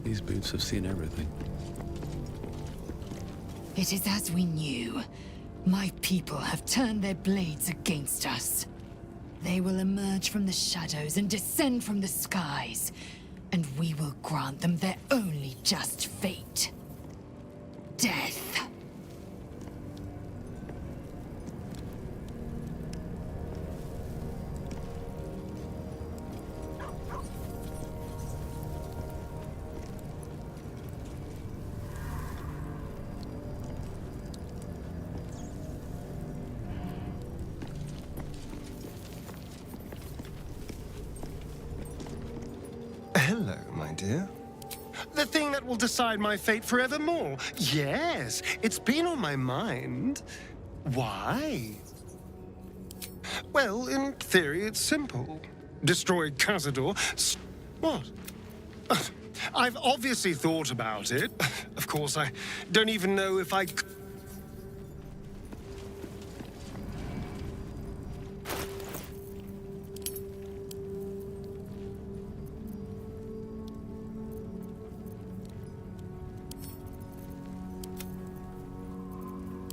These boots have seen everything. It is as we knew. My people have turned their blades against us. They will emerge from the shadows and descend from the skies, and we will grant them their only just fate. Death. Hello, my dear. The thing that will decide my fate forevermore. Yes, it's been on my mind. Why? Well, in theory, it's simple. Destroy Cazador. What? I've obviously thought about it. Of course, I don't even know if I...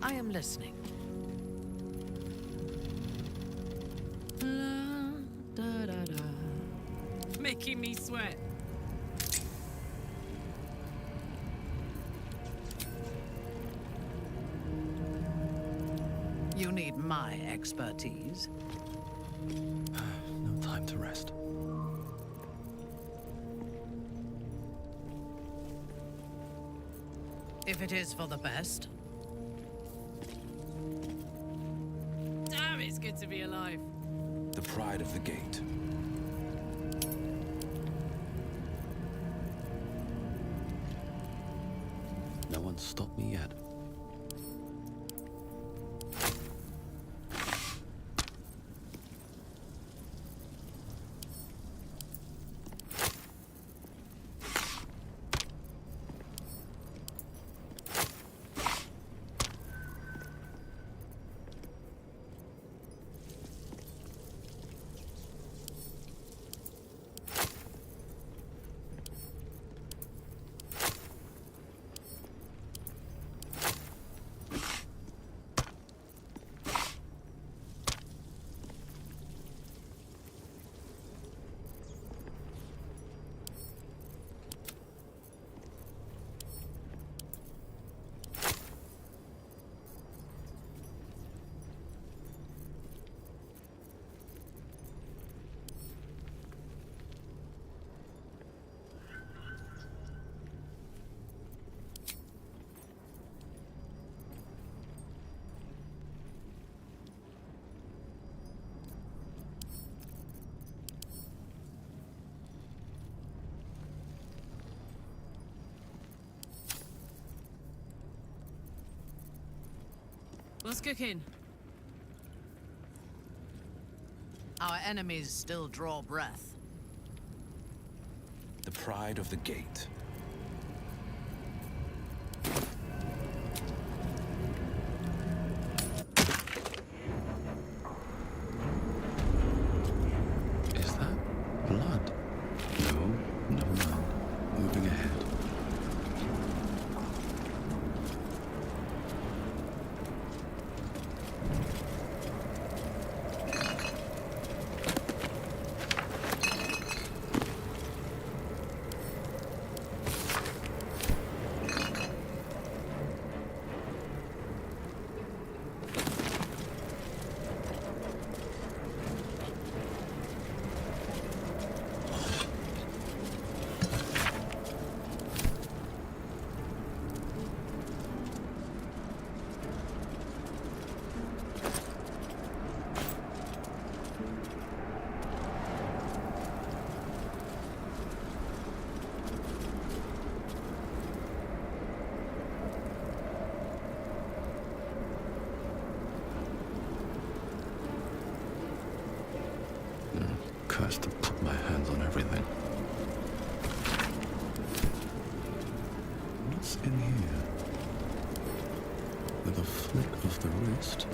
I am listening. Making me sweat. You need my expertise. No time to rest. If it is for the best. Damn, it's good to be alive. The pride of the gate. No one's stopped me yet. What's cooking? Our enemies still draw breath. The pride of the gate. Is that blood? No, never mind. Moving ahead. Cursed to put my hands on everything. What's in here? With a flick of the wrist.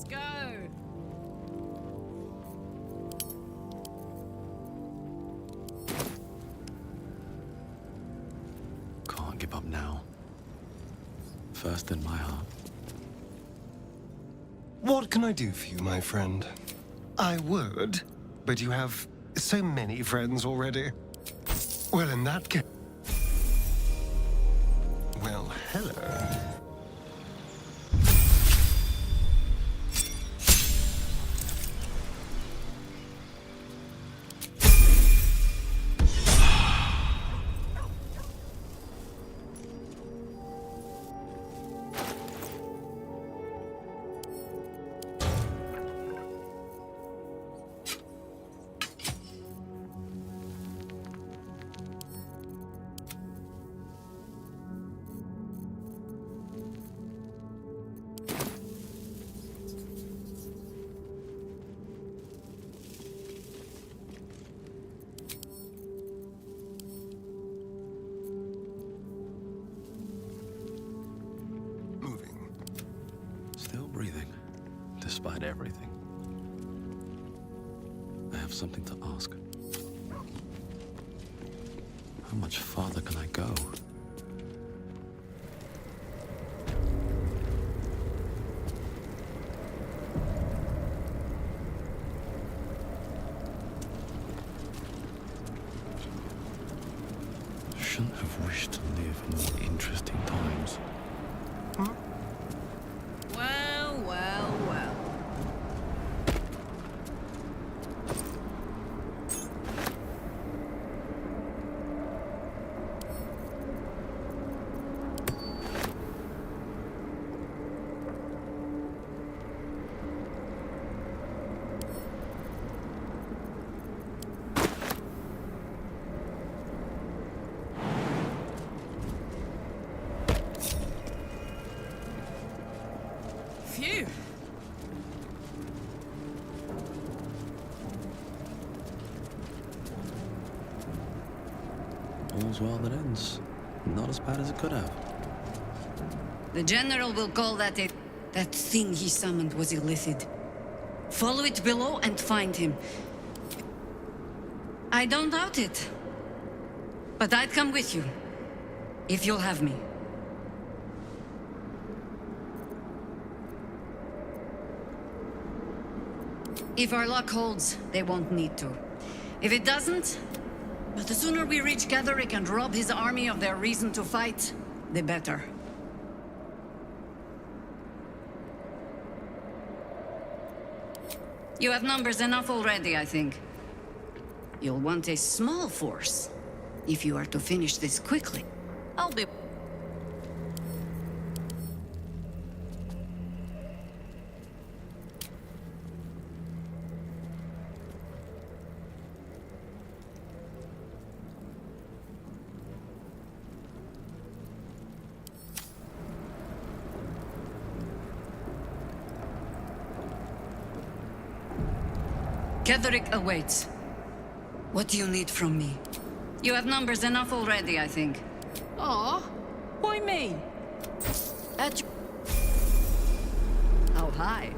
go. Can't give up now. First in my heart. What can I do for you, my friend? I would, but you have so many friends already. Well, in that case... Well, hello. Still breathing, despite everything. I have something to ask. How much farther can I go? Shouldn't have wished to live in more interesting times. Well, well, well. Phew. All's well that ends. Not as bad as it could have. The general will call that a... That thing he summoned was illicit. Follow it below and find him. I don't doubt it. But I'd come with you. If you'll have me. If our luck holds, they won't need to. If it doesn't... But the sooner we reach Gatherick and rob his army of their reason to fight, the better. You have numbers enough already, I think. You'll want a small force, if you are to finish this quickly. I'll be... Gatherick awaits. What do you need from me? You have numbers enough already, I think. Aw, why me? At your... How high?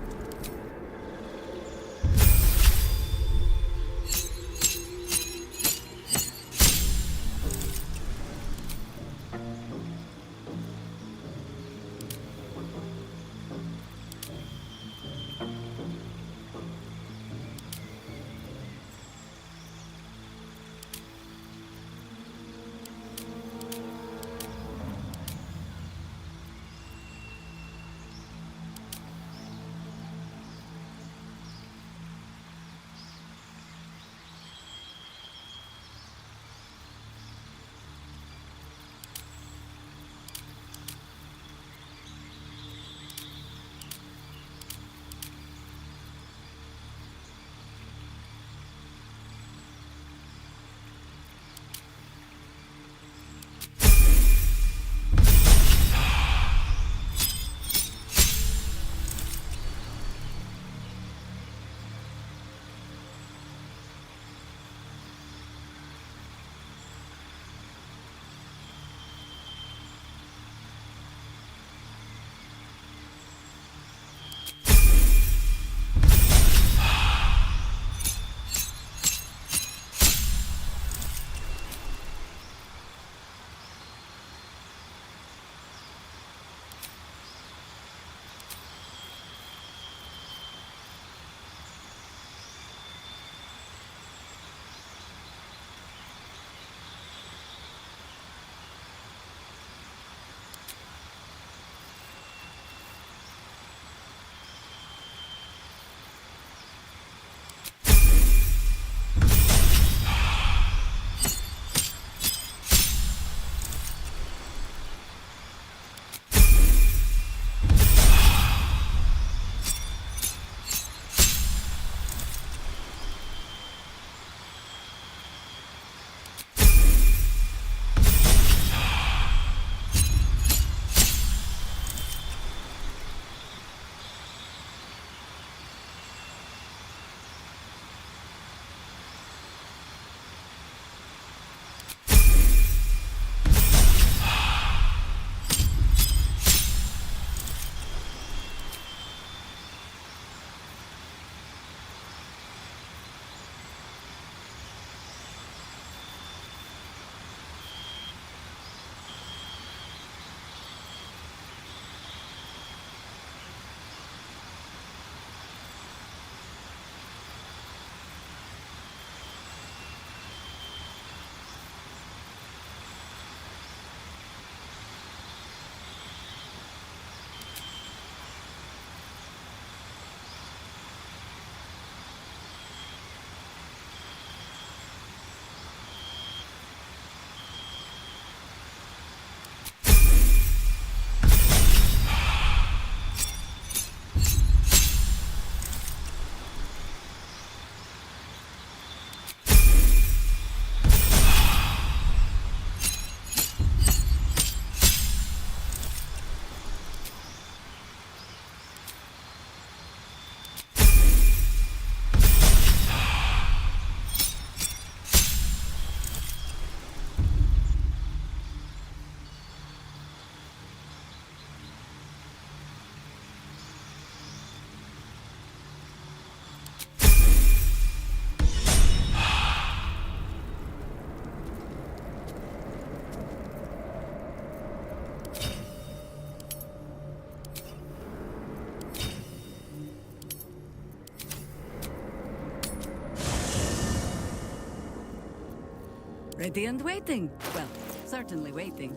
Ready and waiting. Well, certainly waiting.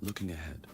Looking ahead.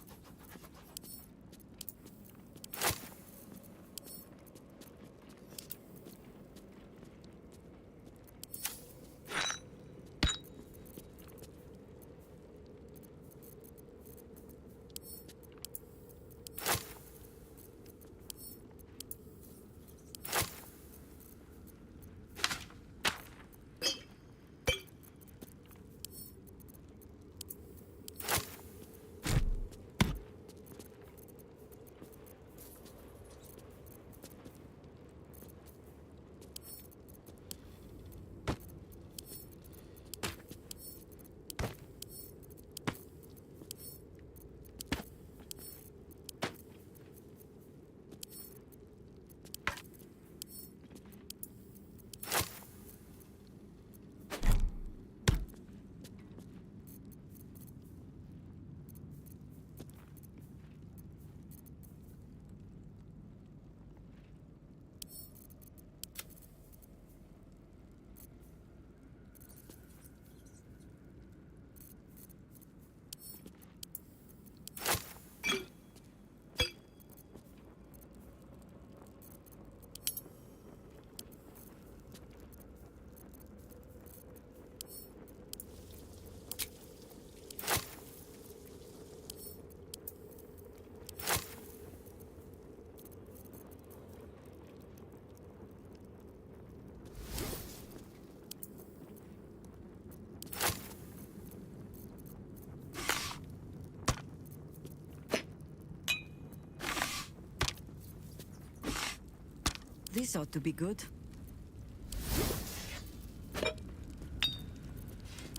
This ought to be good.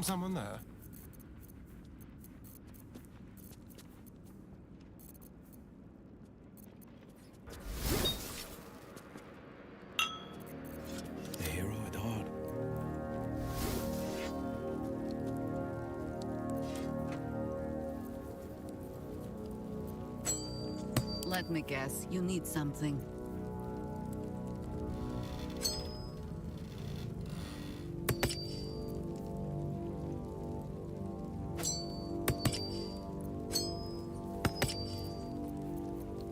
Someone there? The hero at heart. Let me guess, you need something.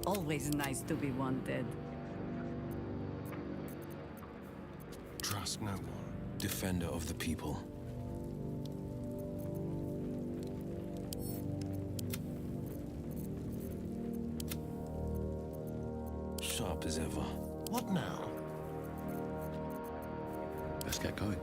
Always nice to be wanted. Trust no one. Defender of the people. Sharp as ever. What now? Let's get going.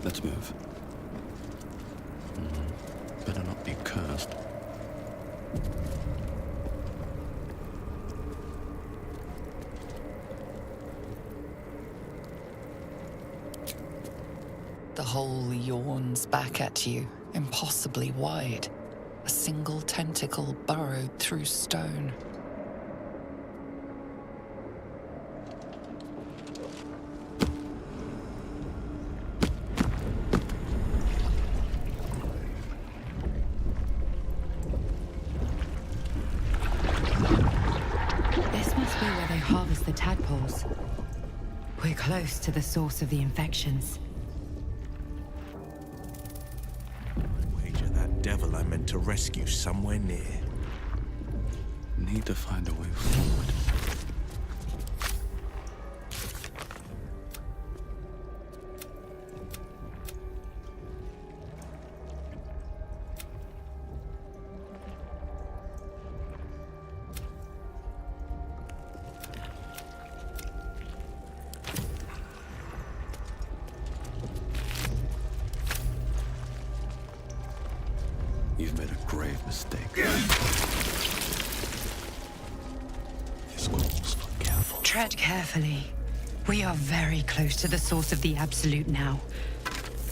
Let's move. Better not be cursed. The hole yawns back at you, impossibly wide. A single tentacle burrowed through stone. This must be where they harvest the tadpoles. We're close to the source of the infections. Wager that devil I meant to rescue somewhere near. Need to find a way forward. You've made a grave mistake. This calls for careful. Tread carefully. We are very close to the source of the Absolute now.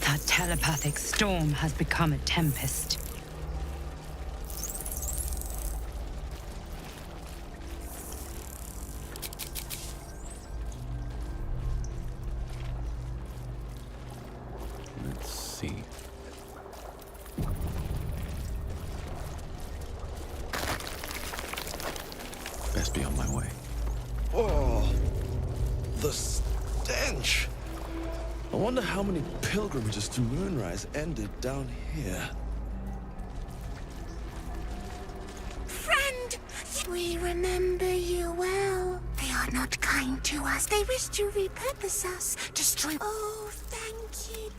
That telepathic storm has become a tempest. Let's see. Best be on my way. Oh, the stench. I wonder how many pilgrimages to Moonrise ended down here. Friend, we remember you well. They are not kind to us. They wish to repurpose us, destroy. Oh, thank you.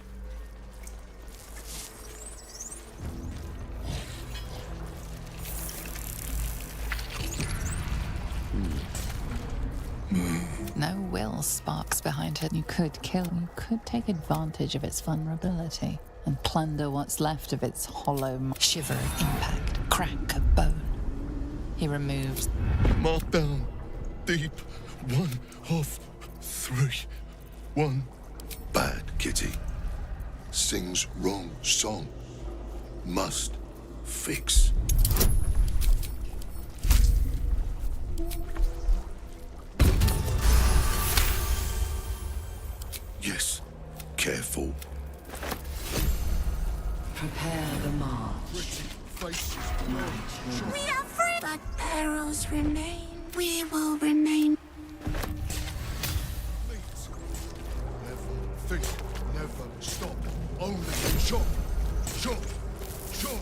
No Wyll sparks behind her. You could kill. You could take advantage of its vulnerability and plunder what's left of its hollow shiver of impact, crack of bone. He removes. Mark down. Deep. 1 of 3. 1. Bad kitty. Sings wrong song. Must fix. Yes. Careful. Prepare the march. We are free, but perils remain. We will remain. Never think, never stop. Only chop, chop, chop.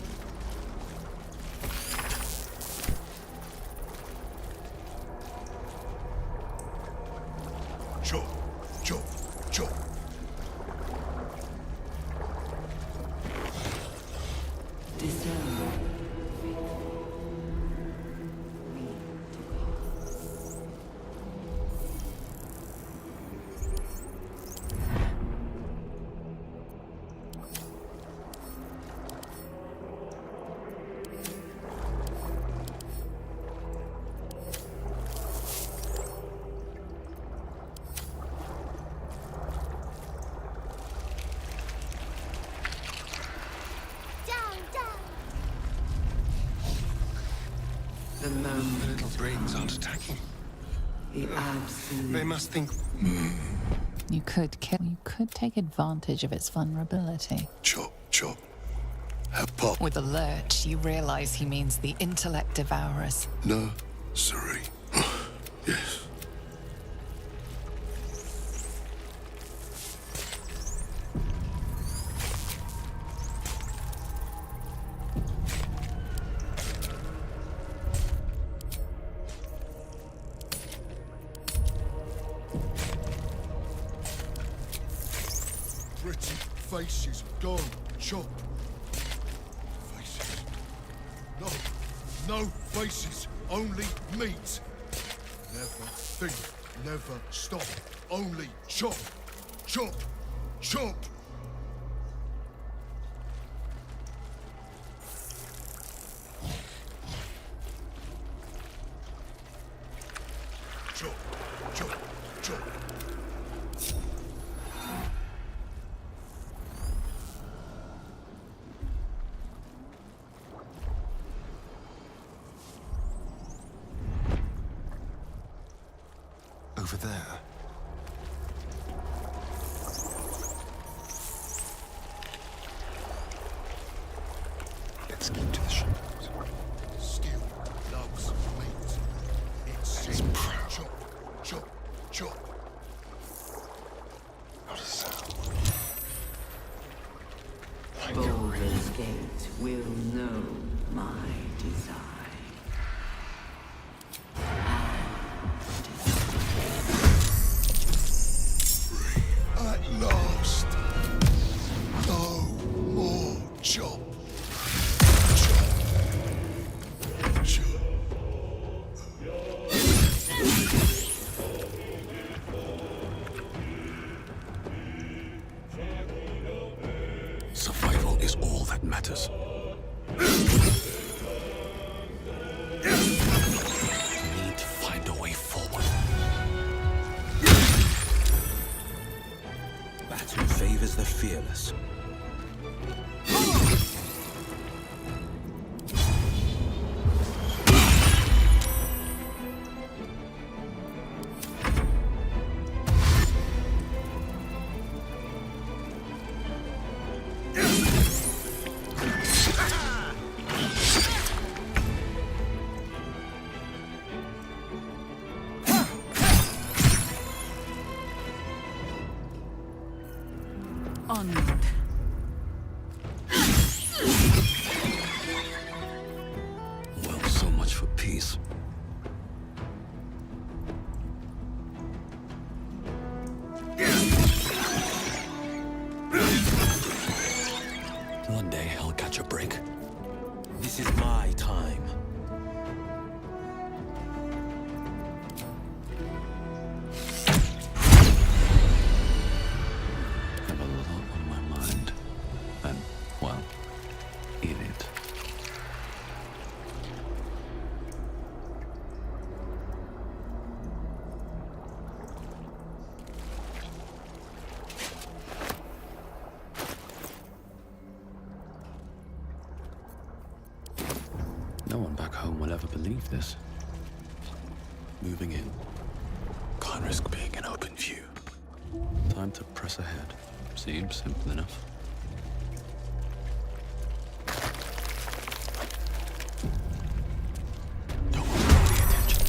Chop, chop, chop. Things aren't attacking. The absolute. They must think. You could kill. You could take advantage of its vulnerability. Chop, chop. Have pop. With a lurch, you realize he means the intellect devourers. No, sorry. Yes. Pretty faces gone. Chop. Faces. No. No faces. Only meat. Never think. Never stop. Only chop. Chop. Chop. Chop. Chop. Chop. Over there. Let's keep to the shadows. Skill loves meat. It's proud. Chop. Chop. Chop. Not a sound. Baldur's Gate will know my design. At last. No more chop. Chop. Chop. Survival is all that matters. We need to find a way forward. Battle favors the fearless. Onward. Well, so much for peace. One day I'll catch a break. This is my time. Have a lot on my mind. And, well, in it. No one back home will ever believe this. Moving in. Can't risk being in open view. Time to press ahead. Seems simple enough. Don't want to draw the attention.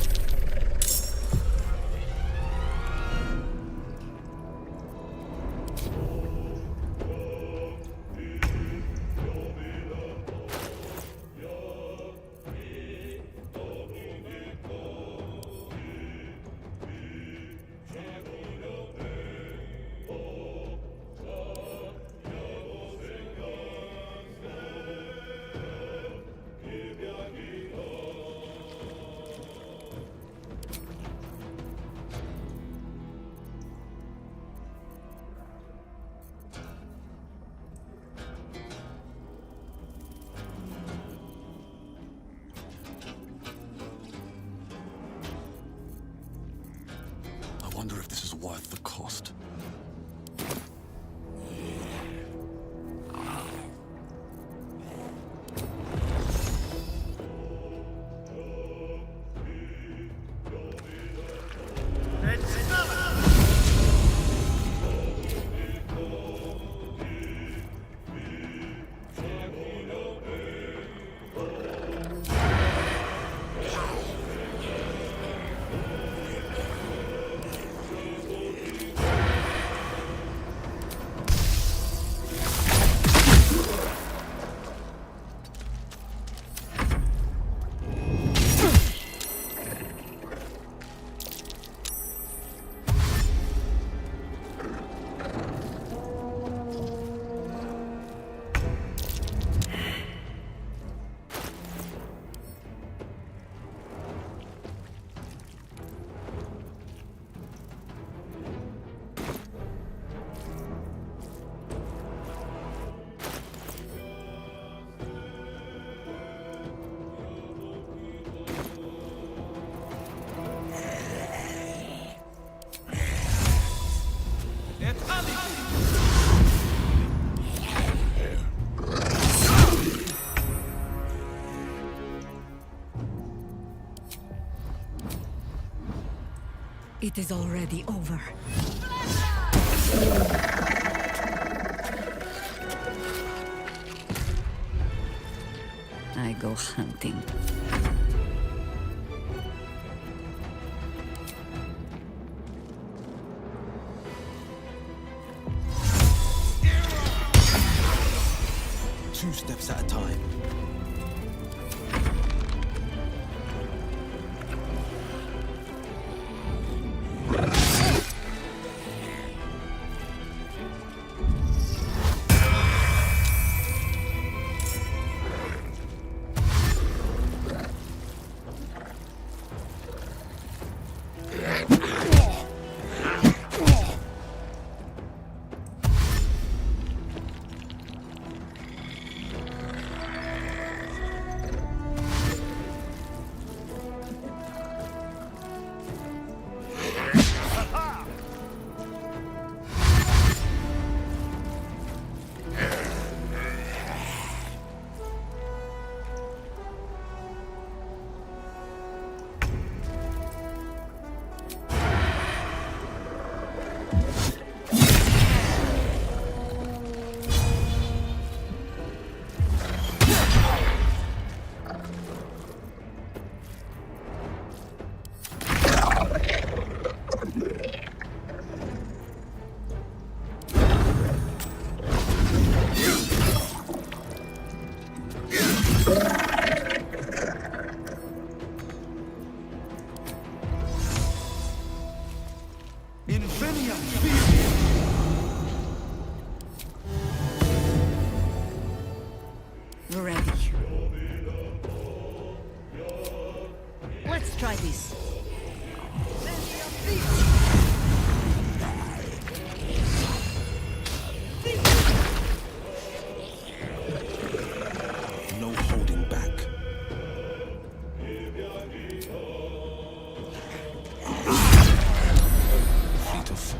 I wonder if this is worth the cost. It is already over. I go hunting. Two steps at a time. Ready. Let's try this. No holding back. Feet of foot.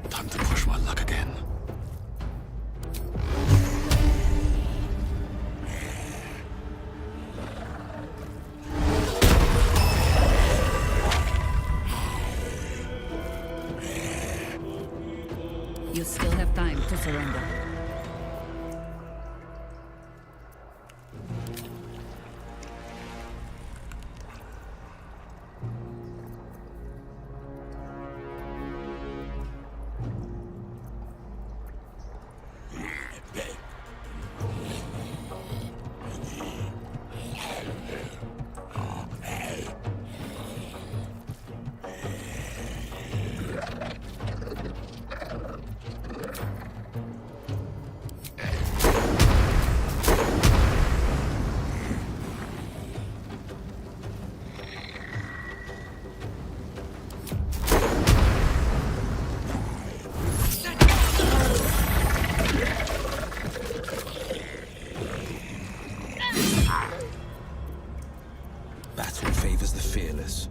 Time to push my luck again. You still have time to surrender. Battle favors the fearless.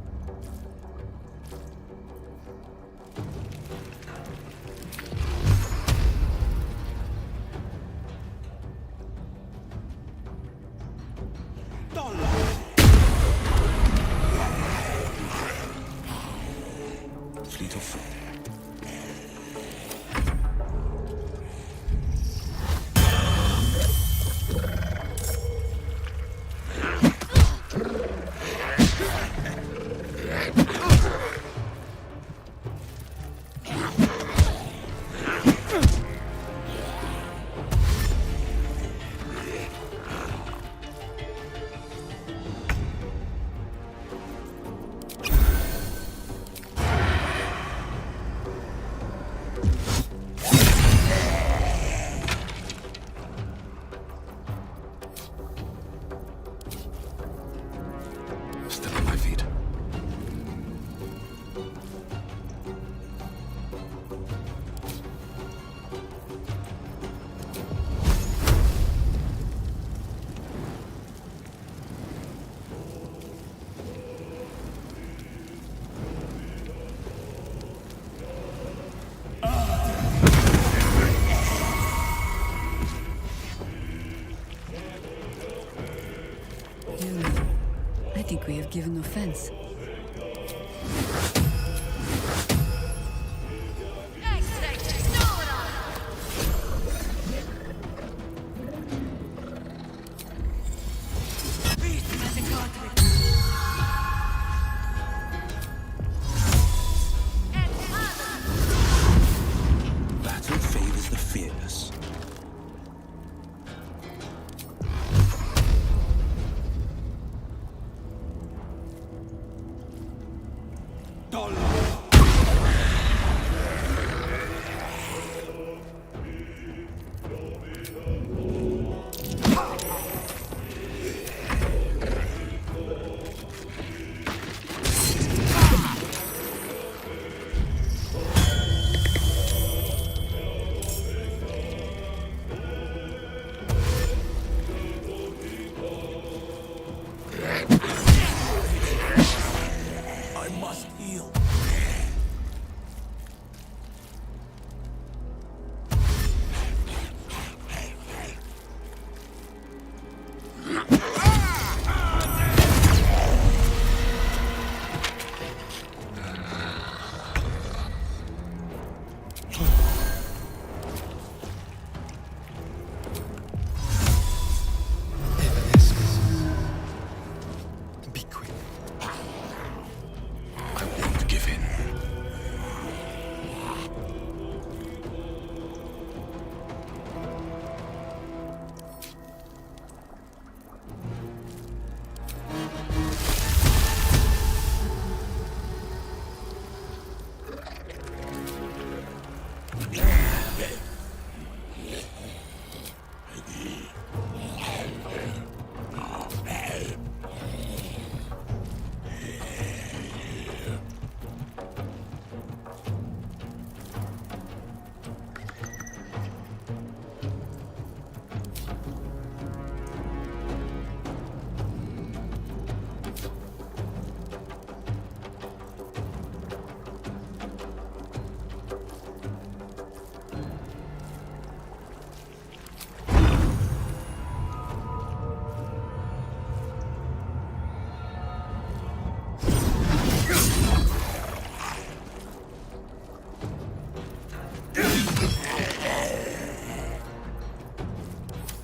do. I think we have given offense. Battle favors the fearless. I must heal. Be quick. I won't give in.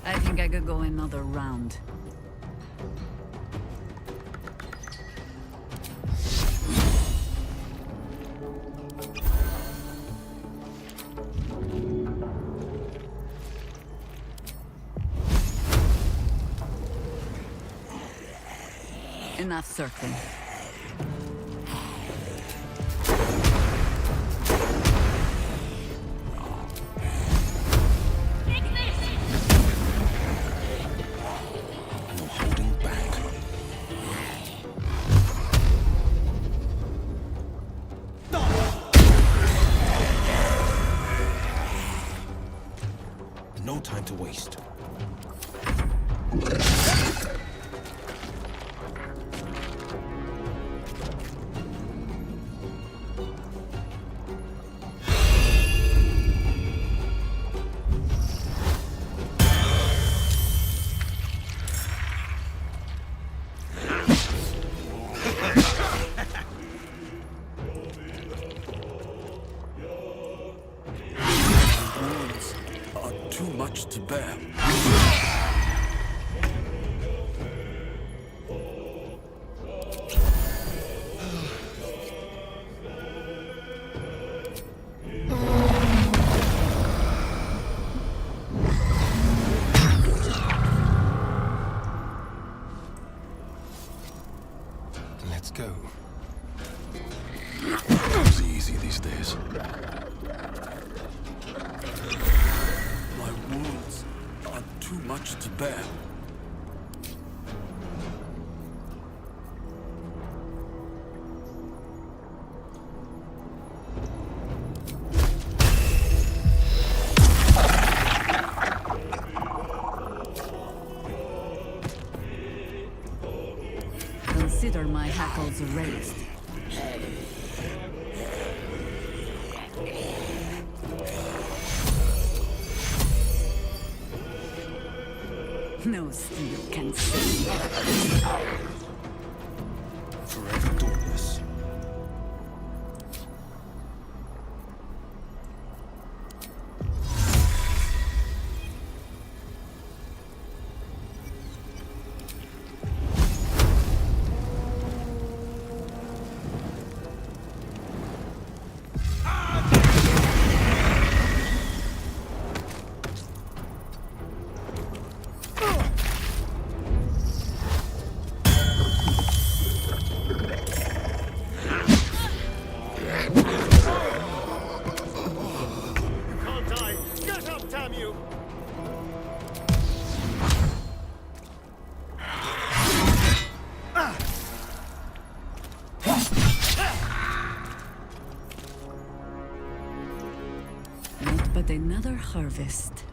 I think I could go another round. Enough circling. No holding back. No time to waste. Words are too much to bear. Let's go. It's easy these days. My wounds are too much to bear. Consider my hackles raised. No No steel can save. Forever dauntless. Not but another harvest.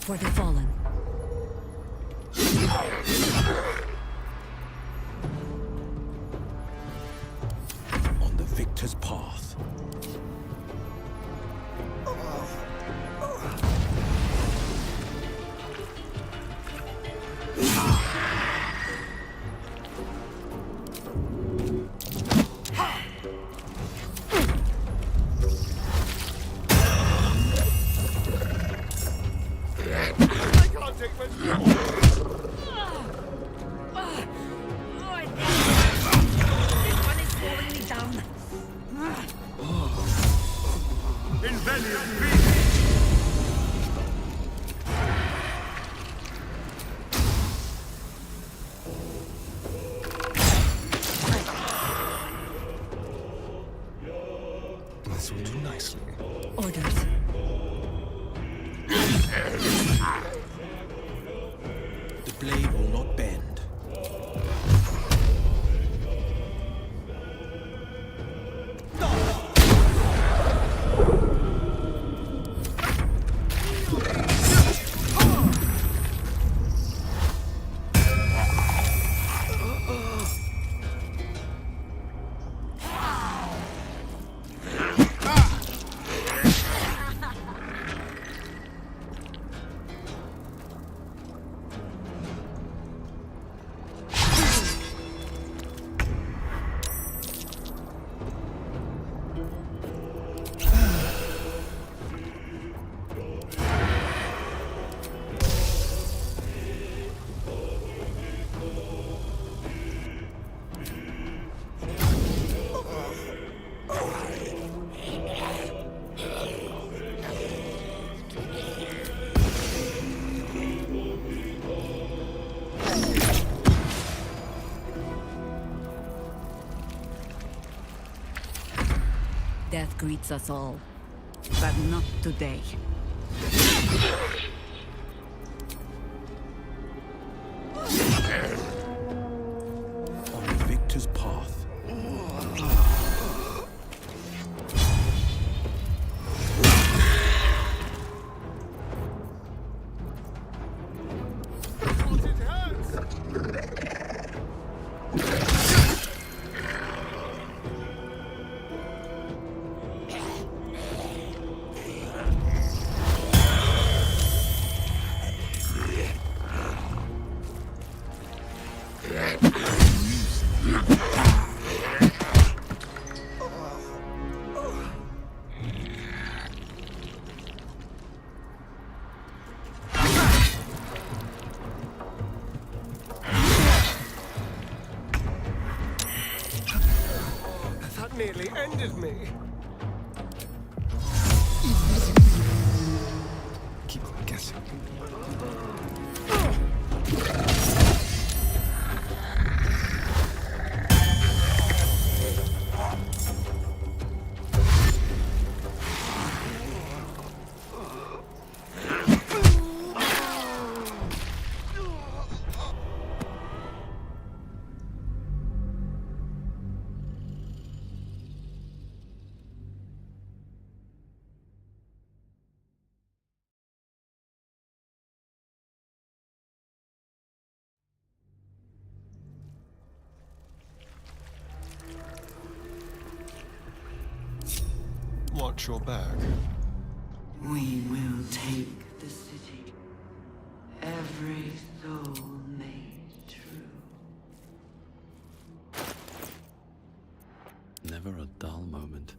For the fallen. On the victor's path. This will do nicely. Orders. The blade will not bend. Death greets us all, but not today. On the victor's path. with me. Keep guessing. Watch your back. We will take the city. Every soul made true. Never a dull moment.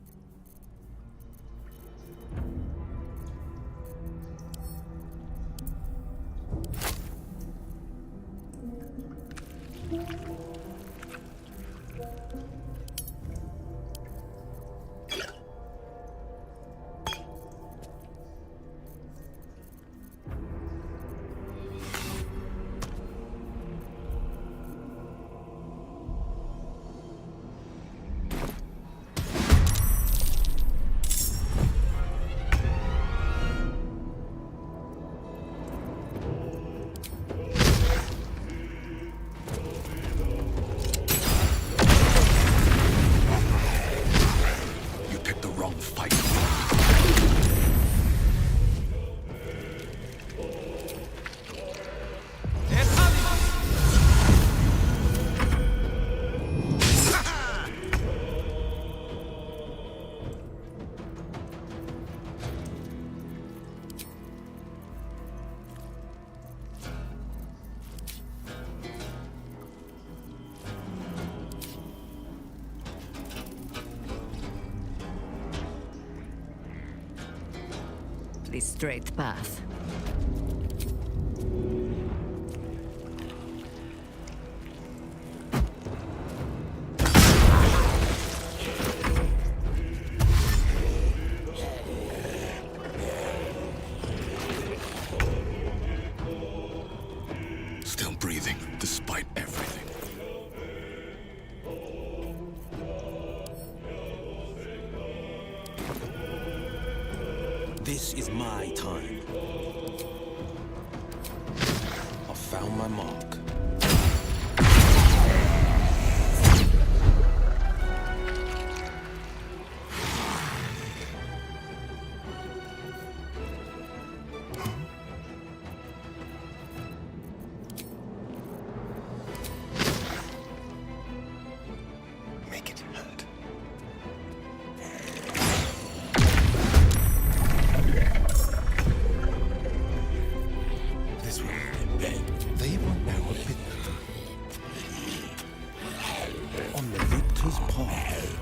The straight path. Still breathing, despite everything. This is my time. I've found my mark. Make it hurt. This will they will know a bit On the victor's path.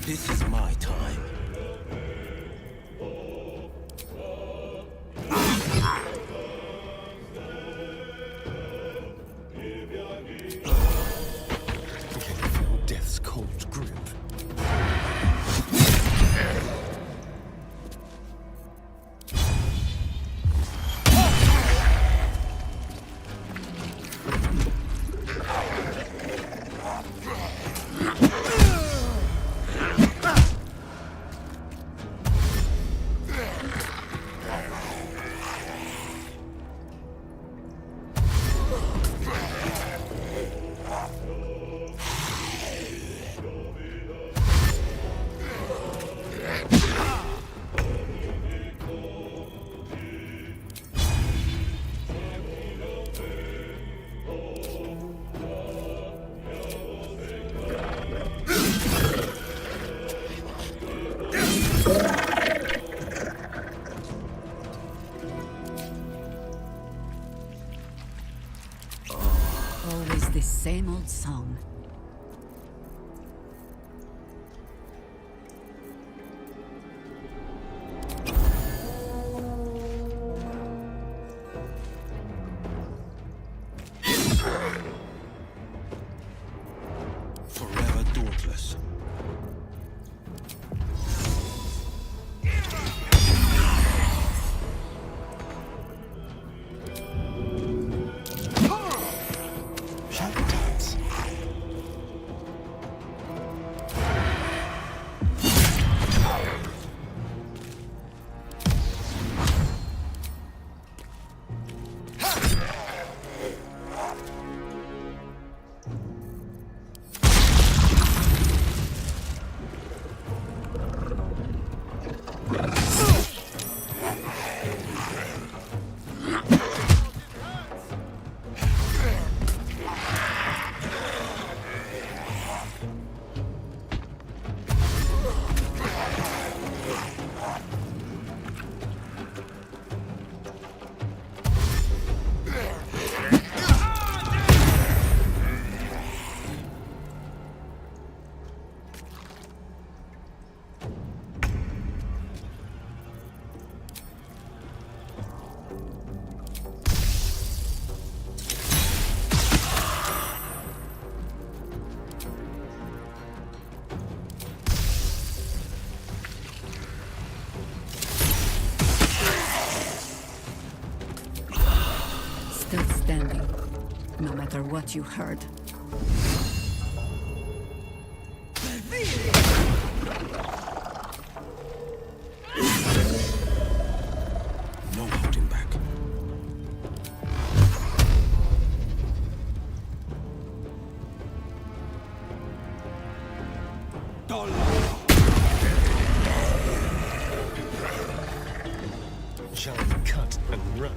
This is my time. dauntless. Shadow dance. Still standing, no matter what you heard. No holding back. Shall we cut and run?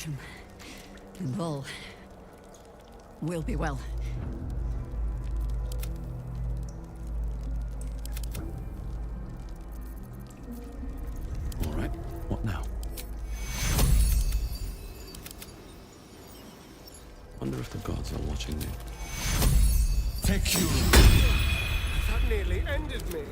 protection. And all will be well. All right, what now? Wonder if the gods are watching me. Take you. That nearly ended me.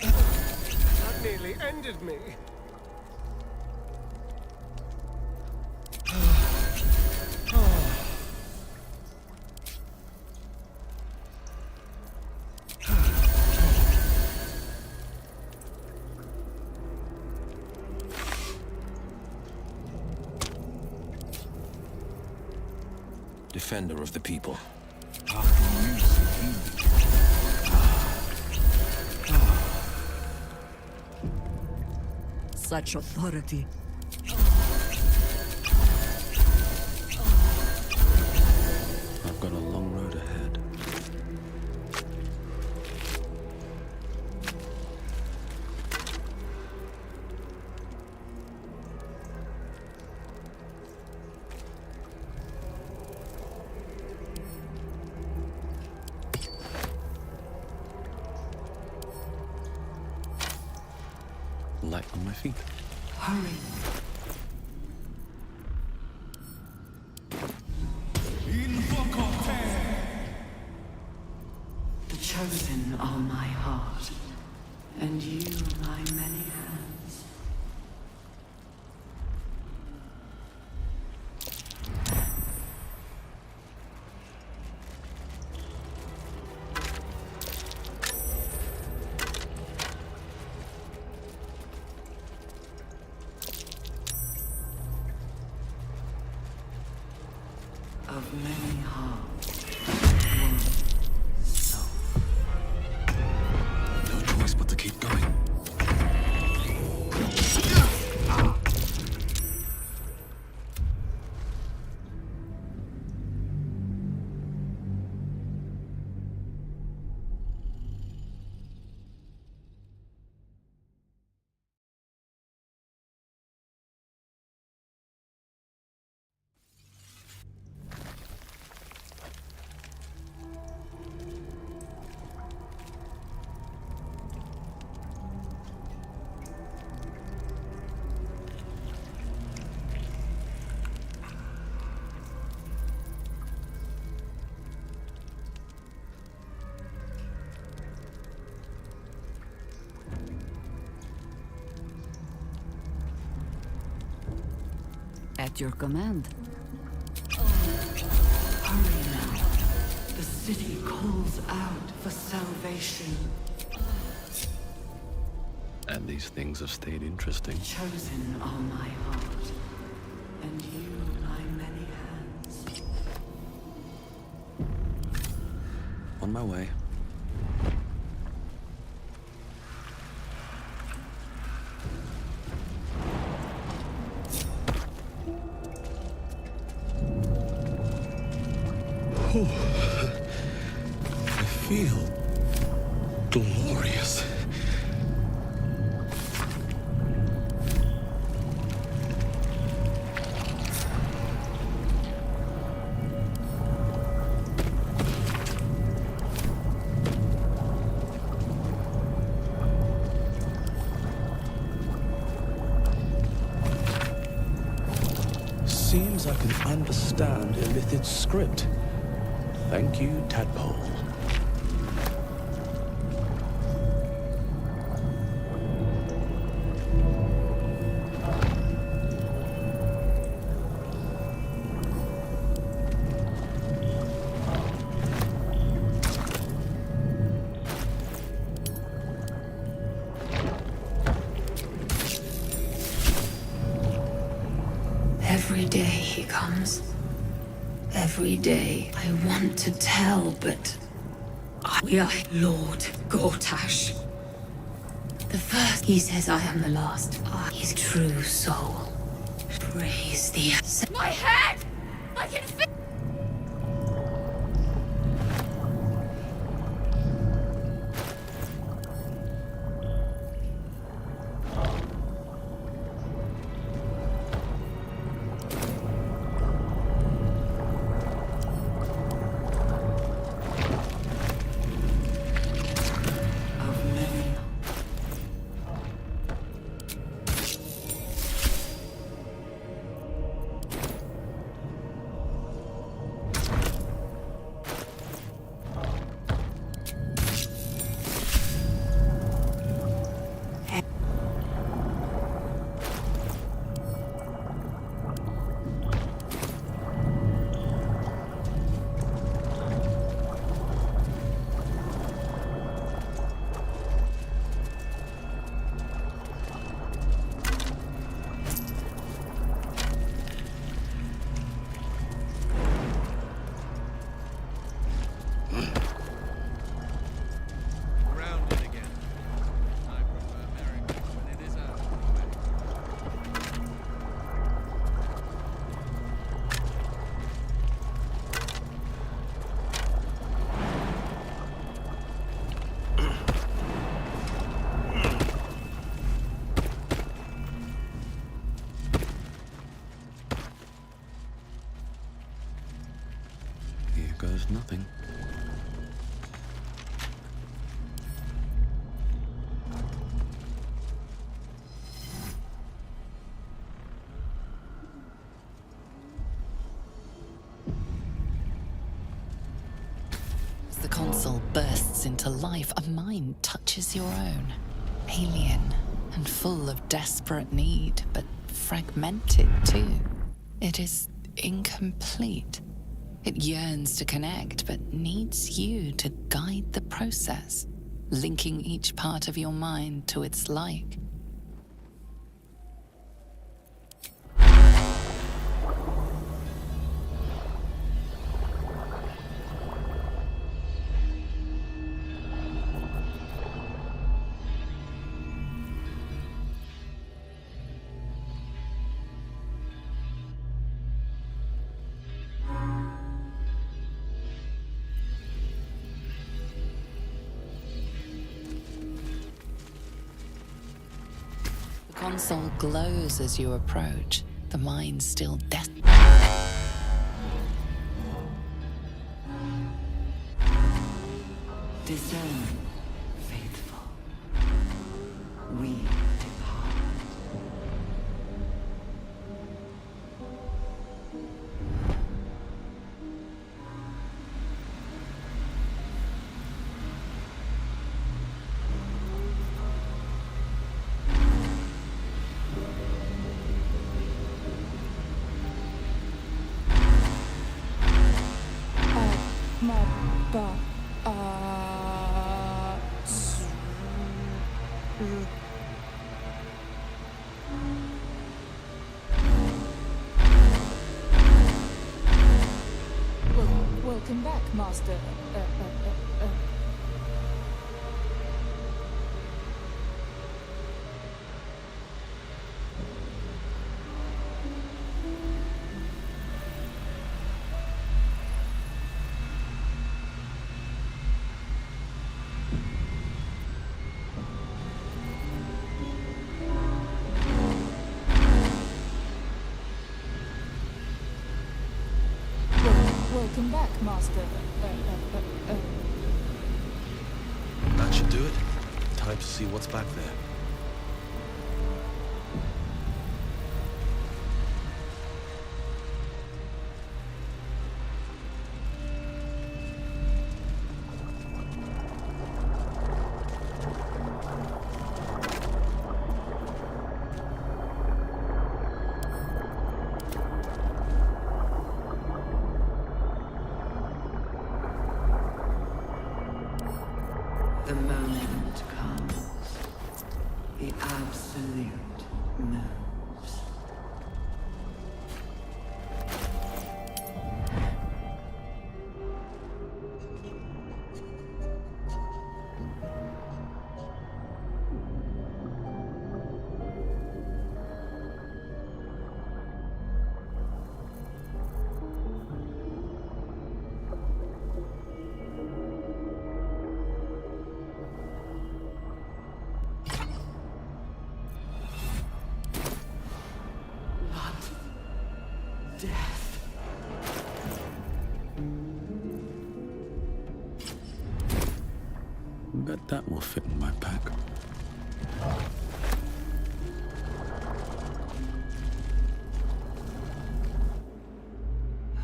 That nearly ended me. Defender of the people. Such authority. I've got a long road ahead. Light on my feet. Hurry. The chosen are my heart, and you my many hands. Of many hearts, one soul. No choice but to keep going. At your command. Hurry now. The city calls out for salvation. And these things have stayed interesting. Chosen are my heart, and you my many hands. On my way. I feel glorious. Seems I can understand Illithid's script. Thank you, Tadpole. Every day he comes. Every day I want to tell, but we are Lord Gortash. The first, he says I am the last. His true soul. Praise the... My head! I can feel... Goes nothing. As the console bursts into life, a mind touches your own. Alien and full of desperate need, but fragmented too. It is incomplete. It yearns to connect, but needs you to guide the process, linking each part of your mind to its like. The console glows as you approach, the mind still Discern, faithful. We depart. Welcome back, Master. Welcome back, Master. That should do it. Time to see what's back there. The moment comes. death. Bet that will fit in my pack.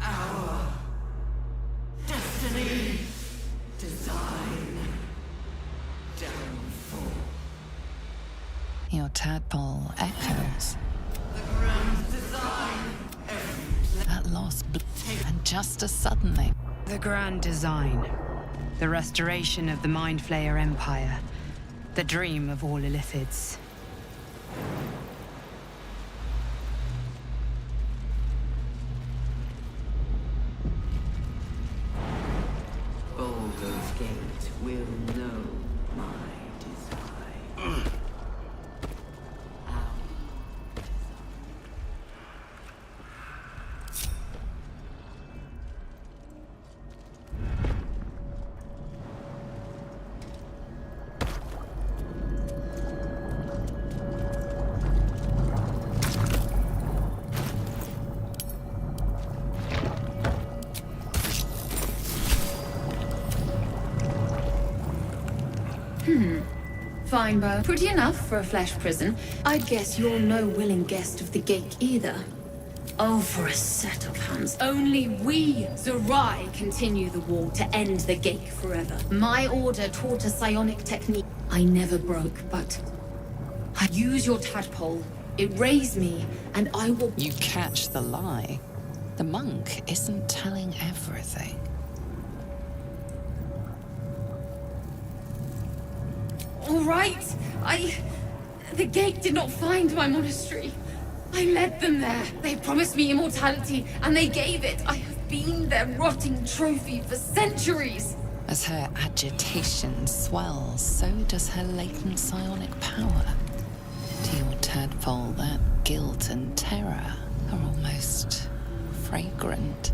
Our destiny, design, downfall. Your tadpole echoes. The grand design. That lost and just as suddenly. The grand design. The restoration of the Mind Flayer Empire. The dream of all Illithids. Baldur's Gate will know my design. Fine, Bo. Pretty enough for a flesh prison. I'd guess you're no willing guest of the gate either. Oh, for a set of hands. Only we, Zerai, continue the war to end the gate forever. My order taught a psionic technique I never broke, but I use your tadpole. It raised me, and I will... You catch the lie. The monk isn't telling everything. All right. The gate did not find my monastery. I led them there. They promised me immortality, and they gave it. I have been their rotting trophy for centuries. As her agitation swells, so does her latent psionic power. To your tadpole, that guilt and terror are almost fragrant.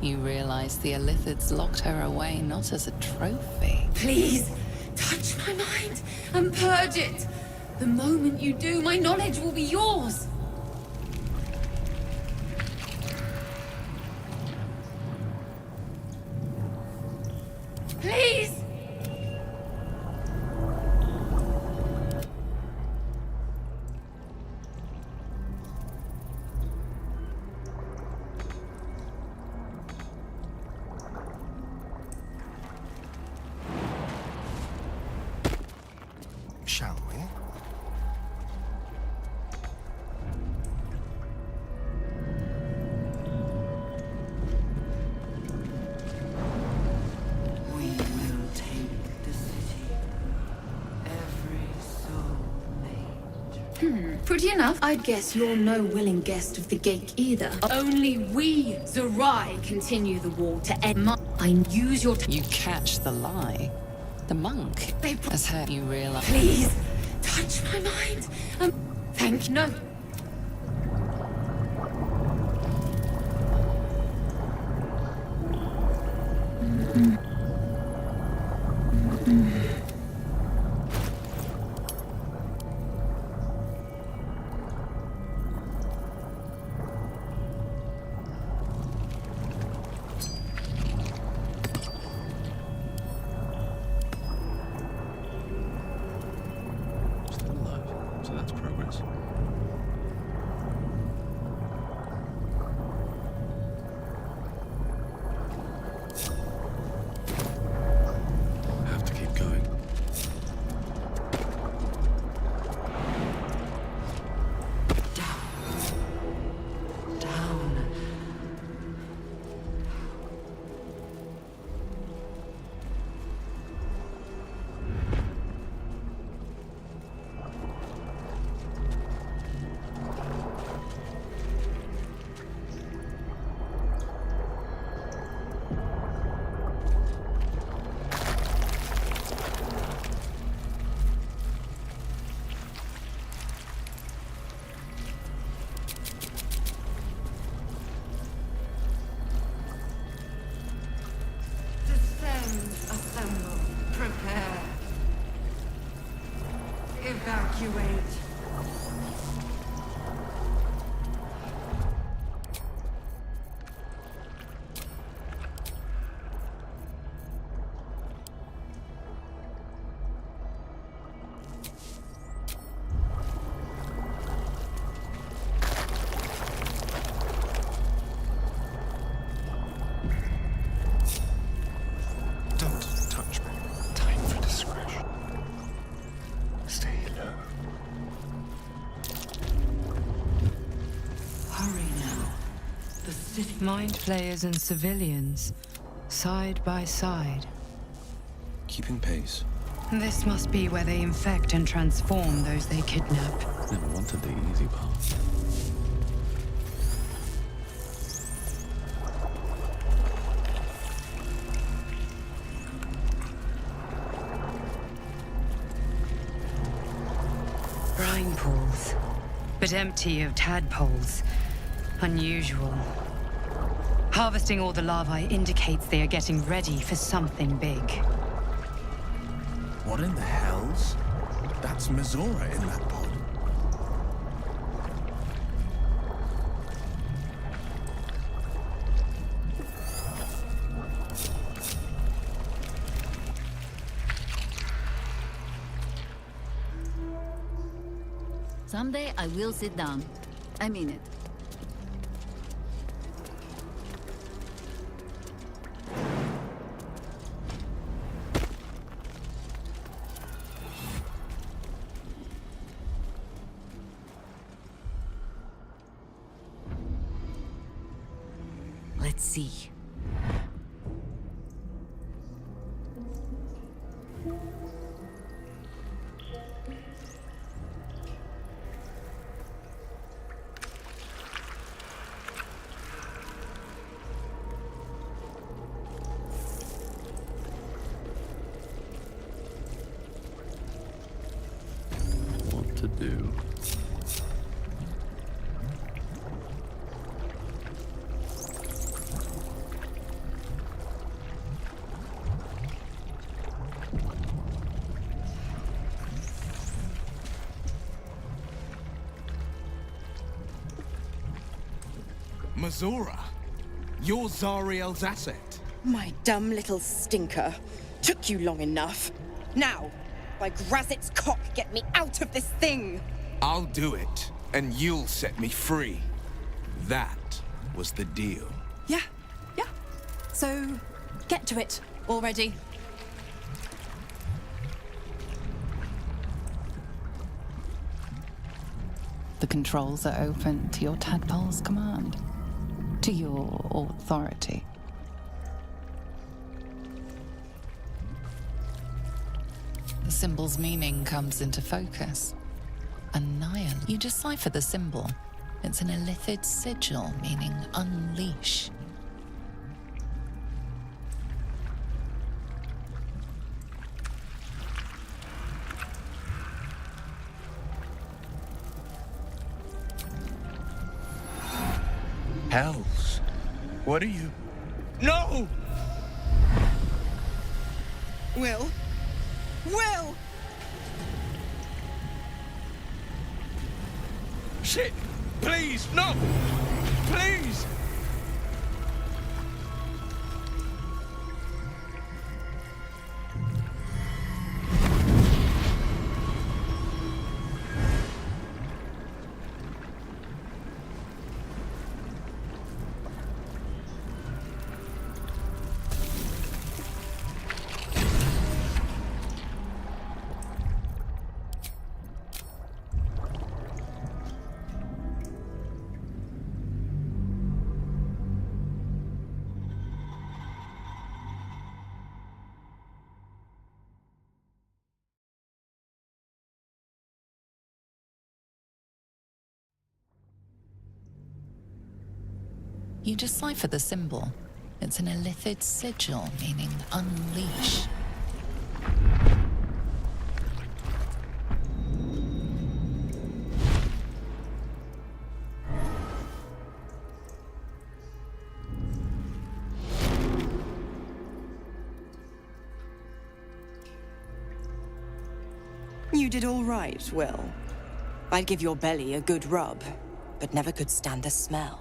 You realize the Illithids locked her away not as a trophy. Please, touch my mind and purge it. The moment you do, my knowledge will be yours. Please! Shall we? We will take the city. Every soul made. Pretty enough. I'd guess you're no willing guest of the gate either. Only we, Zerai, continue the war to end my... I use your... You catch the lie. The monk, as her, you realize... Please, touch my mind. Thank you. No. Still alive, so that's progress. city. Mind flayers and civilians, side by side. Keeping pace. This must be where they infect and transform those they kidnap. Never wanted the easy path. Brine pools, but empty of tadpoles. Unusual. Harvesting all the larvae indicates they are getting ready for something big. What in the hells? That's Mazora in that pod. Someday I will sit down. I mean it. Let's see. What to do? Mazora, you're Zariel's asset. My dumb little stinker. Took you long enough. Now, by Grazit's cock, get me out of this thing! I'll do it, and you'll set me free. That was the deal. Yeah. So, get to it already. The controls are open to your tadpole's command, to your authority. The symbol's meaning comes into focus. Annihilate. You decipher the symbol. It's an illithid sigil, meaning unleash. Hells. What are you? No! Wyll? Wyll! Shit! Please, no! Please! You decipher the symbol. It's an illithid sigil, meaning unleash. You did all right, Wyll. I'd give your belly a good rub, but never could stand the smell.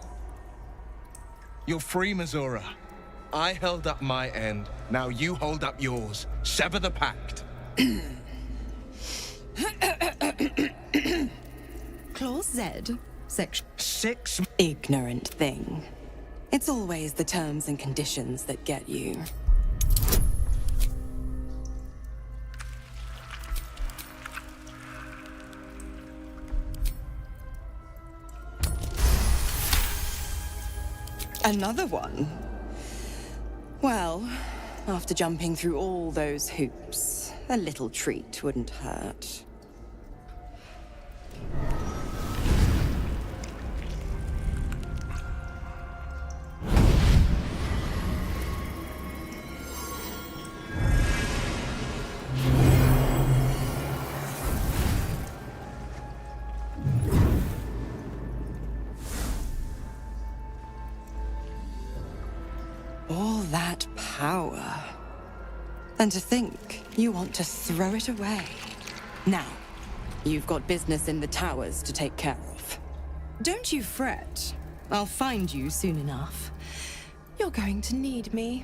You're free, Mazora. I held up my end. Now you hold up yours. Sever the pact. Clause Z, Section 6. Ignorant thing. It's always the terms and conditions that get you. Another one? Well, after jumping through all those hoops, a little treat wouldn't hurt. All that power. And to think you want to throw it away. Now, you've got business in the towers to take care of. Don't you fret. I'll find you soon enough. You're going to need me.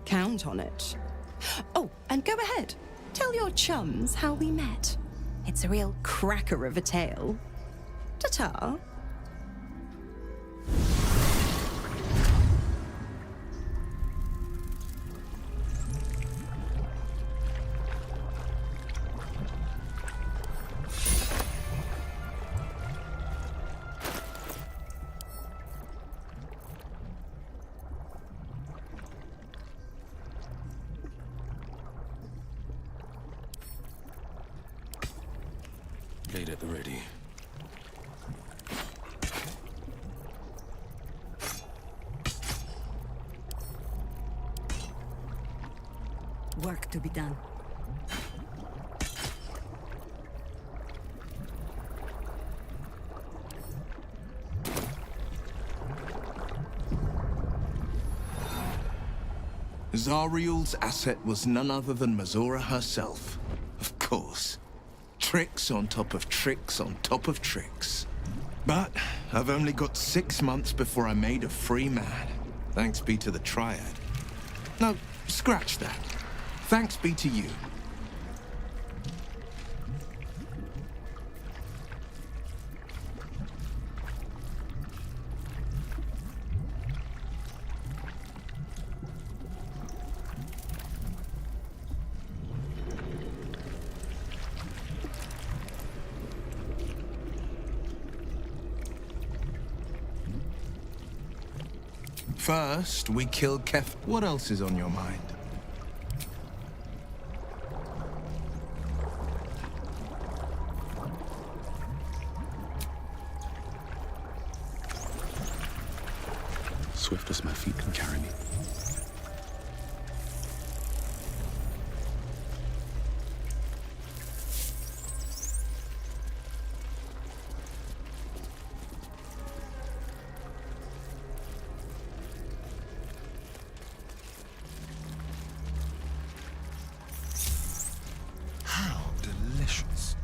Count on it. Oh, and go ahead. Tell your chums how we met. It's a real cracker of a tale. Ta-ta. Blade at the ready. Work to be done. Zariel's asset was none other than Mazora herself. Of course. Tricks on top of tricks on top of tricks. But I've only got 6 months before I'm made a free man. Thanks be to the Triad. No, scratch that. Thanks be to you. First, we killed Kef. What else is on your mind? Swift as my feet can carry me. Delicious.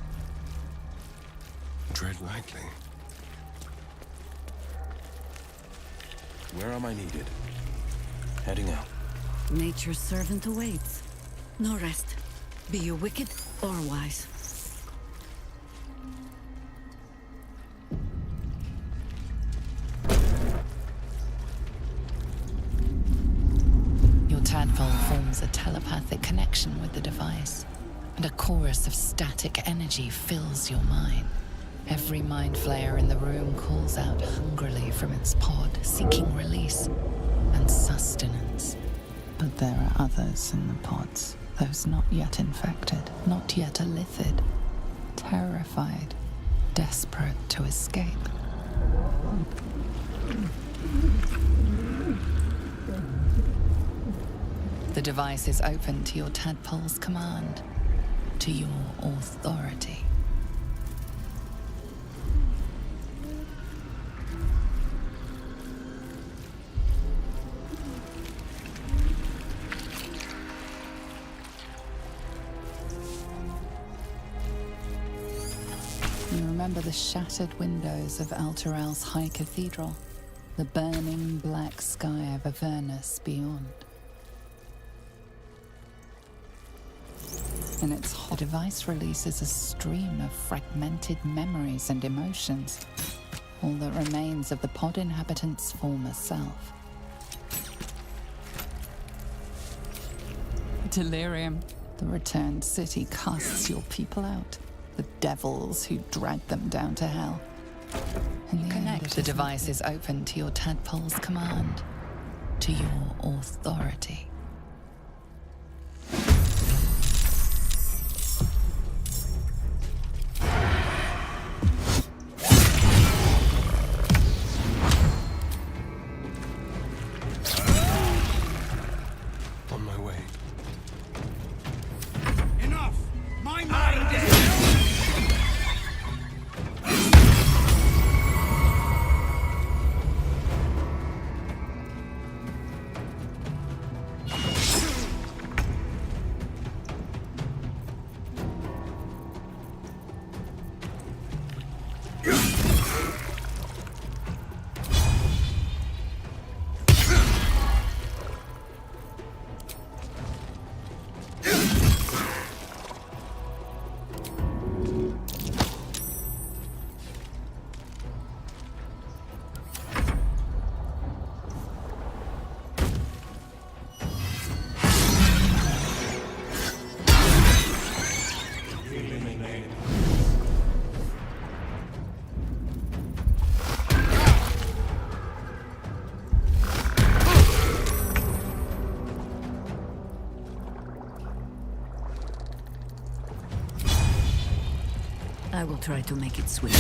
Tread lightly. Where am I needed? Heading out. Nature's servant awaits. No rest. Be you wicked or wise. Your tadpole forms a telepathic connection with the device, and a chorus of static energy fills your mind. Every mind flayer in the room calls out hungrily from its pod, seeking release and sustenance. But there are others in the pods, those not yet infected, not yet elithid, terrified, desperate to escape. The device is open to your tadpole's command, to your authority. You remember the shattered windows of Alteral's High Cathedral, the burning black sky of Avernus beyond. In its the device releases a stream of fragmented memories and emotions, all that remains of the pod inhabitant's former self. Delirium. The returned city casts your people out, the devils who dragged them down to hell. In the end, the device is open to your tadpole's command, to your authority. On my way. Enough! My mind is... I will try to make it swift.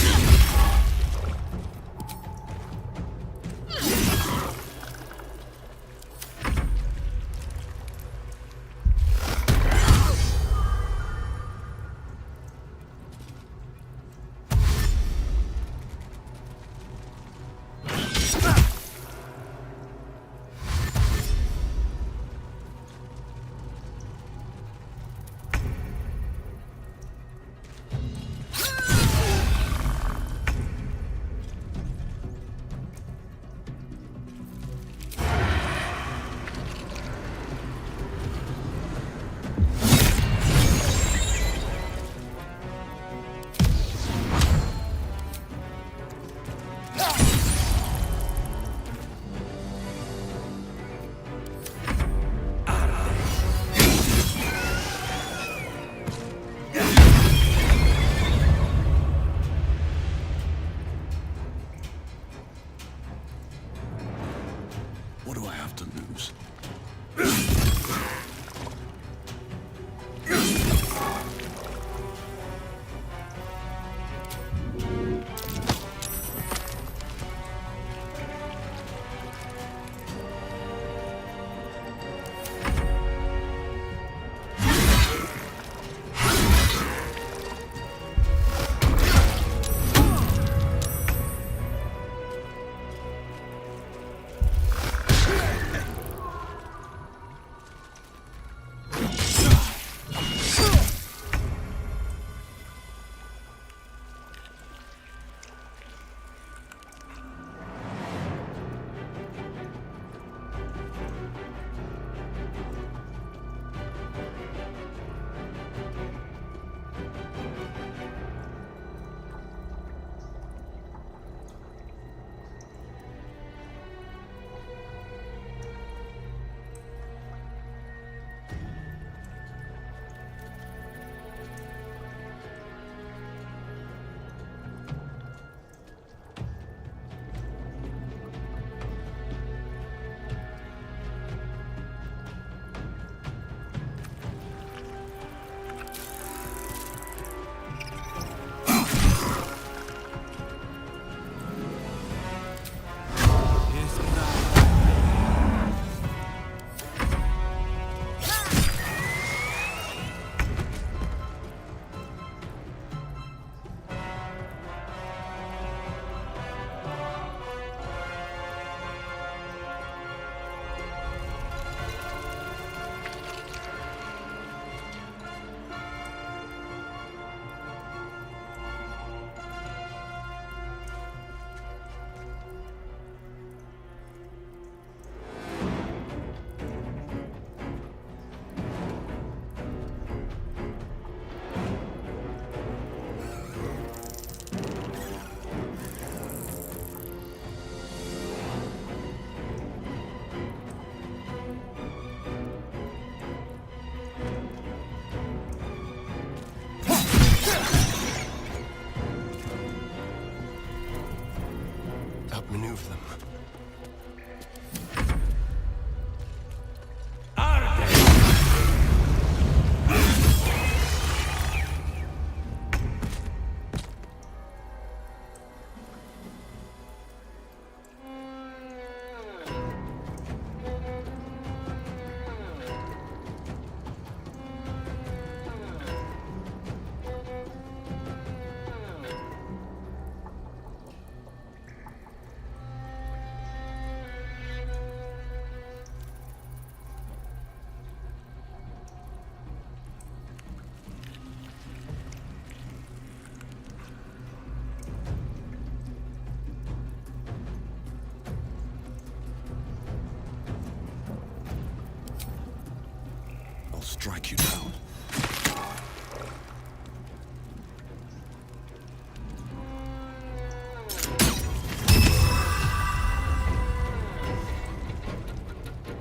I'll strike you down.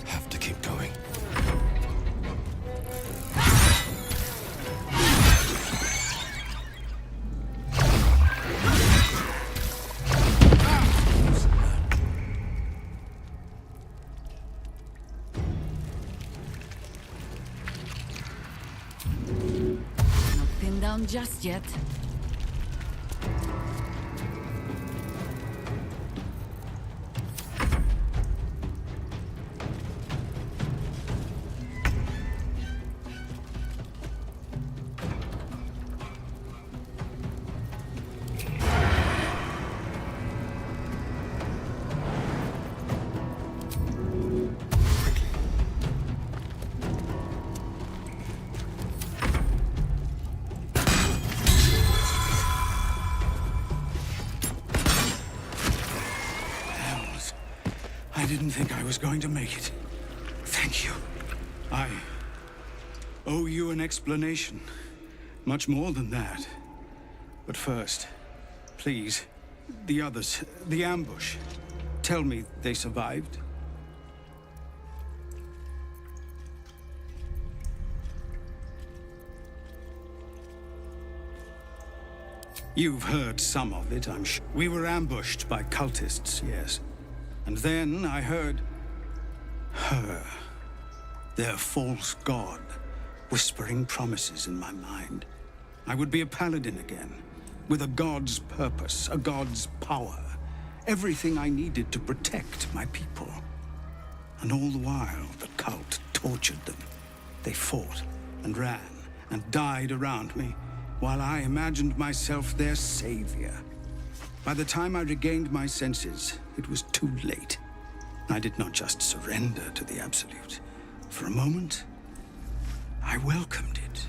Have to keep going. Down just yet. I didn't think I was going to make it. Thank you. I owe you an explanation. Much more than that. But first, please, the others, the ambush. Tell me they survived. You've heard some of it, I'm sure. We were ambushed by cultists, yes. And then I heard her, their false god, whispering promises in my mind. I would be a paladin again, with a god's purpose, a god's power, everything I needed to protect my people. And all the while, the cult tortured them. They fought and ran and died around me, while I imagined myself their savior. By the time I regained my senses, it was too late. I did not just surrender to the Absolute. For a moment, I welcomed it.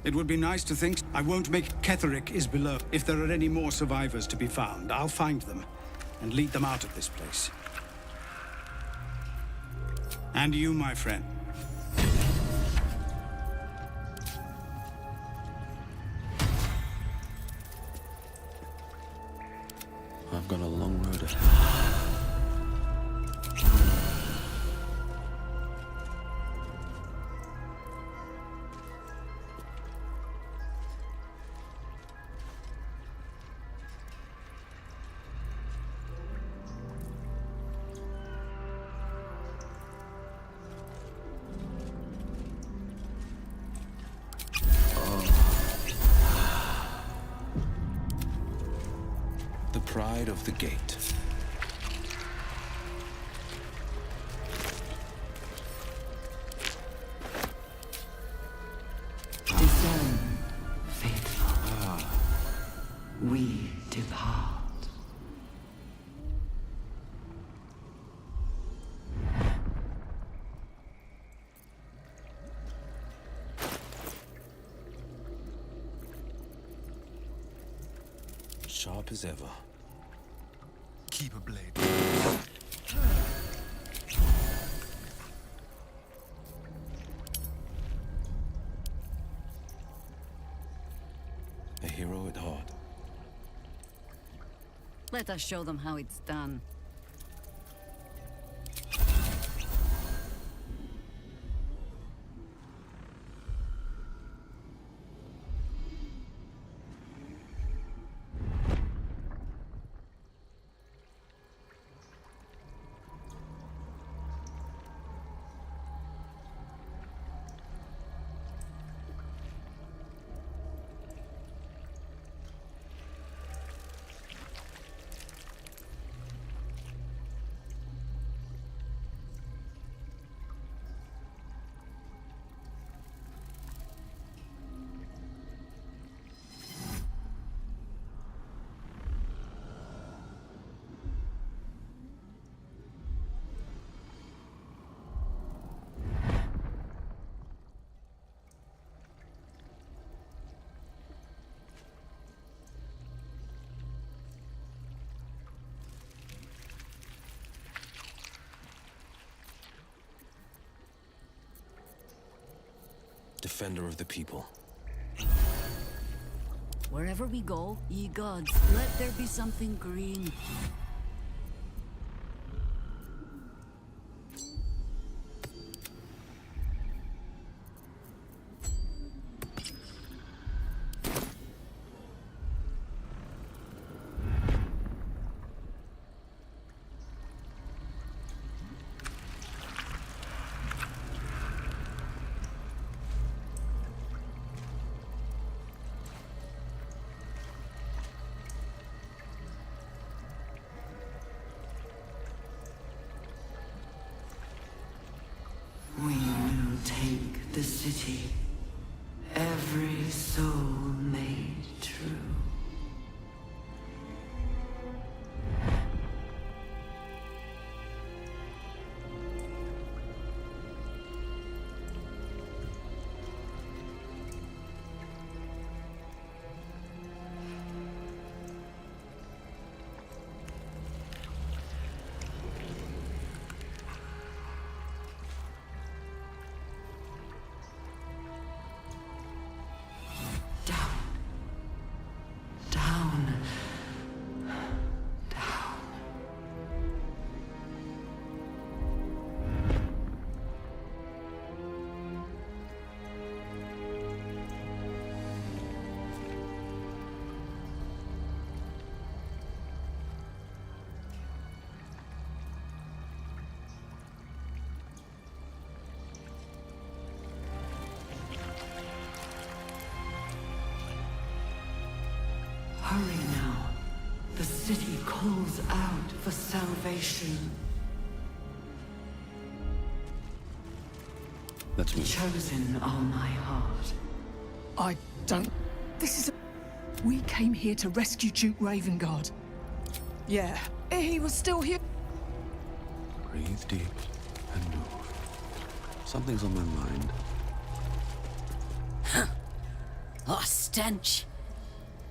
It would be nice to think I won't make Ketheric is below. If there are any more survivors to be found, I'll find them and lead them out of this place. And you, my friend. I've got a long road ahead. The pride of the gate. Discern, faithful. We depart. Sharp as ever. Keep a blade. A hero at heart. Let us show them how it's done. defender of the people. Wherever we go, ye gods, let there be something green. We will take the city, every soul made true. Hurry now. The city calls out for salvation. Let's move. Chosen are my heart. I don't... This is... We came here to rescue Duke Ravengard. Yeah, he was still here. Breathe deep and move. Something's on my mind. Huh. Oh, stench.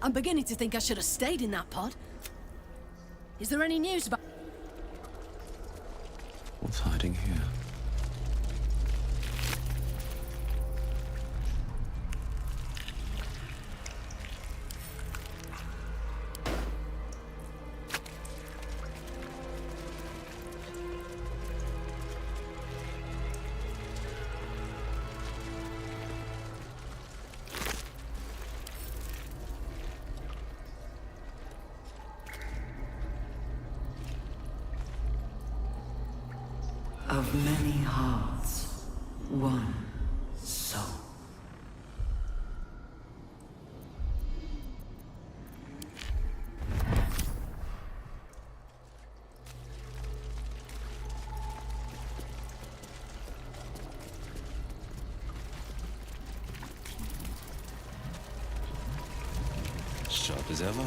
I'm beginning to think I should have stayed in that pod. Is there any news about... What's hiding here? Of many hearts, one soul. Sharp as ever.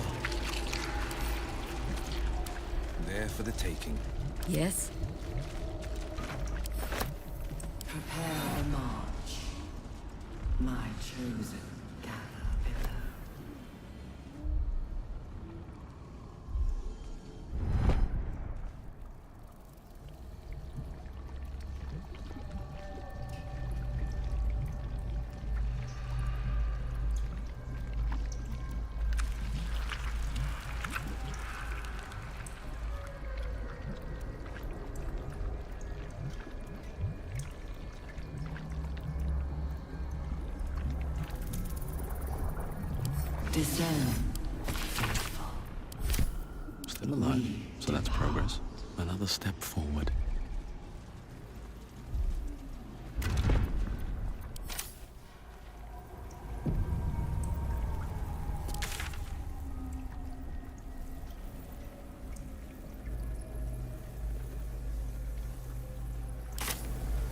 There for the taking. Yes? Prepare the march, my chosen caterpillar. Descend. Still alive, so that's progress. Another step forward.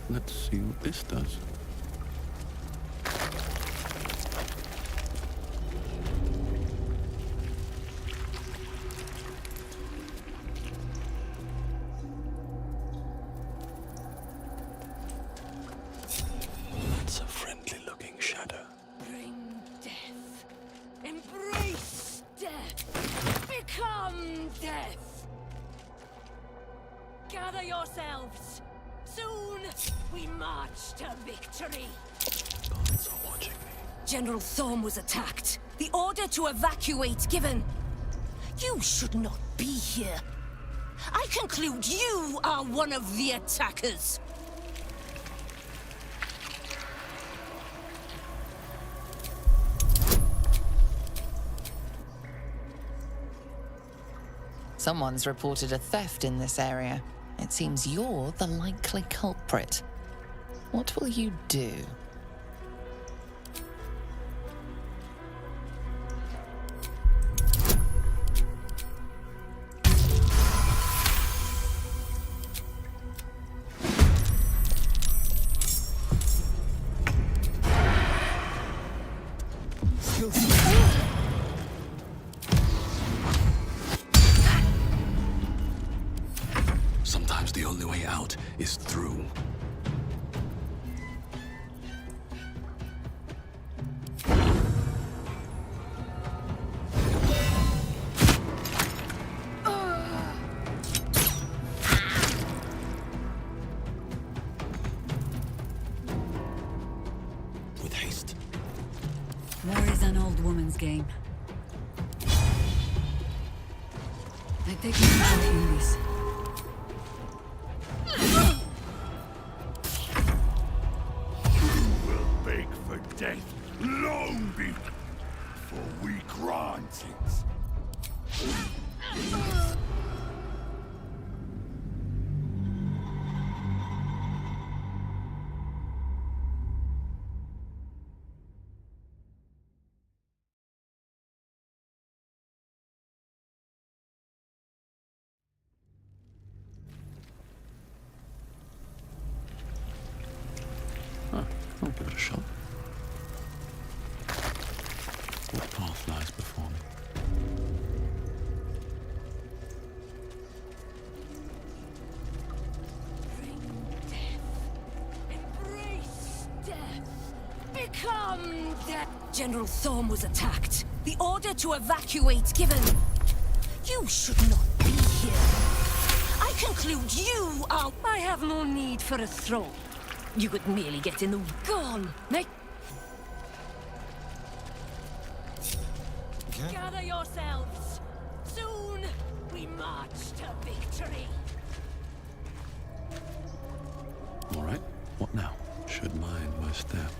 Let's see what this does. That's a friendly-looking shadow. Bring death. Embrace death. Become death. Gather yourselves. Soon we march to victory. God Giants are watching me. General Thorm was attacked. The order to evacuate given. You should not be here. I conclude you are one of the attackers. Someone's reported a theft in this area. It seems you're the likely culprit. What will you do? Sometimes the only way out is through. With haste. War is an old woman's game. I take no part in this. Beg for death long before we grant it. I'll give it a shot. What path lies before me? Embrace death. Become death. General Thorm was attacked. The order to evacuate given. You should not be here. I conclude you are... I have no need for a throne. You could merely get in the... Gone! Make... Gather yourselves! Soon, we march to victory! All right, what now? Should mind my step.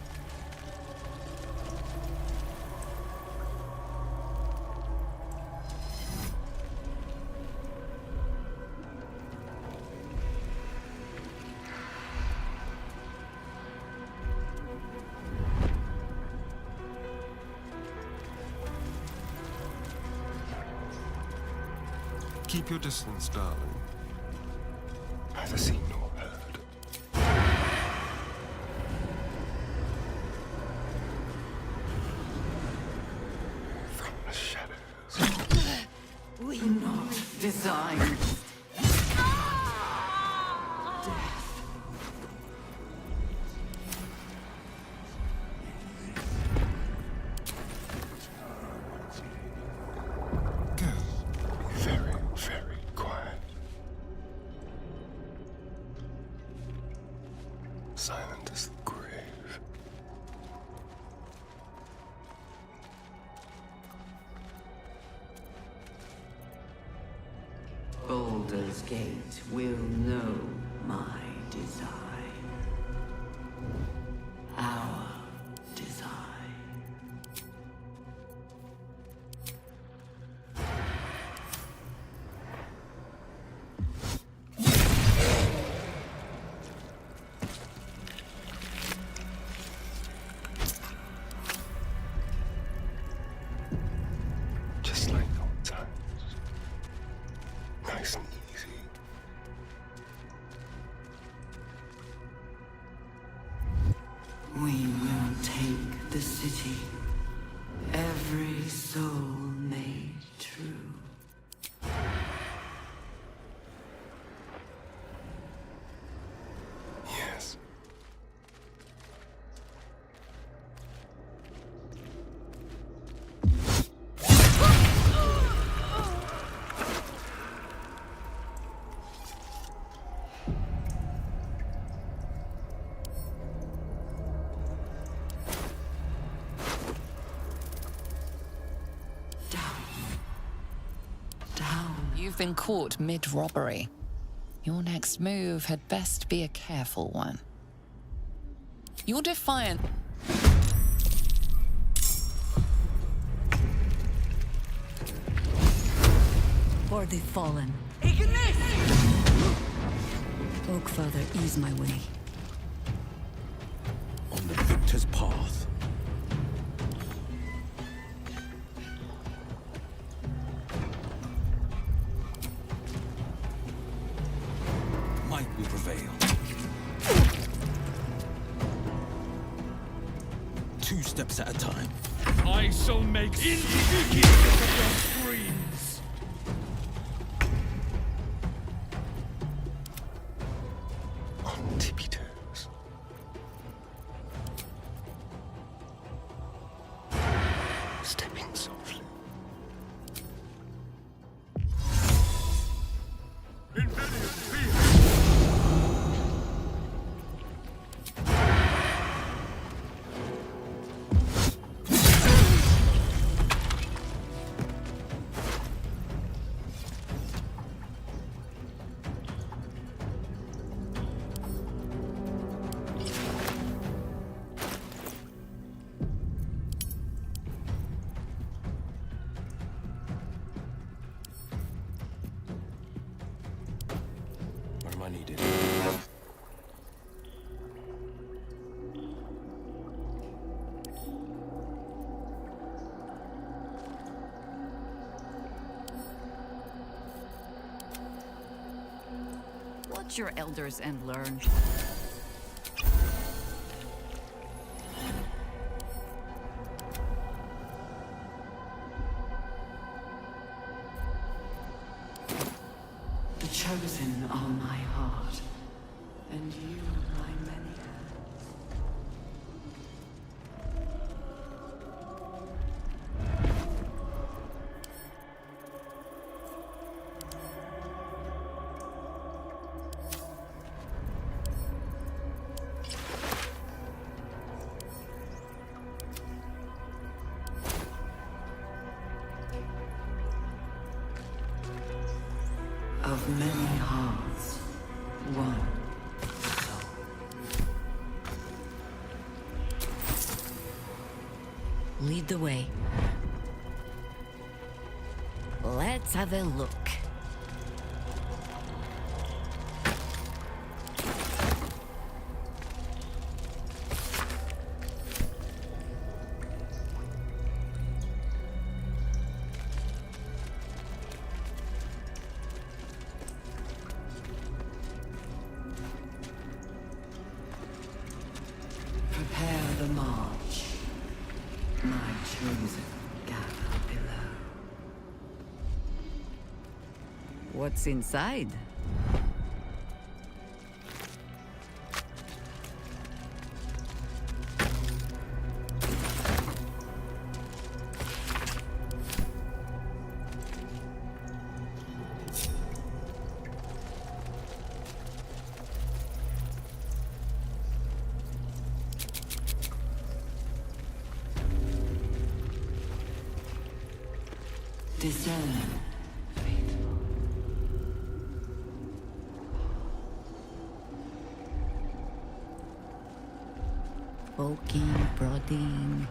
Keep your distance, darling. Neither seen nor heard. From the shadows. We not designed. Silent as the grave. Baldur's Gate will know my design. Our design. Just like old times. Nice and easy. We will take the city. Every soul made true. Yes. You've been caught mid-robbery. Your next move had best be a careful one. You're defiant. For the fallen. Oak Father, ease my way. On the victor's path. Might will prevail. 2 steps at a time. I shall make individuals of your screams. On tippy toes. Stepping softly. Where am I needed? Watch your elders and learn. The chosen are my heart, and you my many hands. Of many hearts, one soul. Lead the way. Let's have a look. Prepare the march. My chosen gather below. What's inside? Discern. Poking, prodding.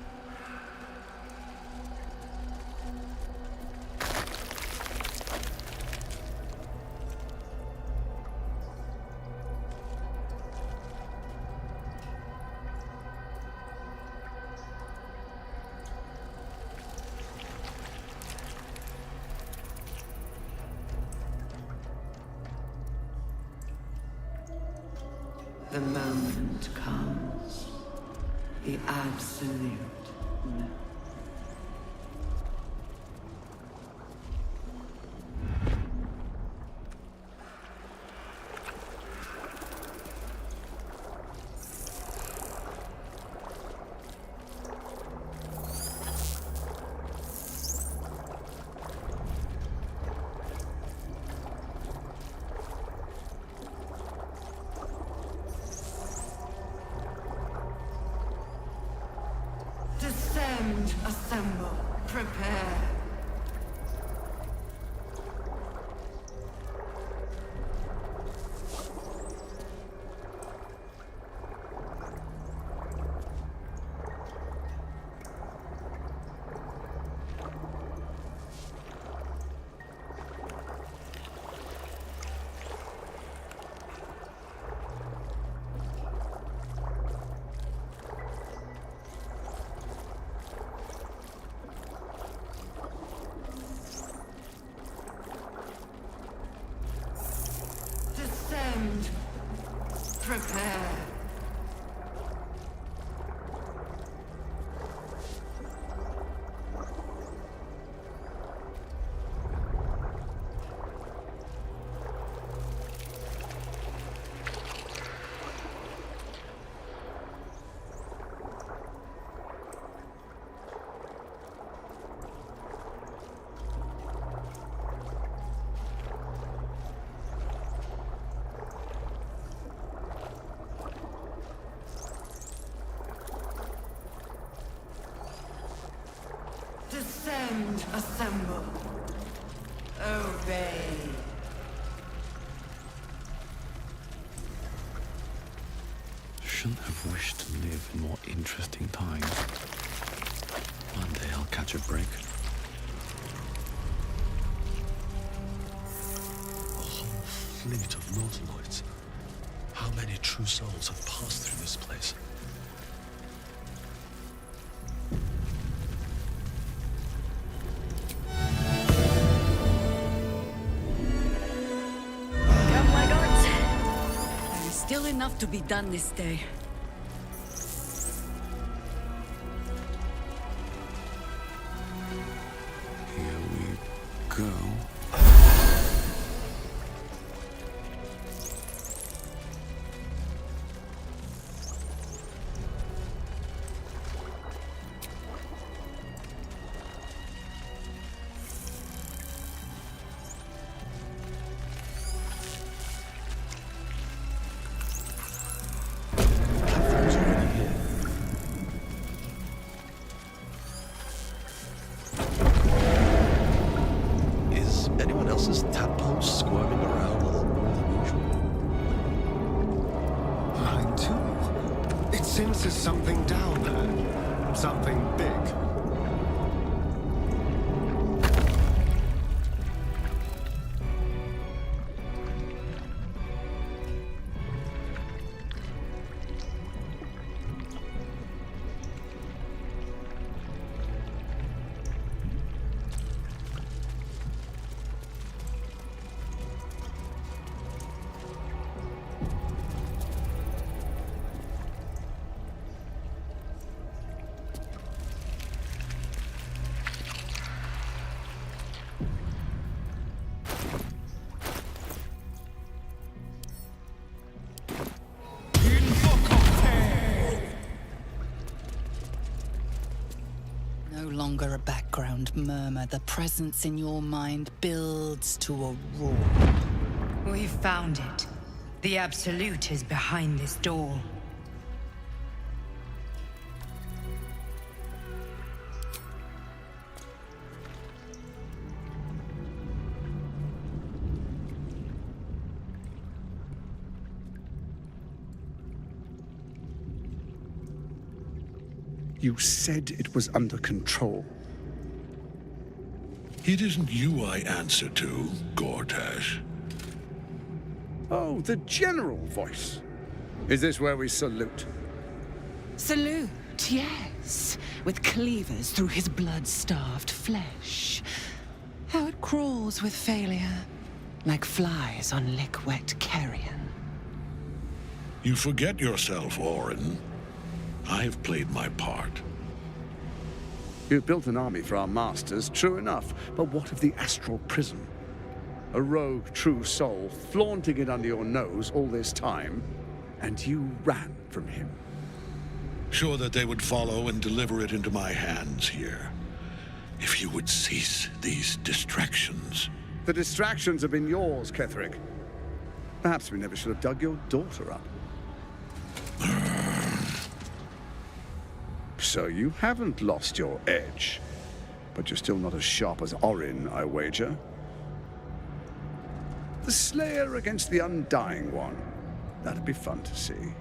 The moment comes. The absolute no. Descend, assemble, prepare. band assemble. Obey. Shouldn't have wished to live in more interesting times. One day I'll catch a break. A whole fleet of nautiloids. How many true souls have passed through this place? Come, my lords. There is still enough to be done this day. Here we go. Else's tadpoles squirming around a lot more than usual. Mine too. It senses something down there. Something big. No longer a background murmur. The presence in your mind builds to a roar. We've found it. The Absolute is behind this door. You said it was under control. It isn't you I answer to, Gortash. Oh, the general voice. Is this where we salute? Salute, yes. With cleavers through his blood-starved flesh. How it crawls with failure, like flies on lick-wet carrion. You forget yourself, Orin. I've played my part. You've built an army for our masters, true enough. But what of the astral prison? A rogue true soul flaunting it under your nose all this time, and you ran from him. Sure that they would follow and deliver it into my hands here. If you would cease these distractions. The distractions have been yours, Ketherick. Perhaps we never should have dug your daughter up. So you haven't lost your edge. But you're still not as sharp as Orin, I wager. The Slayer against the Undying One. That'd be fun to see.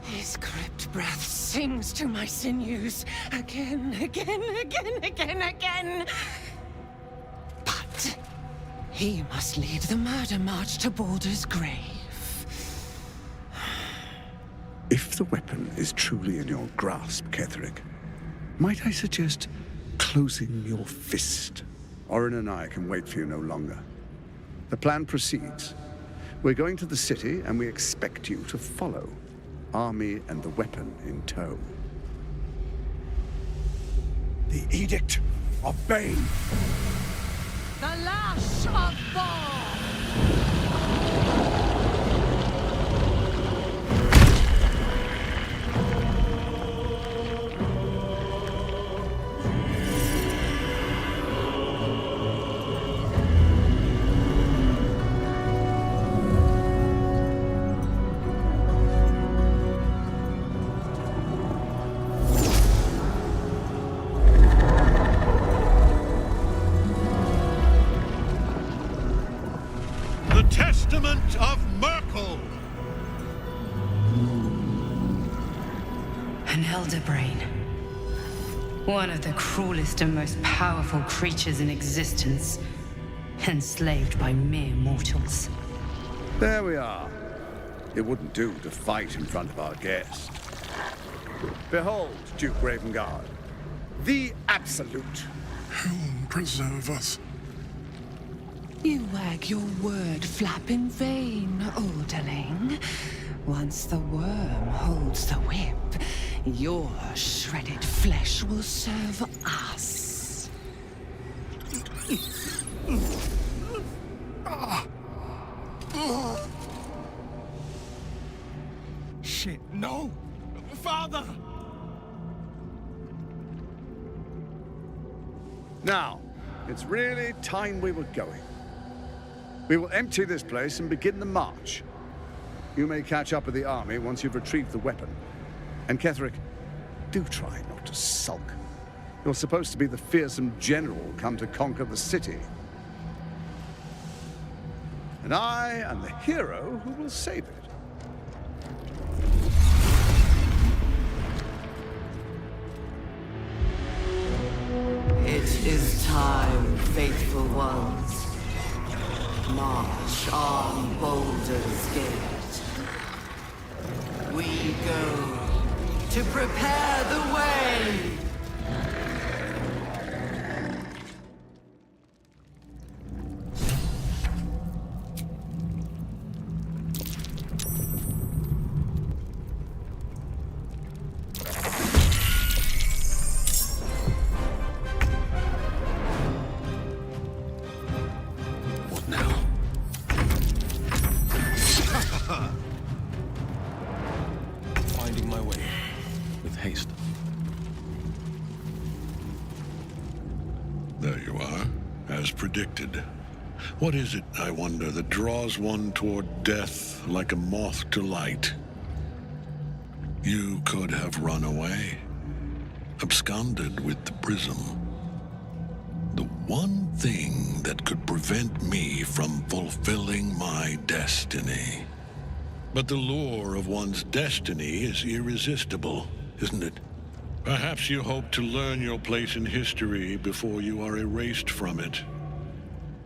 His crypt breath sings to my sinews. Again, again, again, again, again. But he must lead the murder march to Baldur's grave. If the weapon is truly in your grasp, Ketherick, might I suggest closing your fist? Orin and I can wait for you no longer. The plan proceeds. We're going to the city, and we expect you to follow. Army and the weapon in tow. The Edict of Bane. The Lash of Ball! of Myrkul! An elder brain. One of the cruelest and most powerful creatures in existence. Enslaved by mere mortals. There we are. It wouldn't do to fight in front of our guest. Behold, Duke Ravengard. The Absolute. Helm preserve us. You wag your word flap in vain, Alderling. Once the worm holds the whip, your shredded flesh will serve us. Shit, no! Father! Now, it's really time we were going. We will empty this place and begin the march. You may catch up with the army once you've retrieved the weapon. And Ketheric, do try not to sulk. You're supposed to be the fearsome general come to conquer the city. And I am the hero who will save it. It is time, faithful ones. March on Baldur's Gate. We go to prepare the way. Predicted. What is it, I wonder, that draws one toward death like a moth to light? You could have run away, absconded with the prism. The one thing that could prevent me from fulfilling my destiny. But the lure of one's destiny is irresistible, isn't it? Perhaps you hope to learn your place in history before you are erased from it.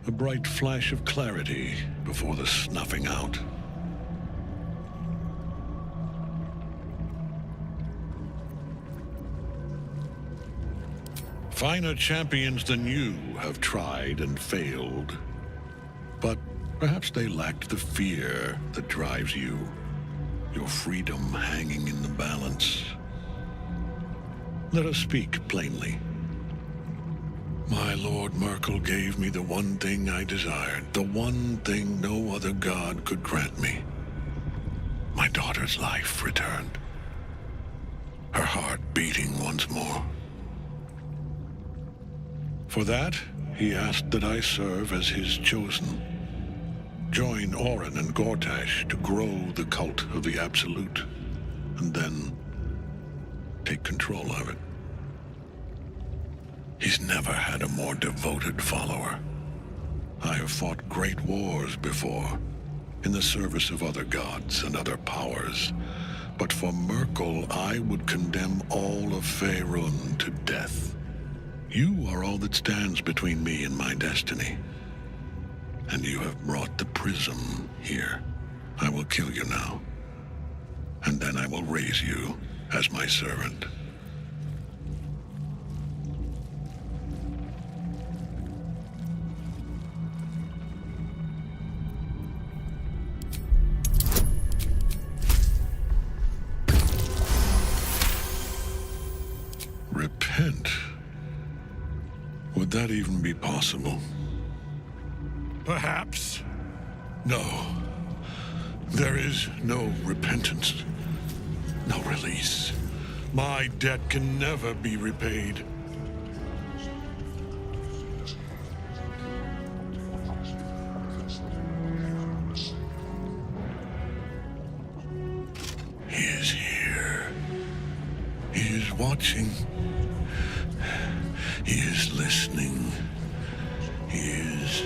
A bright flash of clarity before the snuffing out. Finer champions than you have tried and failed. But perhaps they lacked the fear that drives you. Your freedom hanging in the balance. Let us speak plainly. My Lord Myrkul gave me the one thing I desired, the one thing no other god could grant me. My daughter's life returned. Her heart beating once more. For that, he asked that I serve as his chosen. Join Orin and Gortash to grow the cult of the Absolute, and then take control of it. He's never had a more devoted follower. I have fought great wars before, in the service of other gods and other powers. But for Myrkul, I would condemn all of Faerun to death. You are all that stands between me and my destiny. And you have brought the prism here. I will kill you now. And then I will raise you as my servant. Repent? Would that even be possible? Perhaps. No. There is no repentance. No release. My debt can never be repaid. He is here. He is watching. He is listening. He is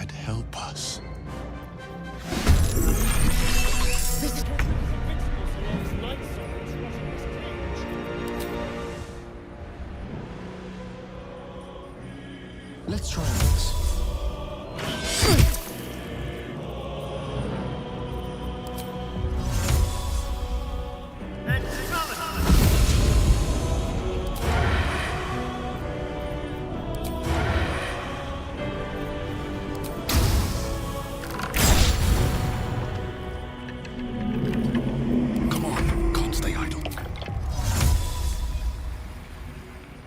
God help us. Let's try this. Come on, can't stay idle.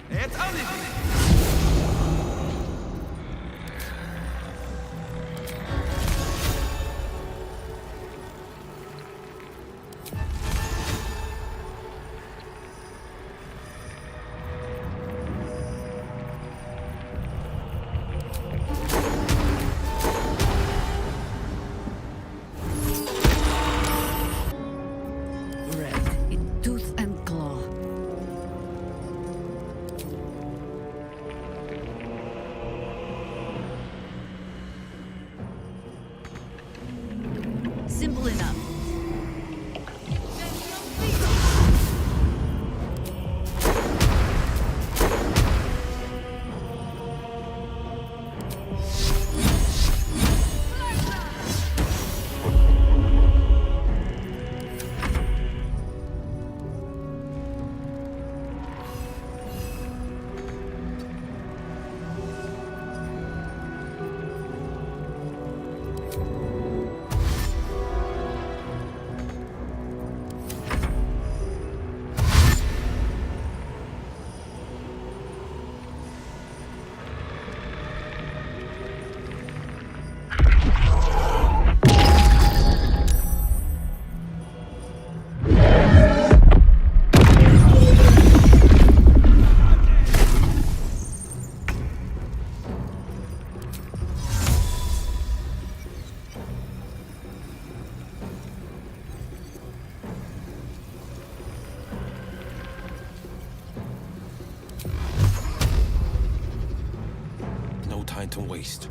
It's only... Red in tooth and claw. Simple enough. No time to waste.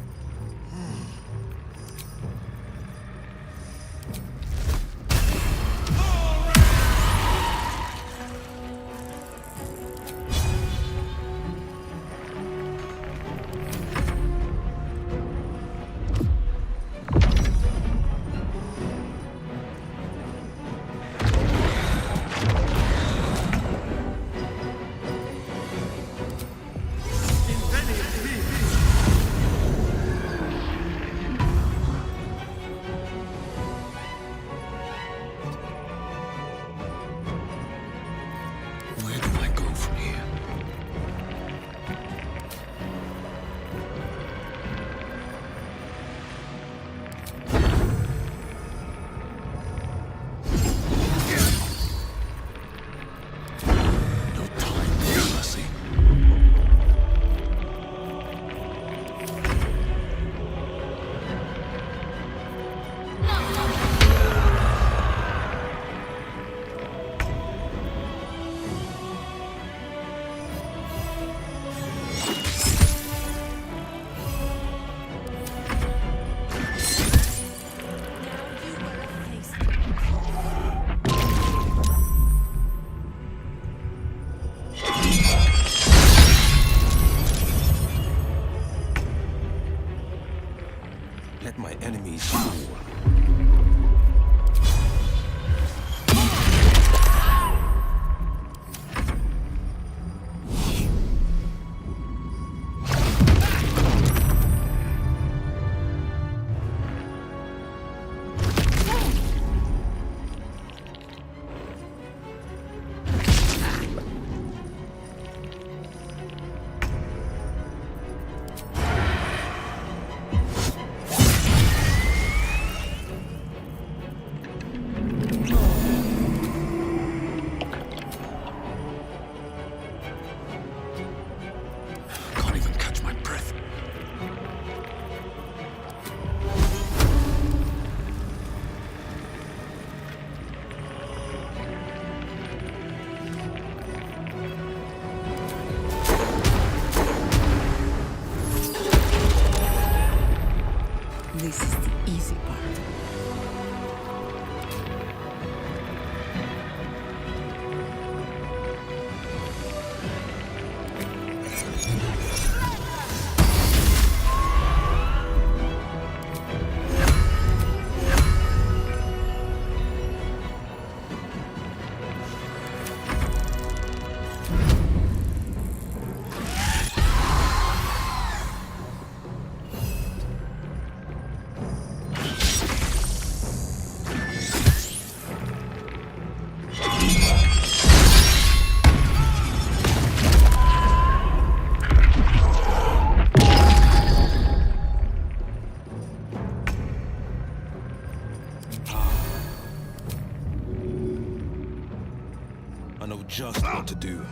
I know just what to do.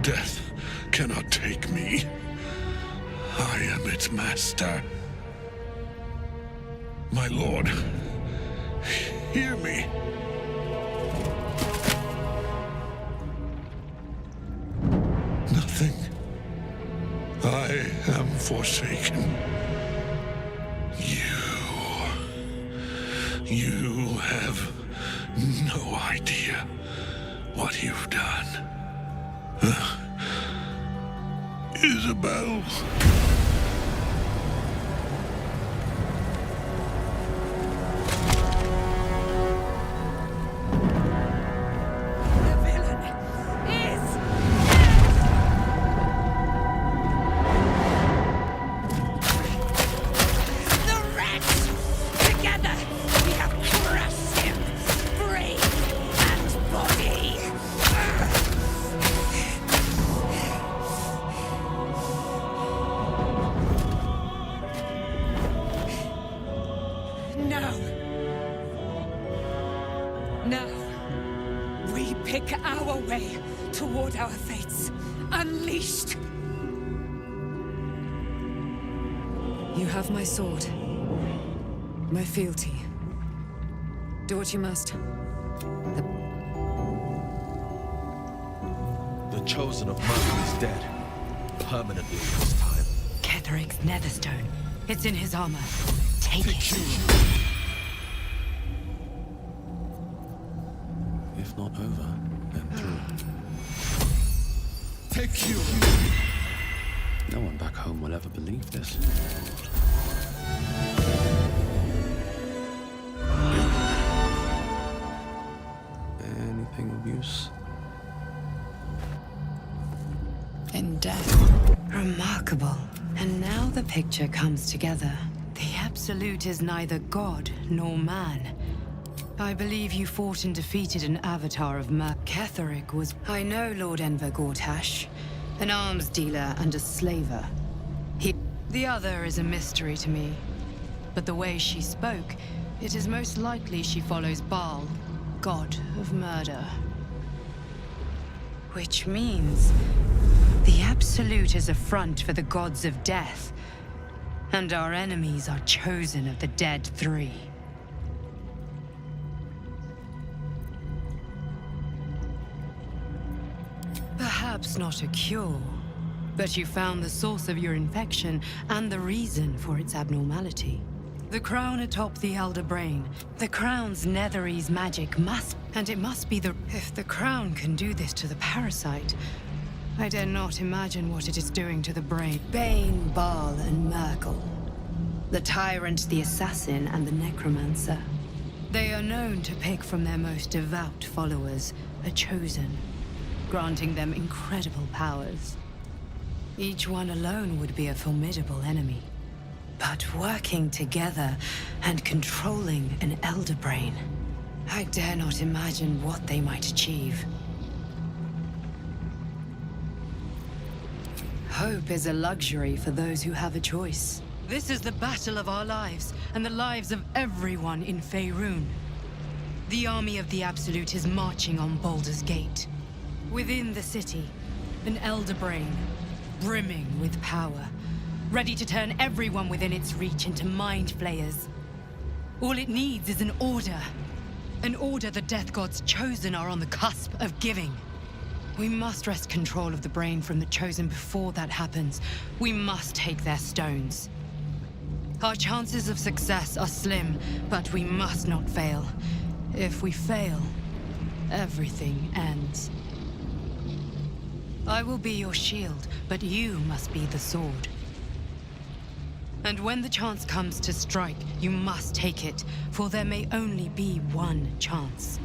Death cannot take me. I am its master. My lord, hear me. Nothing. I am forsaken. You have no idea what you've done. Isabel. make our way toward our fates. Unleashed! You have my sword. My fealty. Do what you must. The Chosen of Mercy is dead. Permanently this time. Ketheric's netherstone. It's in his armor. Take it. If not over, then through. Take you! No one back home will ever believe this. Anything of use? In death. Remarkable. And now the picture comes together. The Absolute is neither god nor man. I believe you fought and defeated an avatar of Ketheric was... I know Lord Enver Gortash, an arms dealer and a slaver. The other is a mystery to me. But the way she spoke, it is most likely she follows Baal, god of murder. Which means... the Absolute is a front for the gods of death. And our enemies are chosen of the Dead Three. Perhaps not a cure, but you found the source of your infection and the reason for its abnormality. The crown atop the Elder Brain. The crown's Netherese magic must... and it must be the... If the crown can do this to the parasite, I dare not imagine what it is doing to the brain. Bane, Baal, and Murgle. The tyrant, the assassin, and the necromancer. They are known to pick from their most devout followers a chosen, granting them incredible powers. Each one alone would be a formidable enemy. But working together and controlling an Elder Brain, I dare not imagine what they might achieve. Hope is a luxury for those who have a choice. This is the battle of our lives, and the lives of everyone in Faerun. The army of the Absolute is marching on Baldur's Gate. Within the city, an Elder Brain, brimming with power, ready to turn everyone within its reach into mind flayers. All it needs is an order. An order the Death Gods chosen are on the cusp of giving. We must wrest control of the brain from the Chosen before that happens. We must take their stones. Our chances of success are slim, but we must not fail. If we fail, everything ends. I will be your shield, but you must be the sword. And when the chance comes to strike, you must take it, for there may only be one chance.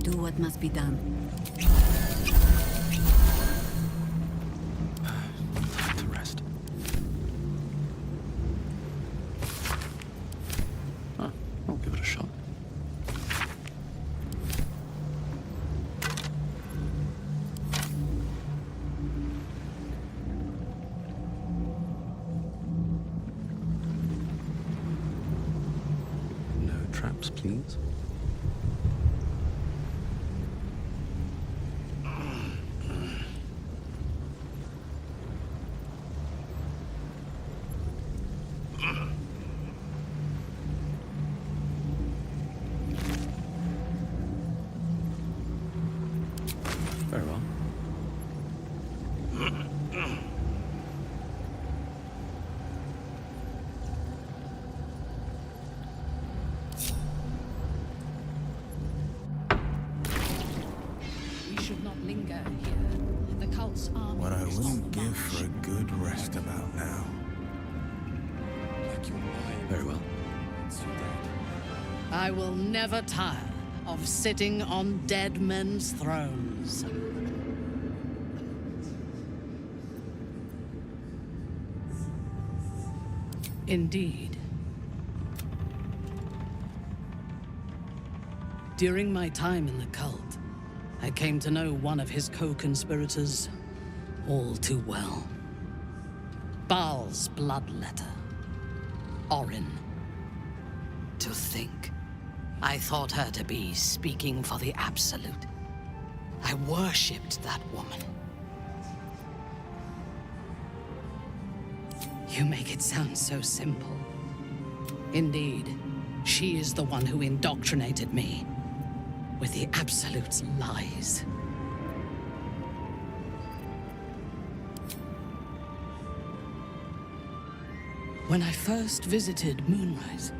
Do what must be done. Time to rest. I'll give it a shot. No traps, please. should not linger here. The cult's army. What I wouldn't give for a good rest about now. Very well. I will never tire of sitting on dead men's thrones. Indeed. During my time in the cult, I came to know one of his co-conspirators all too well. Baal's bloodletter. Orin. To think, I thought her to be speaking for the Absolute. I worshipped that woman. You make it sound so simple. Indeed, she is the one who indoctrinated me with the Absolute's lies. When I first visited Moonrise,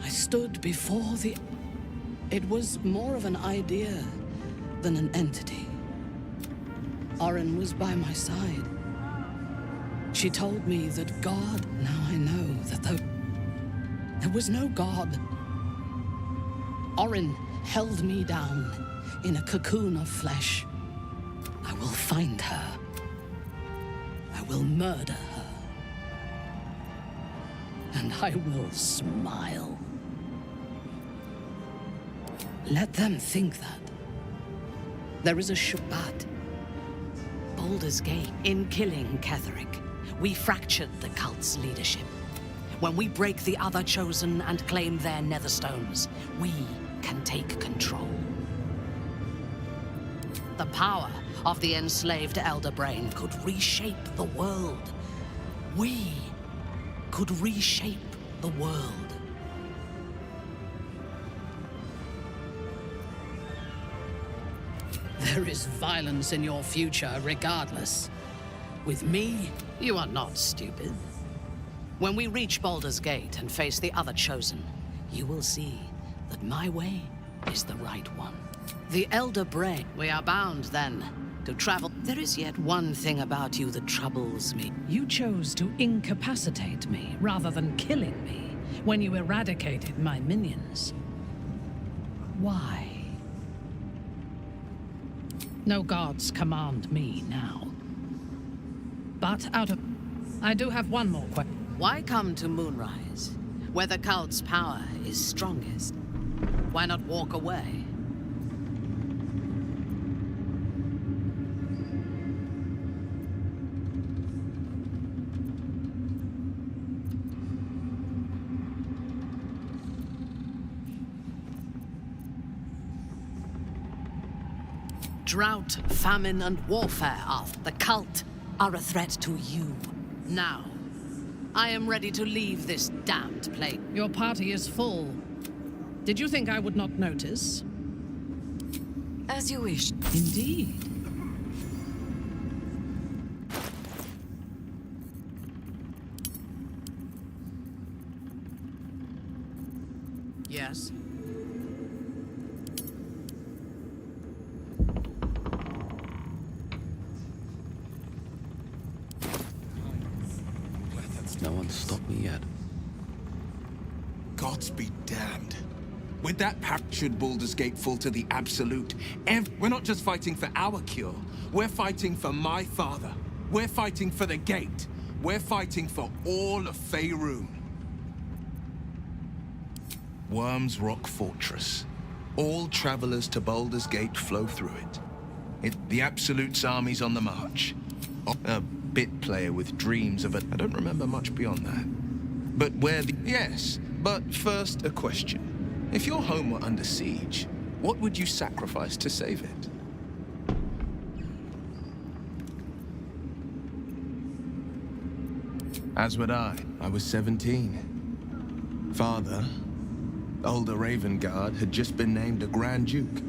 I stood before the... It was more of an idea than an entity. Orin was by my side. She told me that God... Now I know that there was no God. Orin held me down in a cocoon of flesh. I will find her. I will murder her. And I will smile. Let them think that. There is a Shabbat. Baldur's Gate. In killing Ketheric, we fractured the cult's leadership. When we break the other Chosen and claim their Netherstones, we can take control. The power of the enslaved Elder Brain could reshape the world. We could reshape the world. There is violence in your future regardless. With me, you are not stupid. When we reach Baldur's Gate and face the other Chosen, you will see that my way is the right one. The Elder Brain. We are bound, then, to travel. There is yet one thing about you that troubles me. You chose to incapacitate me rather than killing me when you eradicated my minions. Why? No gods command me now. But I do have one more question. Why come to Moonrise, where the cult's power is strongest? Why not walk away? Drought, famine, and warfare of the cult are a threat to you. Now, I am ready to leave this damned place. Your party is full. Did you think I would not notice? As you wish. Indeed. Yes. No one's stopped me yet. Gods be damned. With that should Baldur's Gate fall to the Absolute, we're not just fighting for our cure. We're fighting for my father. We're fighting for the Gate. We're fighting for all of Faerun. Worm's Rock Fortress. All travelers to Baldur's Gate flow through it. The Absolute's army's on the march. A bit player with dreams of it. I don't remember much beyond that. But where the... Yes, but first a question. If your home were under siege, what would you sacrifice to save it? As would I. I was 17. Father, Older Ravengard, had just been named a Grand Duke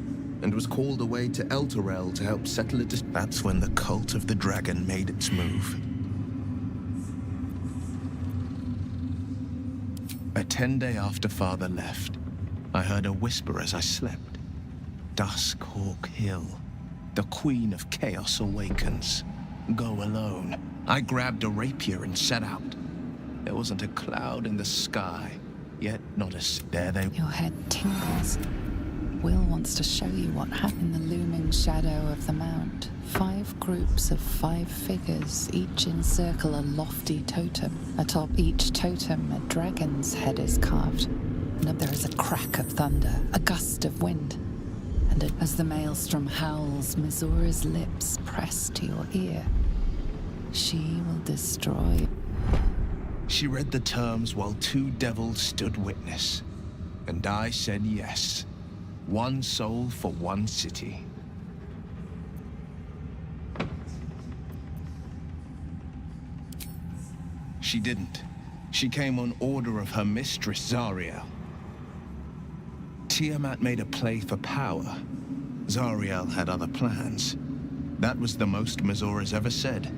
and was called away to Elturel to help settle it. That's when the cult of the dragon made its move. A 10-day after Father left, I heard a whisper as I slept. Duskhawk Hill. The Queen of Chaos awakens. Go alone. I grabbed a rapier and set out. There wasn't a cloud in the sky, yet not a there they... Your head tingles. Wyll wants to show you what happened in the looming shadow of the mount. 5 groups of 5 figures, each encircle a lofty totem. Atop each totem, a dragon's head is carved. And there is a crack of thunder, a gust of wind. And as the maelstrom howls, Missoura's lips press to your ear. She will destroy. She read the terms while 2 devils stood witness. And I said yes. 1 soul for 1 city. She didn't. She came on order of her mistress, Zariel. Tiamat made a play for power. Zariel had other plans. That was the most Missoura's ever said.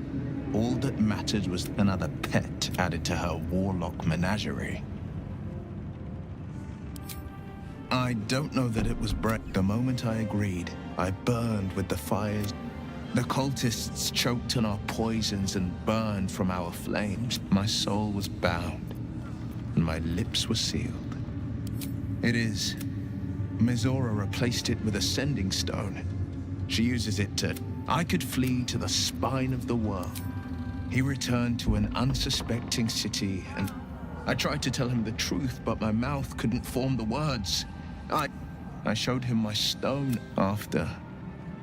All that mattered was another pet added to her warlock menagerie. I don't know that it was brave. The moment I agreed, I burned with the fires. The cultists choked on our poisons and burned from our flames. My soul was bound, and my lips were sealed. It is. Missoura replaced it with a sending stone. She uses it to... I could flee to the spine of the world. He returned to an unsuspecting city, and I tried to tell him the truth, but my mouth couldn't form the words. I showed him my stone after.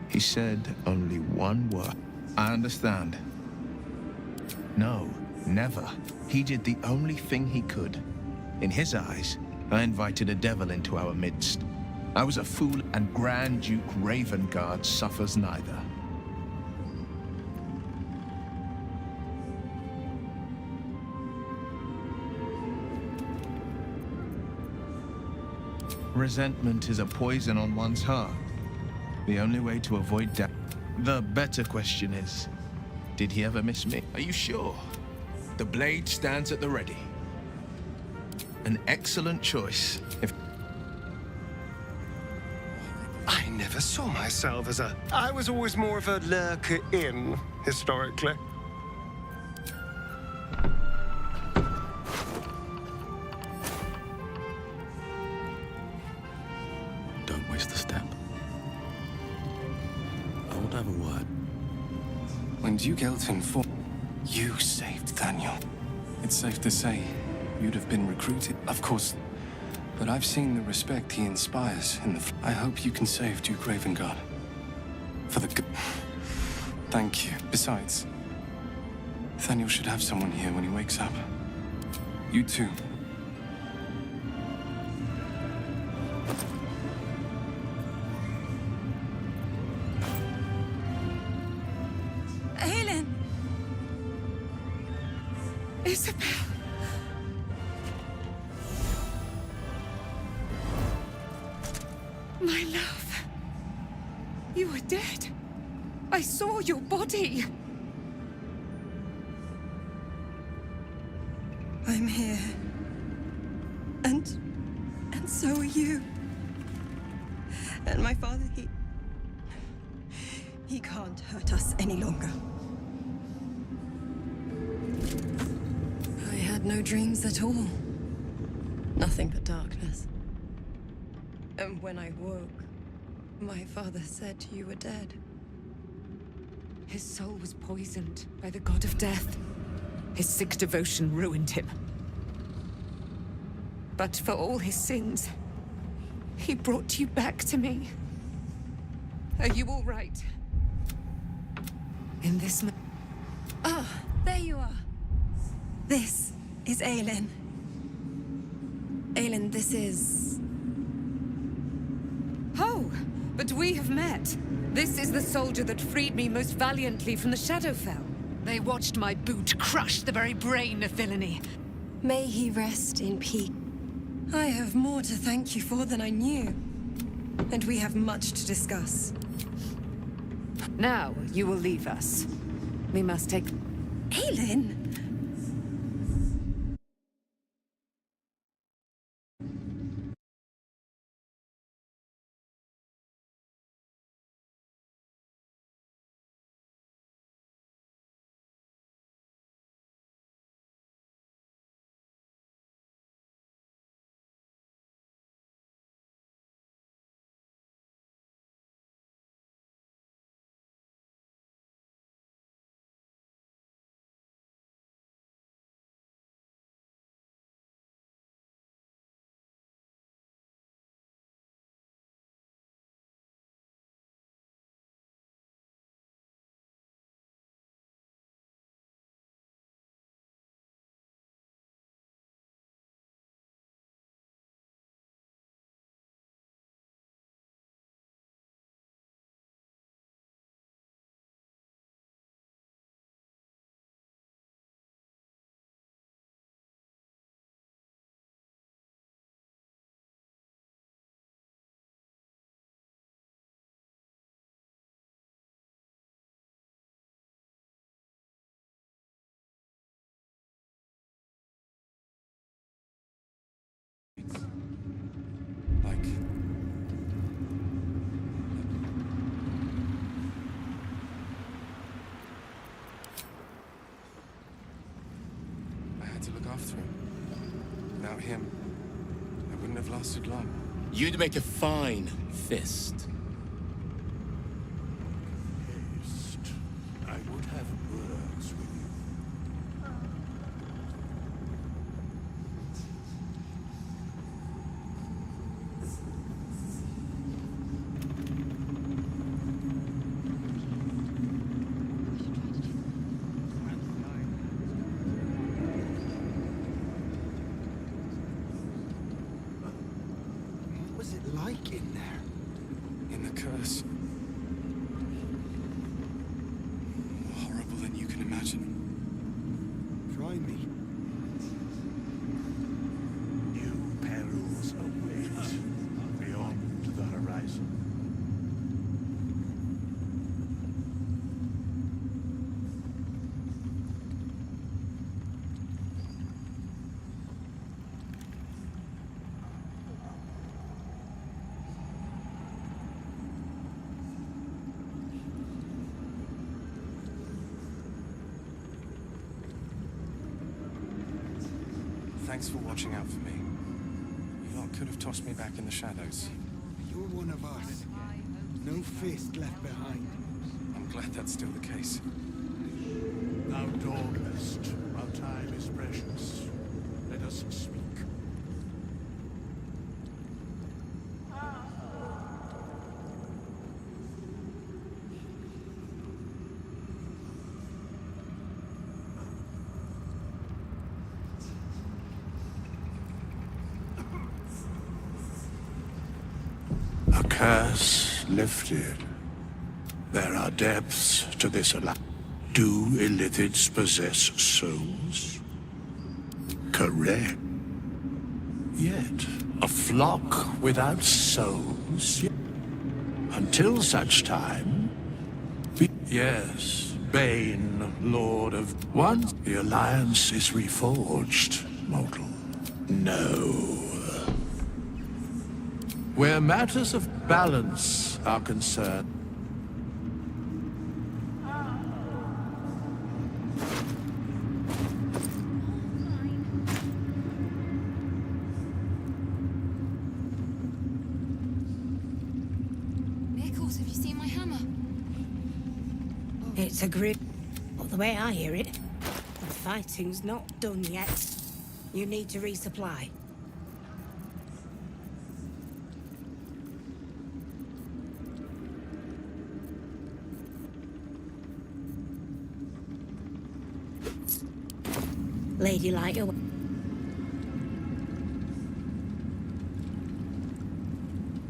He said only 1 word. I understand. No, never. He did the only thing he could. In his eyes, I invited a devil into our midst. I was a fool, and Grand Duke Ravengard suffers neither. Resentment is a poison on one's heart. The only way to avoid death. The better question is, did he ever miss me? Are you sure? The blade stands at the ready. An excellent choice. If I never saw myself as a... I was always more of a lurker-in, historically. Don't waste a step. I want to have a word. When Duke Elton fought, you saved Daniel. It's safe to say you'd have been recruited, of course, but I've seen the respect he inspires in the... I hope you can save Duke Ravengard. For the good... Thank you. Besides, Daniel should have someone here when he wakes up. You too. Aelin! Isabel! My love. You were dead. I saw your body. I'm here. And so are you. And my father, he can't hurt us any longer. I had no dreams at all. Nothing but darkness. And when I woke, my father said you were dead. His soul was poisoned by the god of death. His sick devotion ruined him. But for all his sins, he brought you back to me. Are you all right? In this... Ah, there you are. This is Aelin. Aelin, this is... Oh, but we have met. This is the soldier that freed me most valiantly from the Shadowfell. They watched my boot crush the very brain of villainy. May he rest in peace. I have more to thank you for than I knew. And we have much to discuss. Now you will leave us. We must take... Aelin! Like... I had to look after him. Without him, I wouldn't have lasted long. You'd make a fine fist. I would have words with you. What was it like in there? In the curse. More horrible than you can imagine. Try me. New perils await beyond the horizon. Thanks for watching out for me. You lot could have tossed me back in the shadows. You're one of us. No fist left behind. I'm glad that's still the case. Thou dawgest, while time is precious. Let us speak. A curse lifted. There are depths to this alliance. Do illithids possess souls? Correct. Yet, a flock without souls? Until such time... Yes, Bane, Lord of... Once the alliance is reforged, mortal. No. Where matters of balance are concerned... Nichols, have you seen my hammer? It's a grip. Well, the way I hear it, the fighting's not done yet. You need to resupply. Lady Lighter.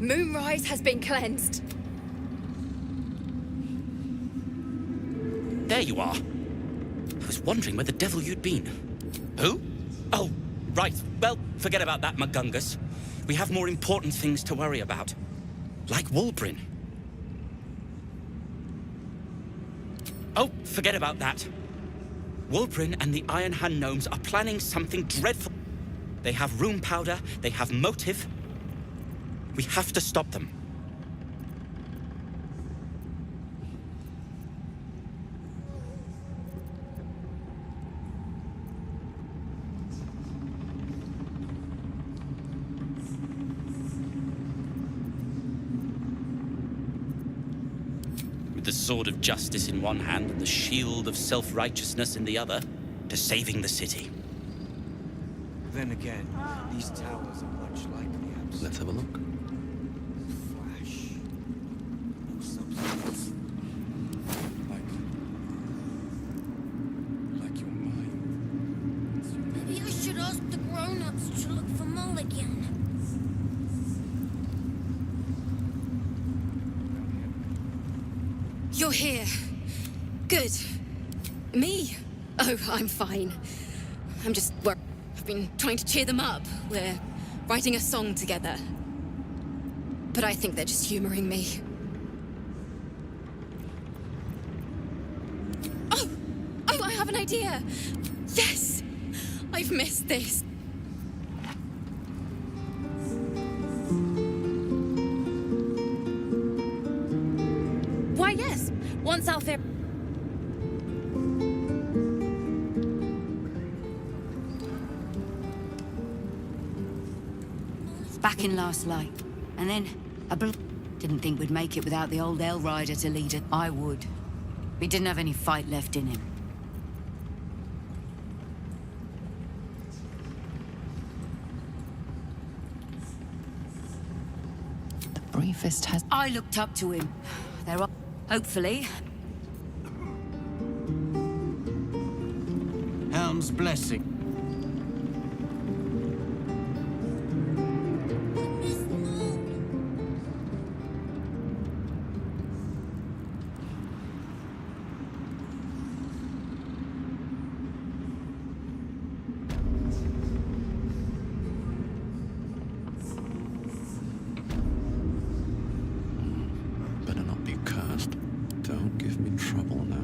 Moonrise has been cleansed. There you are. I was wondering where the devil you'd been. Who? Oh, right. Well, forget about that, McGungus. We have more important things to worry about. Like Wulbrin. Oh, forget about that. Wulbrin and the Iron Hand Gnomes are planning something dreadful. They have room powder, they have motive. We have to stop them. With the sword of justice in one hand and the shield of self-righteousness in the other, to saving the city. Then again, these towers are much like the Absolute. Let's have a look. Flash. No substance. Like your mind. Maybe I should ask the grown-ups to look for Mulligan. You're here. Good. Me? Oh, I'm fine. I'm just worried. I've been trying to cheer them up. We're writing a song together. But I think they're just humoring me. Oh! Oh, I have an an idea! Yes! I've missed this. Once Alfir... Back in last light. And then, didn't think we'd make it without the old El Rider to lead it. I would. We didn't have any fight left in him. The briefest has... I looked up to him. There are... Hopefully. Helm's blessing. Better not be cursed. Don't give me trouble now.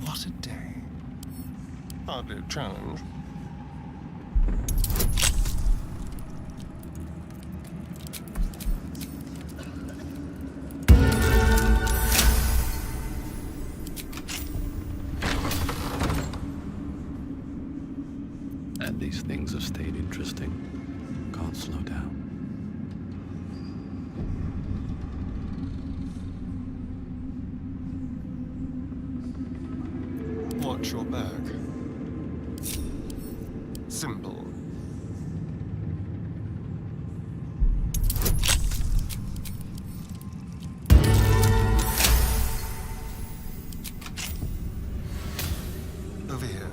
What a day. Hardly a challenge. And these things have stayed interesting. Can't slow down. Watch your back. Simple. Over here.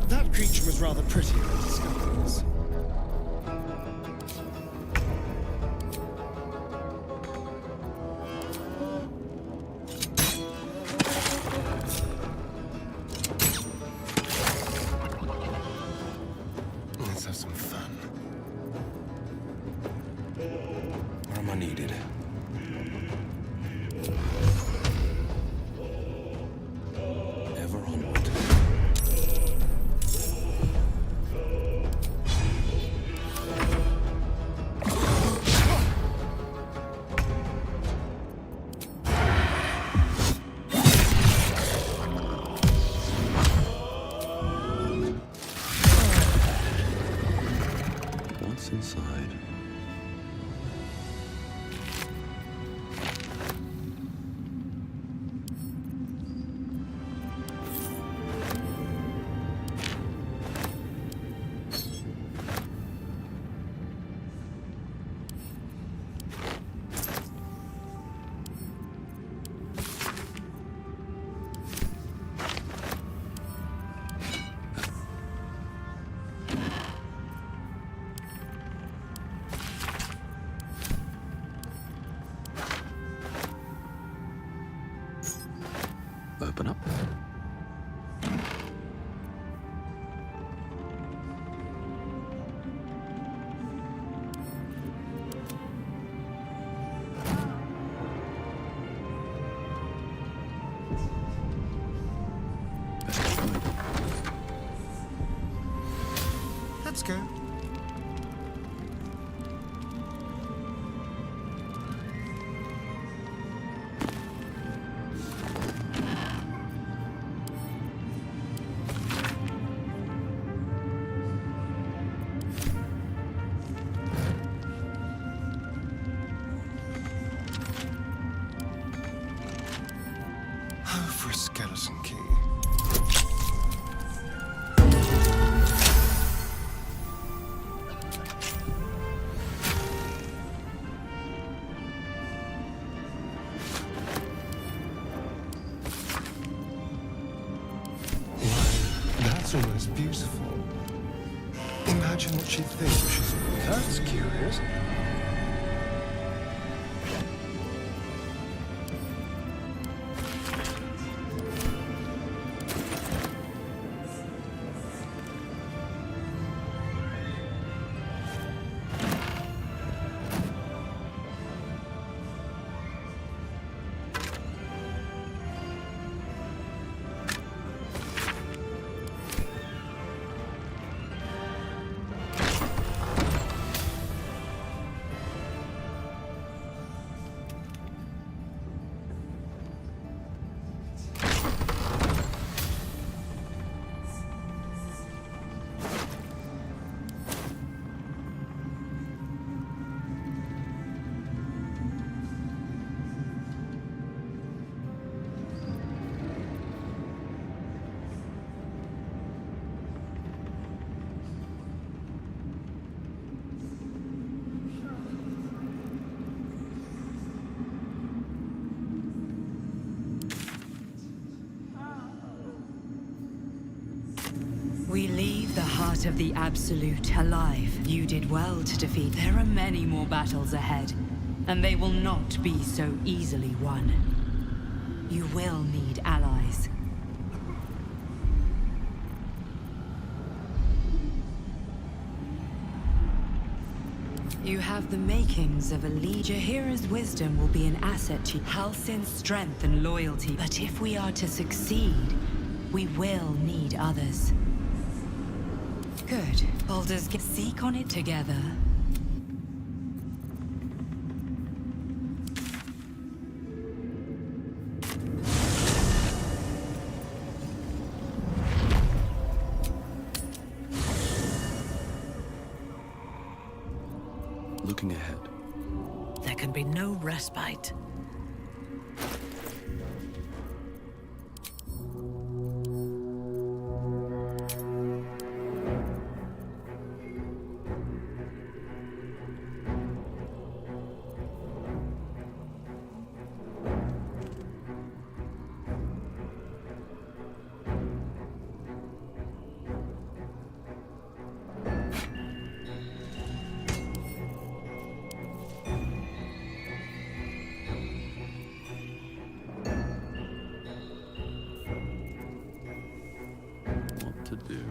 That creature was rather pretty in the disguise. Let's have some fun. Where am I needed? Ever onward. What's inside? Open up. Let's go. Oh, for a skeleton key. Why, that's almost beautiful. Imagine what she'd think. That's curious. We leave the heart of the Absolute alive. You did well to defeat. There are many more battles ahead, and they will not be so easily won. You will need allies. You have the makings of a lead. Jaheira's wisdom will be an asset to Halsin's strength and loyalty. But if we are to succeed, we will need others. Good. Baldur's Gate. Seek on it together. Looking ahead. There can be no respite. To do.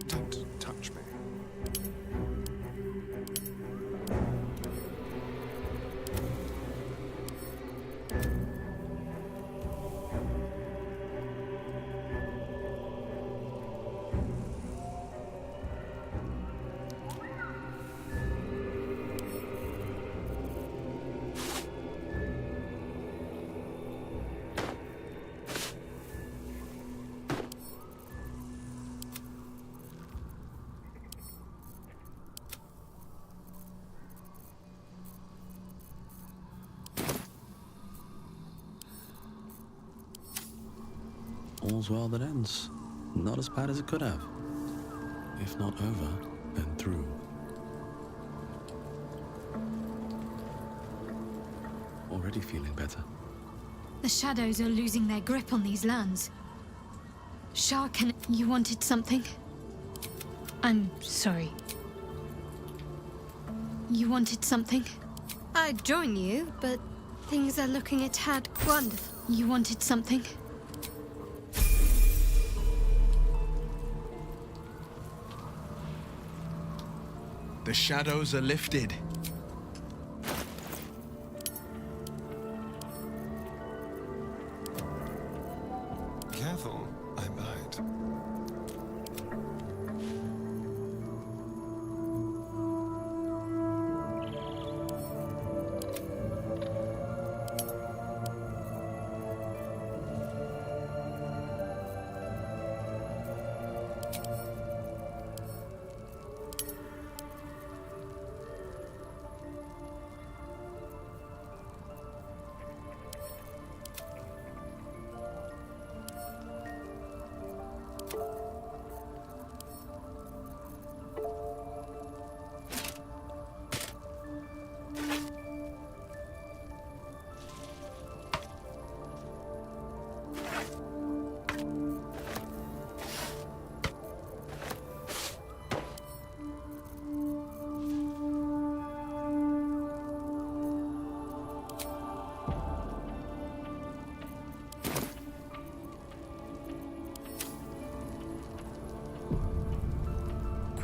Don't touch me. All's well that ends. Not as bad as it could have. If not over, then through. Already feeling better. The shadows are losing their grip on these lands. Shark and... You wanted something? I'm sorry. You wanted something? I'd join you, but things are looking a tad wonderful. You wanted something? The shadows are lifted. Careful, I might.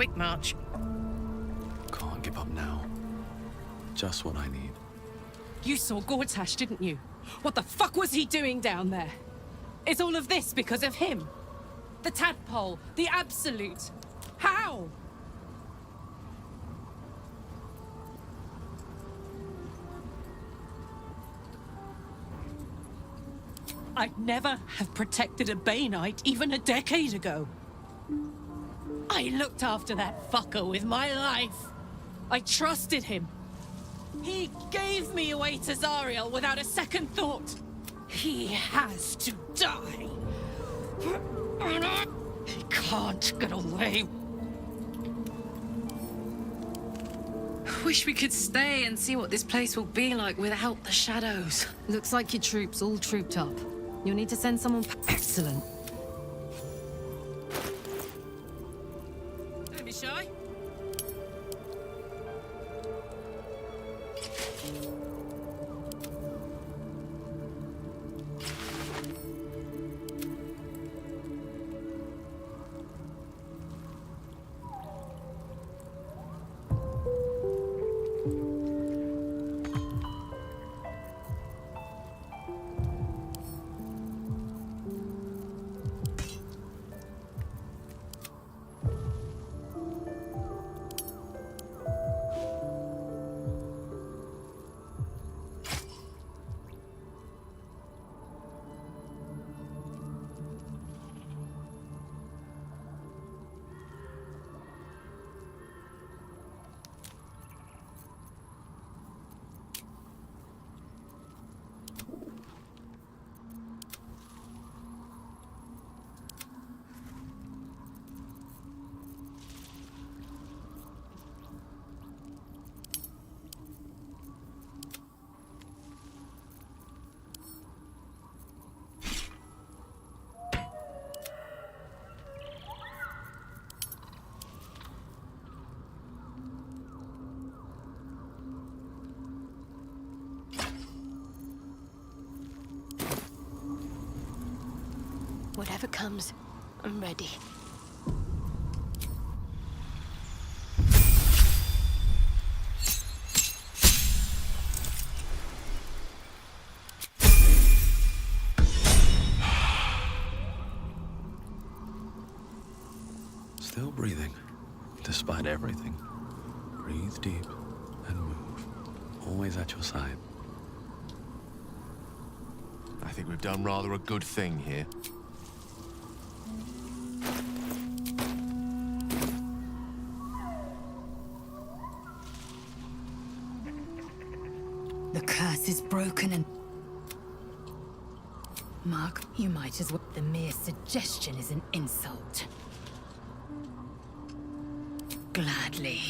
quick march. Can't give up now. Just what I need. You saw Gortash, didn't you? What the fuck was he doing down there? Is all of this because of him? The tadpole, the absolute. How? I'd never have protected a Bay Knight even a decade ago. I looked after that fucker with my life. I trusted him. He gave me away to Zariel without a second thought. He has to die. He can't get away. Wish we could stay and see what this place will be like without the shadows. Looks like your troops all trooped up. You'll need to send someone. Excellent. Don't be shy. Whatever comes, I'm ready. Still breathing, despite everything. Breathe deep and move. Always at your side. I think we've done rather a good thing here. The curse is broken and... Mark, you might as well... The mere suggestion is an insult. Gladly.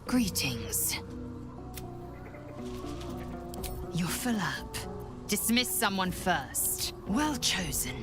Greetings. You're full up. Dismiss someone first. Well chosen.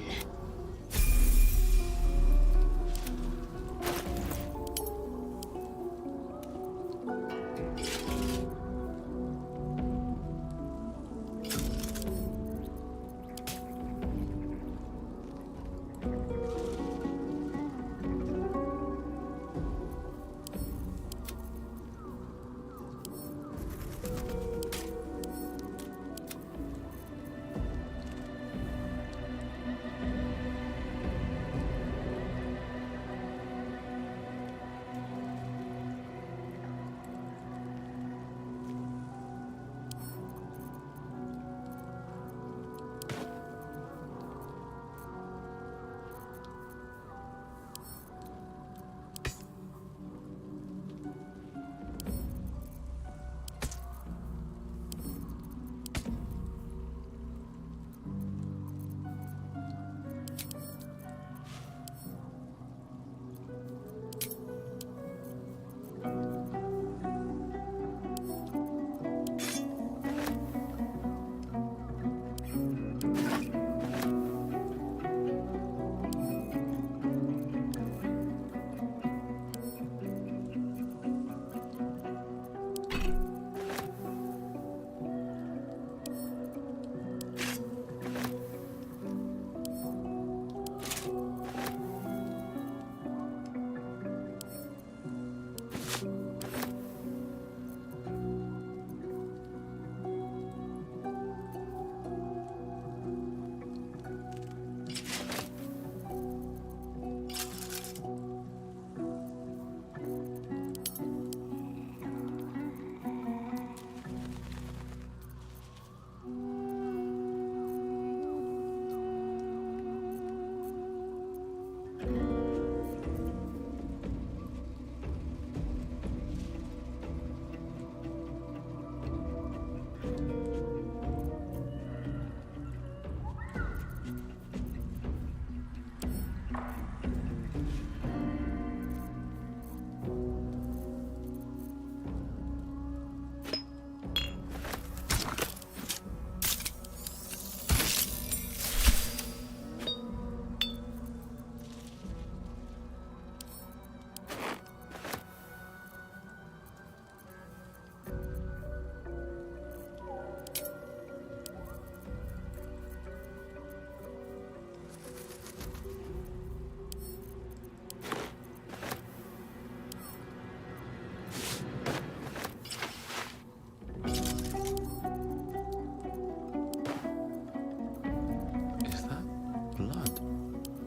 Is that blood?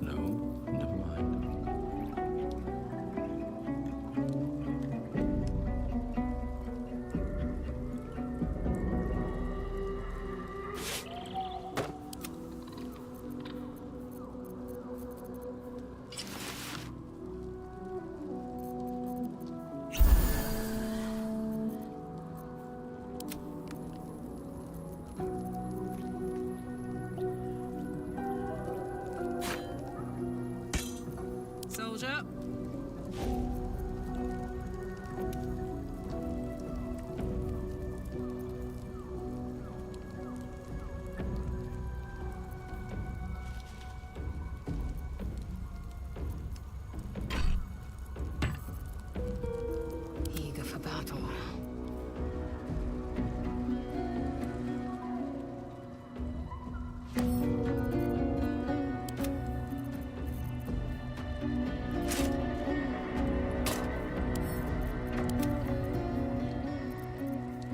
No, never mind. Soldier. Eager for battle.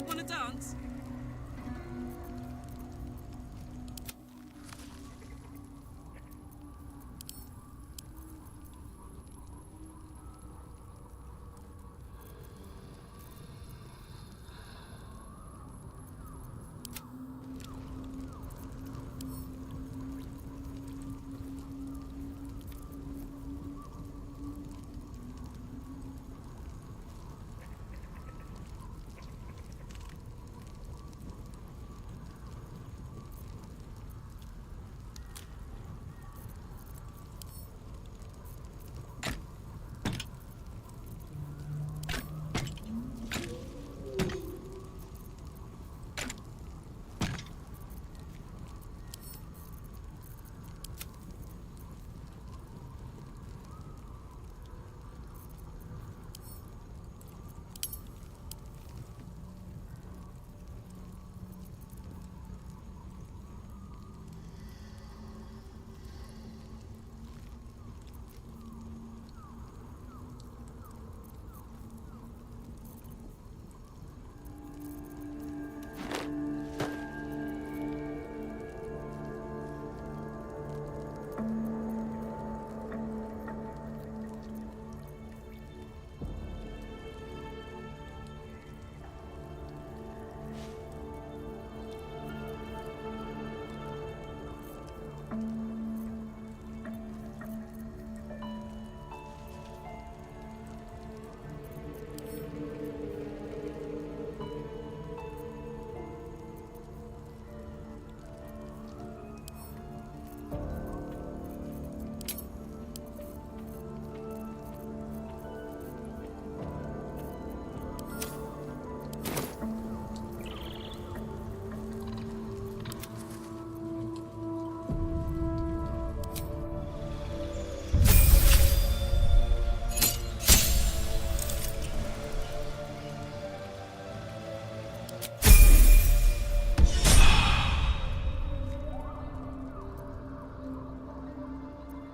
Wanna dance?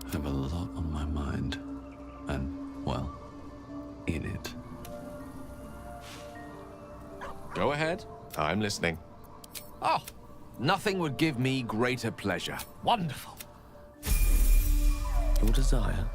I have a lot on my mind, and, well, in it. Go ahead. I'm listening. Oh, nothing would give me greater pleasure. Wonderful. Your desire?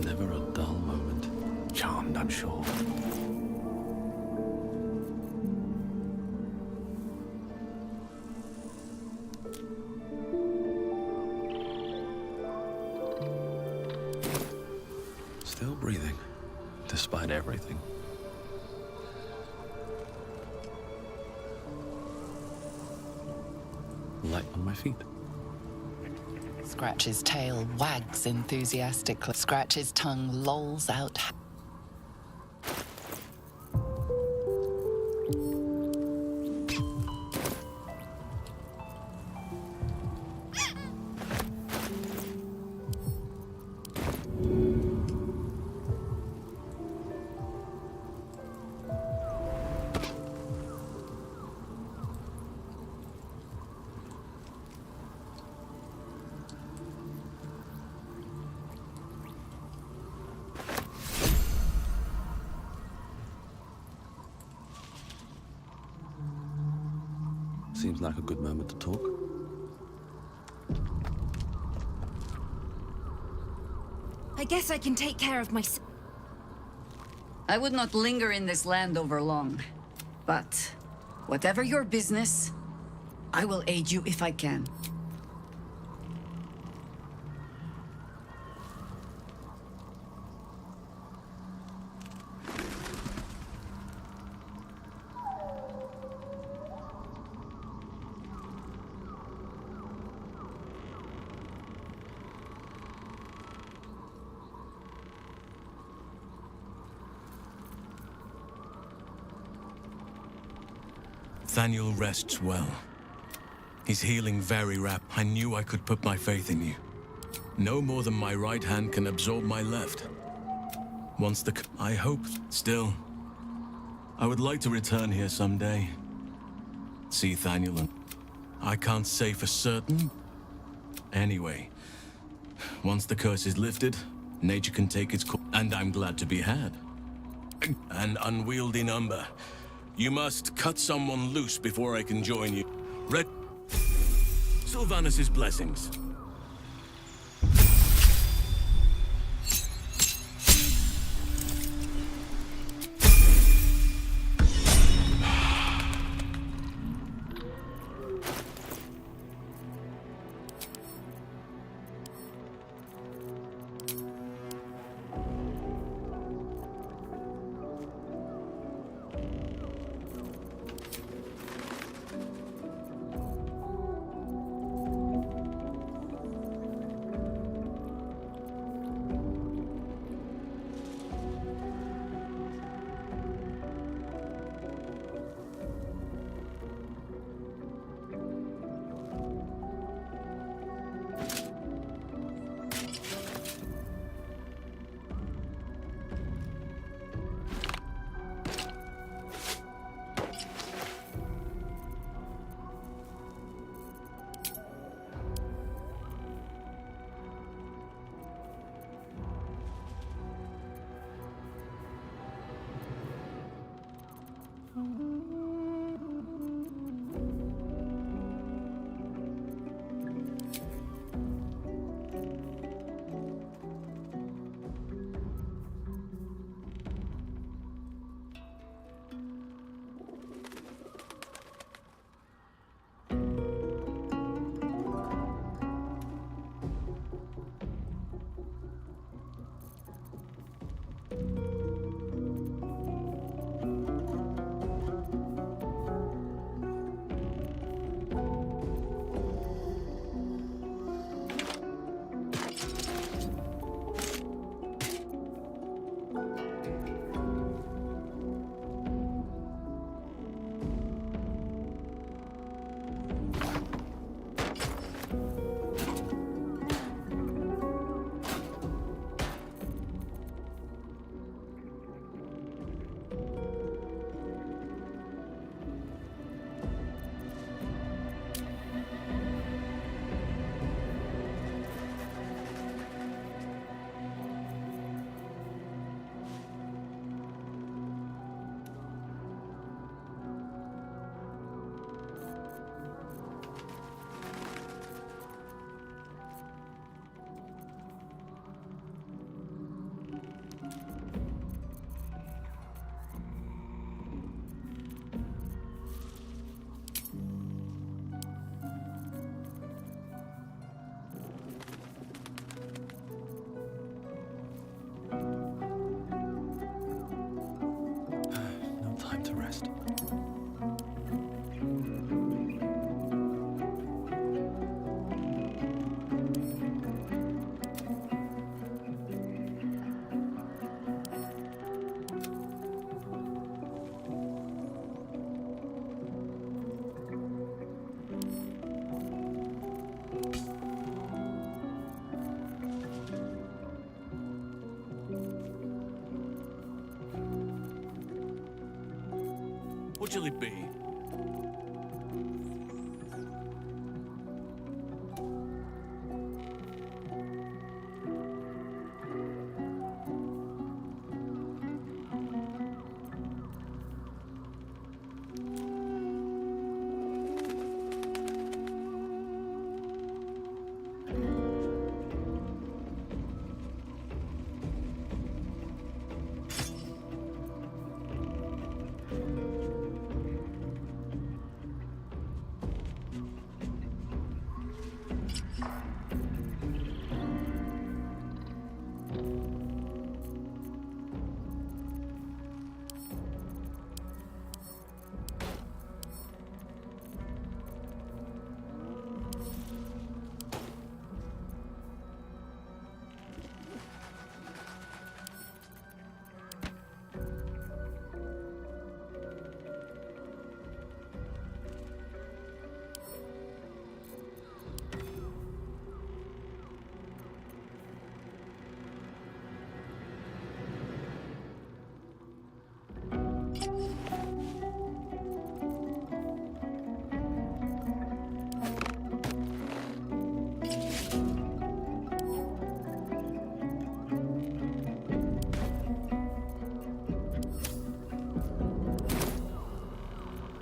Never a dull moment. Charmed, I'm sure. light on my feet. Scratch's tail wags enthusiastically. Scratch's tongue lolls out. Seems like a good moment to talk. I guess I can take care of myself. I would not linger in this land over long. But whatever your business, I will aid you if I can. Thaniel rests well. He's healing very rapidly. I knew I could put my faith in you. No more than my right hand can absorb my left. Once the... I hope. Still, I would like to return here someday. See Thaniel and... I can't say for certain. Anyway, once the curse is lifted, nature can take its course. And I'm glad to be had. An unwieldy number. You must cut someone loose before I can join you. Red... Sylvanus' blessings. Time to rest. What shall it be?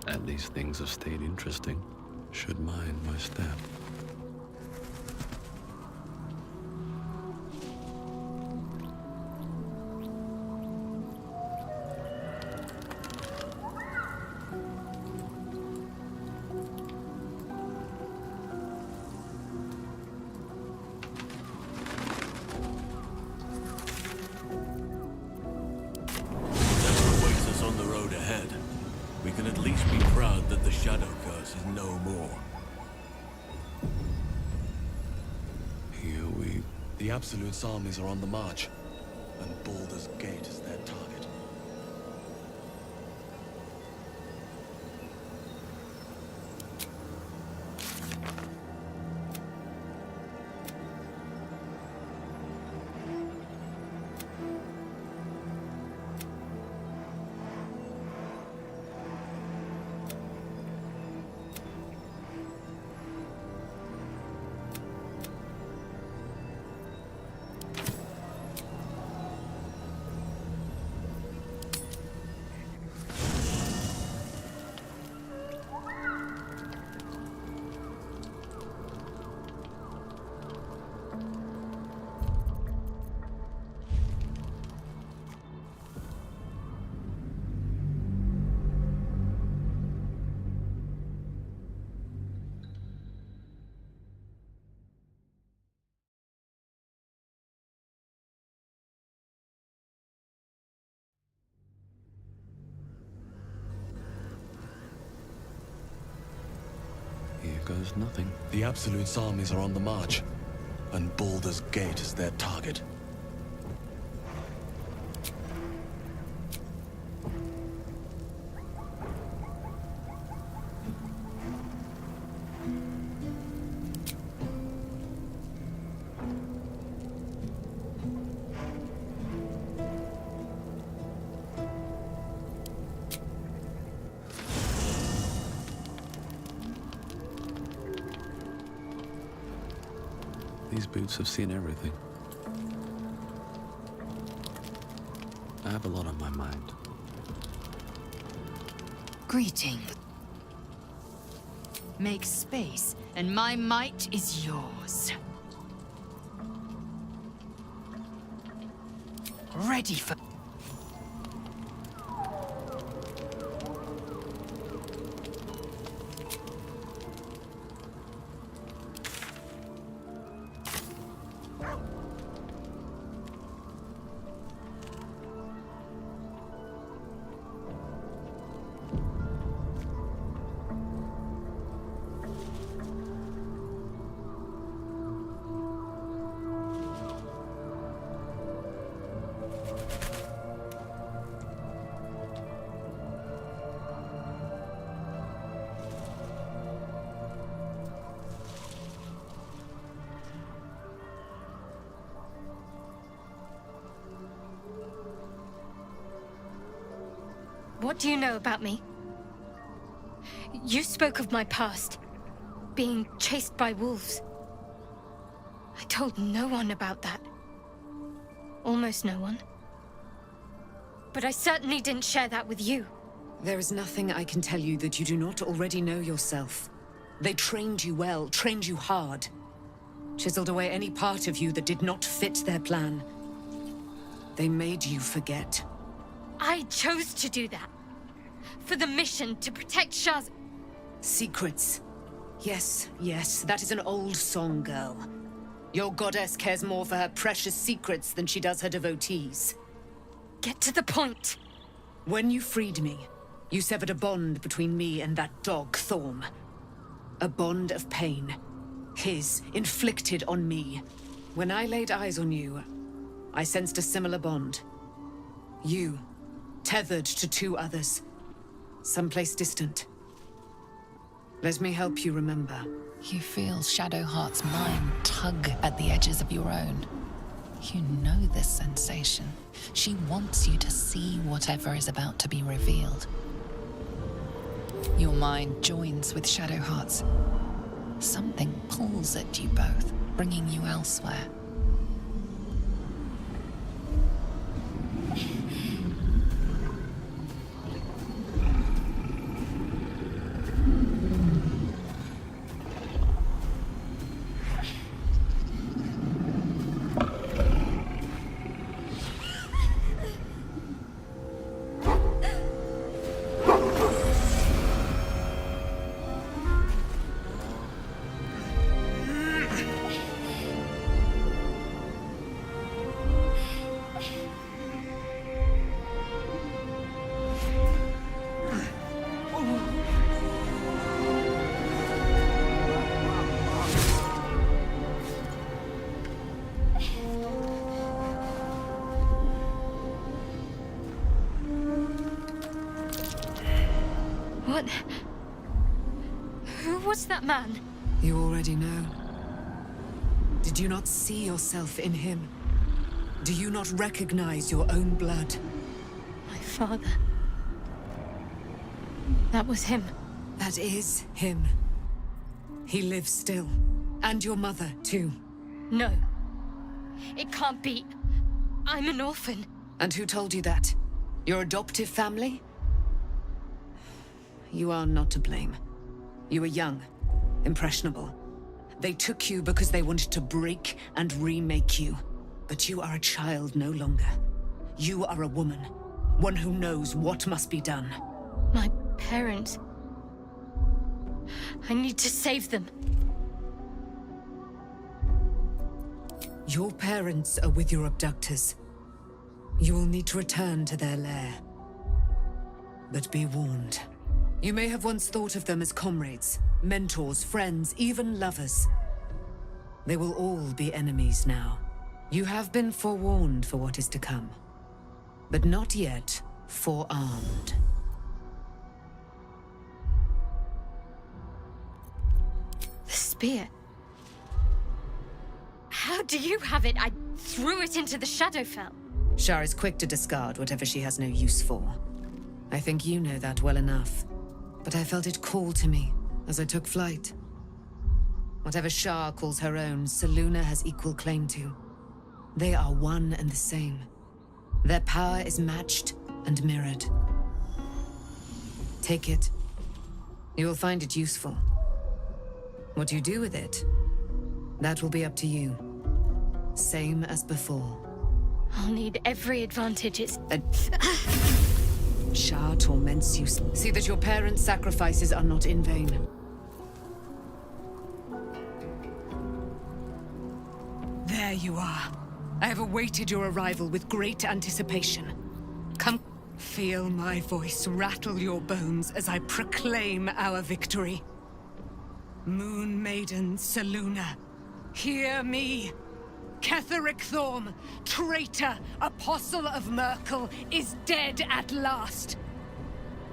At least things have stayed interesting. Should mind my step. Whatever awaits us on the road ahead, we can at least be proud that the Shadow Curse is no more. Here we... The Absolute's armies are on the march, and Baldur's Gate is their target. Here goes nothing. The Absolute's armies are on the march, and Baldur's Gate is their target. These boots have seen everything. I have a lot on my mind. Greeting. Make space, and my might is yours. Ready for... What do you know about me? You spoke of my past. Being chased by wolves. I told no one about that. Almost no one. But I certainly didn't share that with you. There is nothing I can tell you that you do not already know yourself. They trained you well, trained you hard. Chiseled away any part of you that did not fit their plan. They made you forget. I chose to do that. For the mission to protect Shah's... Secrets. Yes, yes, that is an old song, girl. Your goddess cares more for her precious secrets than she does her devotees. Get to the point. When you freed me, you severed a bond between me and that dog, Thorm. A bond of pain. His, inflicted on me. When I laid eyes on you, I sensed a similar bond. You, tethered to two others. Someplace distant. Let me help you remember. You feel Shadowheart's mind tug at the edges of your own. You know this sensation. She wants you to see whatever is about to be revealed. Your mind joins with Shadowheart's. Something pulls at you both, bringing you elsewhere. What? Who was that man? You already know. Did you not see yourself in him? Do you not recognize your own blood? My father. That was him. That is him. He lives still. And your mother, too. No. It can't be. I'm an orphan. And who told you that? Your adoptive family? You are not to blame. You were young, impressionable. They took you because they wanted to break and remake you. But you are a child no longer. You are a woman. One who knows what must be done. My parents. I need to save them. Your parents are with your abductors. You will need to return to their lair. But be warned. You may have once thought of them as comrades, mentors, friends, even lovers. They will all be enemies now. You have been forewarned for what is to come, but not yet forearmed. The spear. How do you have it? I threw it into the Shadowfell. Shar is quick to discard whatever she has no use for. I think you know that well enough. But I felt it call to me as I took flight. Whatever Shar calls her own, Selûne has equal claim to. They are one and the same. Their power is matched and mirrored. Take it. You will find it useful. What you do with it, that will be up to you. Same as before. I'll need every advantage it's... Shar torments you. See that your parents' sacrifices are not in vain. There you are. I have awaited your arrival with great anticipation. Come, feel my voice rattle your bones as I proclaim our victory. Moon Maiden Selûne, hear me. Ketheric Thorm, traitor, apostle of Merkel, is dead at last.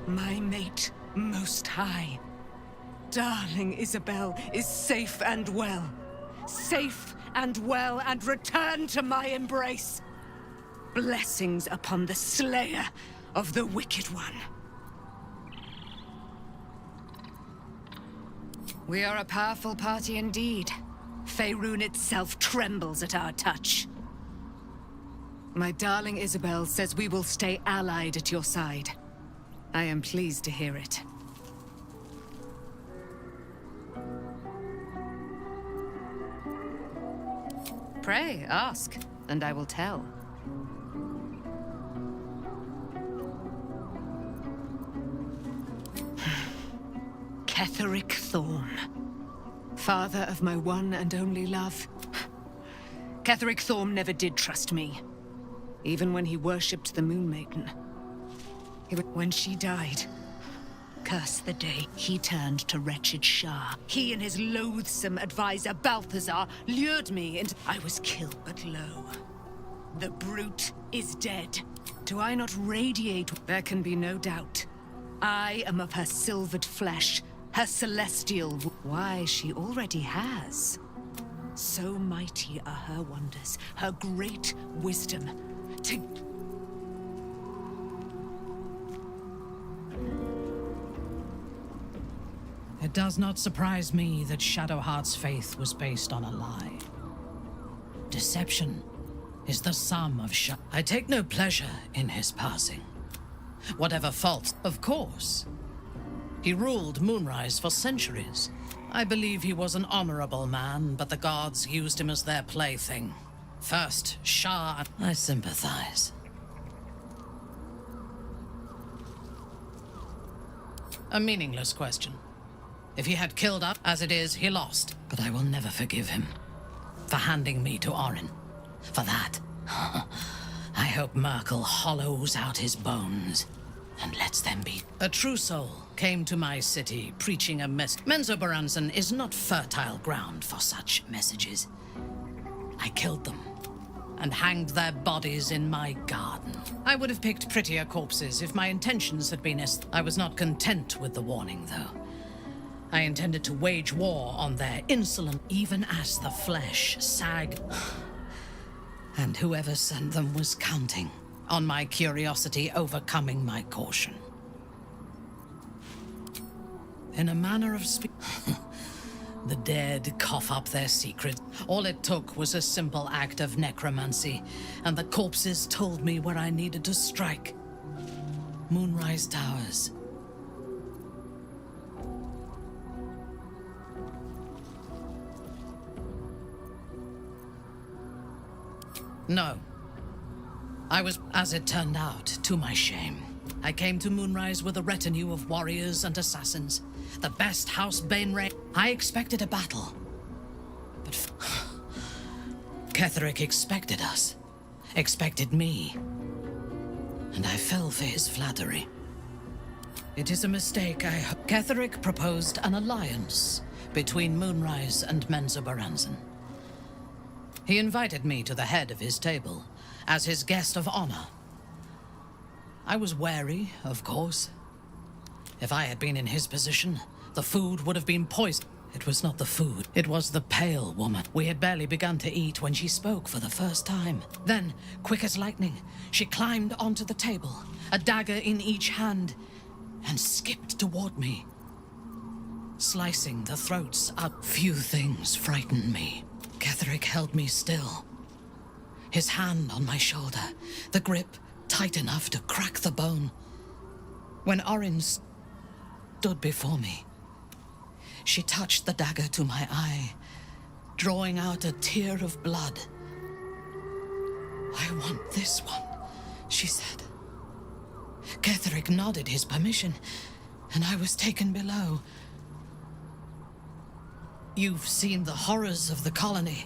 My mate, Most High. Darling Isabel is safe and well. Safe and well, and return to my embrace. Blessings upon the slayer of the Wicked One. We are a powerful party indeed. Faerun itself trembles at our touch. My darling Isabel says we will stay allied at your side. I am pleased to hear it. Pray, ask, and I will tell. Ketheric Thorm, father of my one and only love. Ketheric Thorm never did trust me, even when he worshipped the Moon Maiden. When she died, curse the day he turned to wretched Shah. He and his loathsome advisor Balthazar lured me and I was killed, but lo, the brute is dead. Do I not radiate? There can be no doubt. I am of her silvered flesh, her celestial. Why, she already has. So mighty are her wonders, her great wisdom. It does not surprise me that Shadowheart's faith was based on a lie. Deception is the sum of I take no pleasure in his passing. Whatever faults, of course. He ruled Moonrise for centuries. I believe he was an honorable man, but the gods used him as their plaything. First, Shah. I sympathize. A meaningless question. If he had killed us, as it is, he lost. But I will never forgive him for handing me to Orin. For that, I hope Merkel hollows out his bones and lets them be. A true soul came to my city preaching a mess. Menzoberranzan is not fertile ground for such messages. I killed them and hanged their bodies in my garden. I would have picked prettier corpses if my intentions had been I was not content with the warning, though. I intended to wage war on their insolence, even as the flesh sagged. And whoever sent them was counting on my curiosity overcoming my caution. In a manner of the dead cough up their secrets. All it took was a simple act of necromancy, and the corpses told me where I needed to strike. Moonrise Towers. No. I was, as it turned out, to my shame. I came to Moonrise with a retinue of warriors and assassins. The best House Bainray. I expected a battle. But Ketheric expected us. Expected me. And I fell for his flattery. It is a mistake. Ketheric proposed an alliance between Moonrise and Menzoberranzan. He invited me to the head of his table as his guest of honor. I was wary, of course. If I had been in his position, the food would have been poisoned. It was not the food, it was the pale woman. We had barely begun to eat when she spoke for the first time. Then, quick as lightning, she climbed onto the table, a dagger in each hand, and skipped toward me, slicing the throats out. Few things frightened me. Ketheric held me still, his hand on my shoulder, the grip tight enough to crack the bone. When Orin stood before me, she touched the dagger to my eye, drawing out a tear of blood. I want this one, she said. Ketheric nodded his permission, and I was taken below. You've seen the horrors of the colony.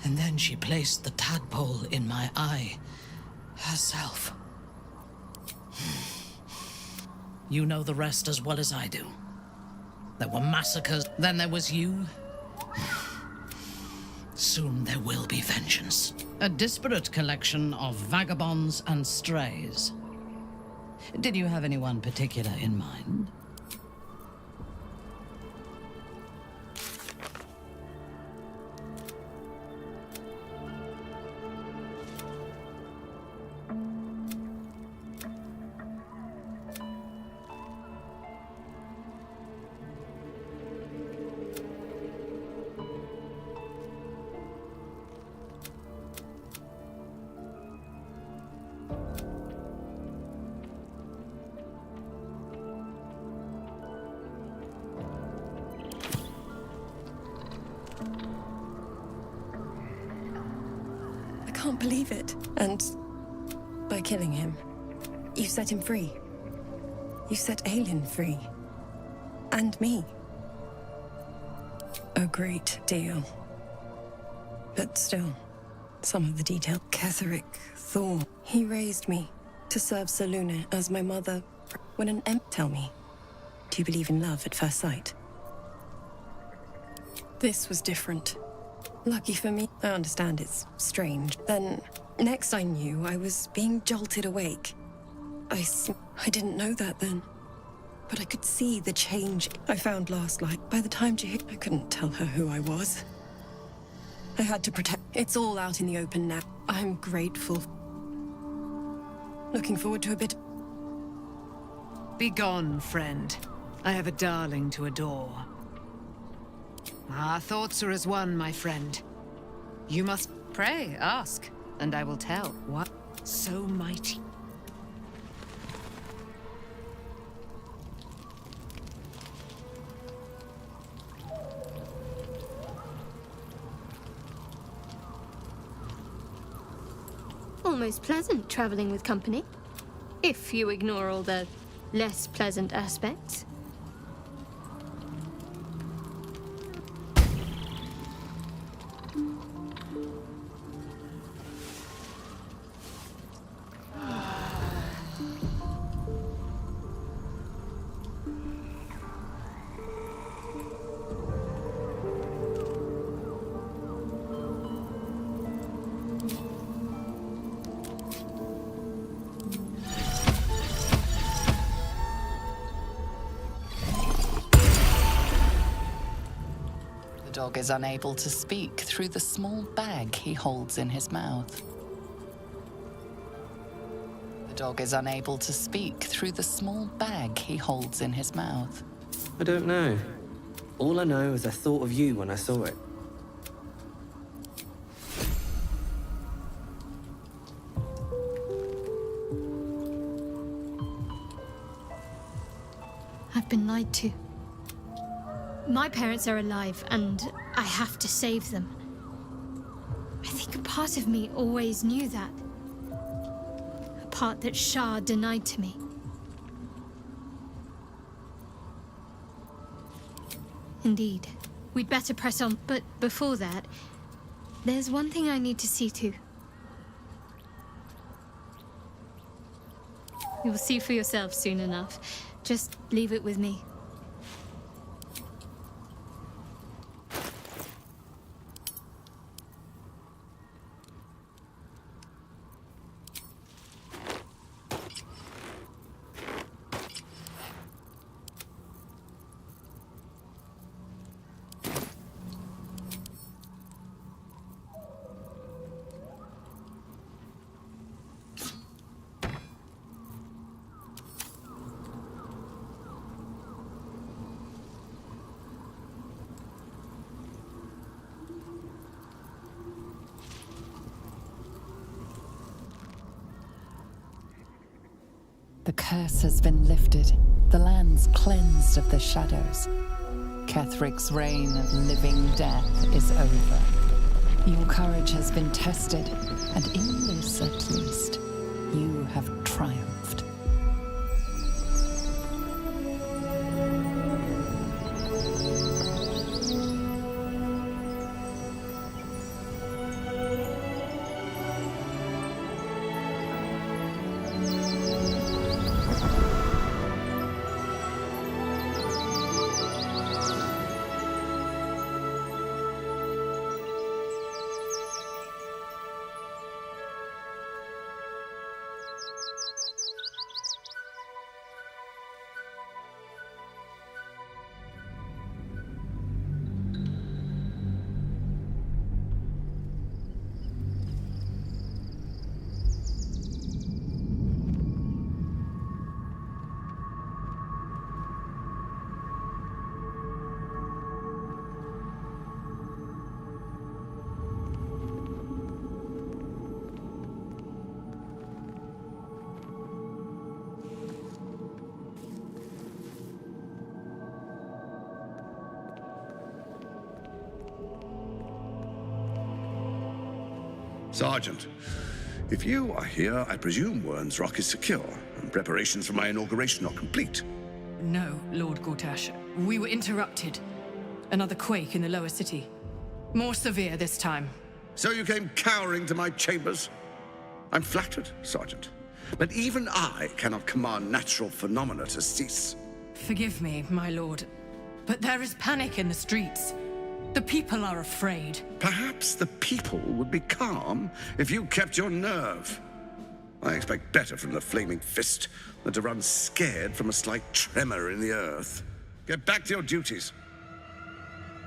And then she placed the tadpole in my eye, herself. You know the rest as well as I do. There were massacres, then there was you. Soon there will be vengeance. A disparate collection of vagabonds and strays. Did you have anyone particular in mind? believe it. And by killing him, you set him free. You set Aelin free. And me. A great deal. But still, some of the detail. Ketheric Thorn. He raised me to serve Selûne as my mother. When an tell me, do you believe in love at first sight? This was different. Lucky for me. I understand it's strange. Then, next I knew, I was being jolted awake. I didn't know that then. But I could see the change I found last night. By the time Jaheira, I couldn't tell her who I was. I had to protect. It's all out in the open now. I'm grateful. Looking forward to a bit. Begone, friend. I have a darling to adore. Our thoughts are as one, my friend. You must pray, ask, and I will tell. What? So mighty. Almost pleasant traveling with company. If you ignore all the less pleasant aspects. The dog is unable to speak through the small bag he holds in his mouth. The dog is unable to speak through the small bag he holds in his mouth. I don't know. All I know is I thought of you when I saw it. I've been lied to. My parents are alive, and I have to save them. I think a part of me always knew that. A part that Shah denied to me. Indeed. We'd better press on, but before that, there's one thing I need to see to. You'll see for yourself soon enough. Just leave it with me. The curse has been lifted, the land's cleansed of the shadows. Ketheric's reign of living death is over. Your courage has been tested, and in this at least, you have triumphed. Sergeant, if you are here, I presume Wern's Rock is secure, and preparations for my inauguration are complete. No, Lord Gortash. We were interrupted. Another quake in the lower city. More severe this time. So you came cowering to my chambers? I'm flattered, Sergeant. But even I cannot command natural phenomena to cease. Forgive me, my lord, but there is panic in the streets. The people are afraid. Perhaps the people would be calm if you kept your nerve. I expect better from the Flaming Fist than to run scared from a slight tremor in the earth. Get back to your duties.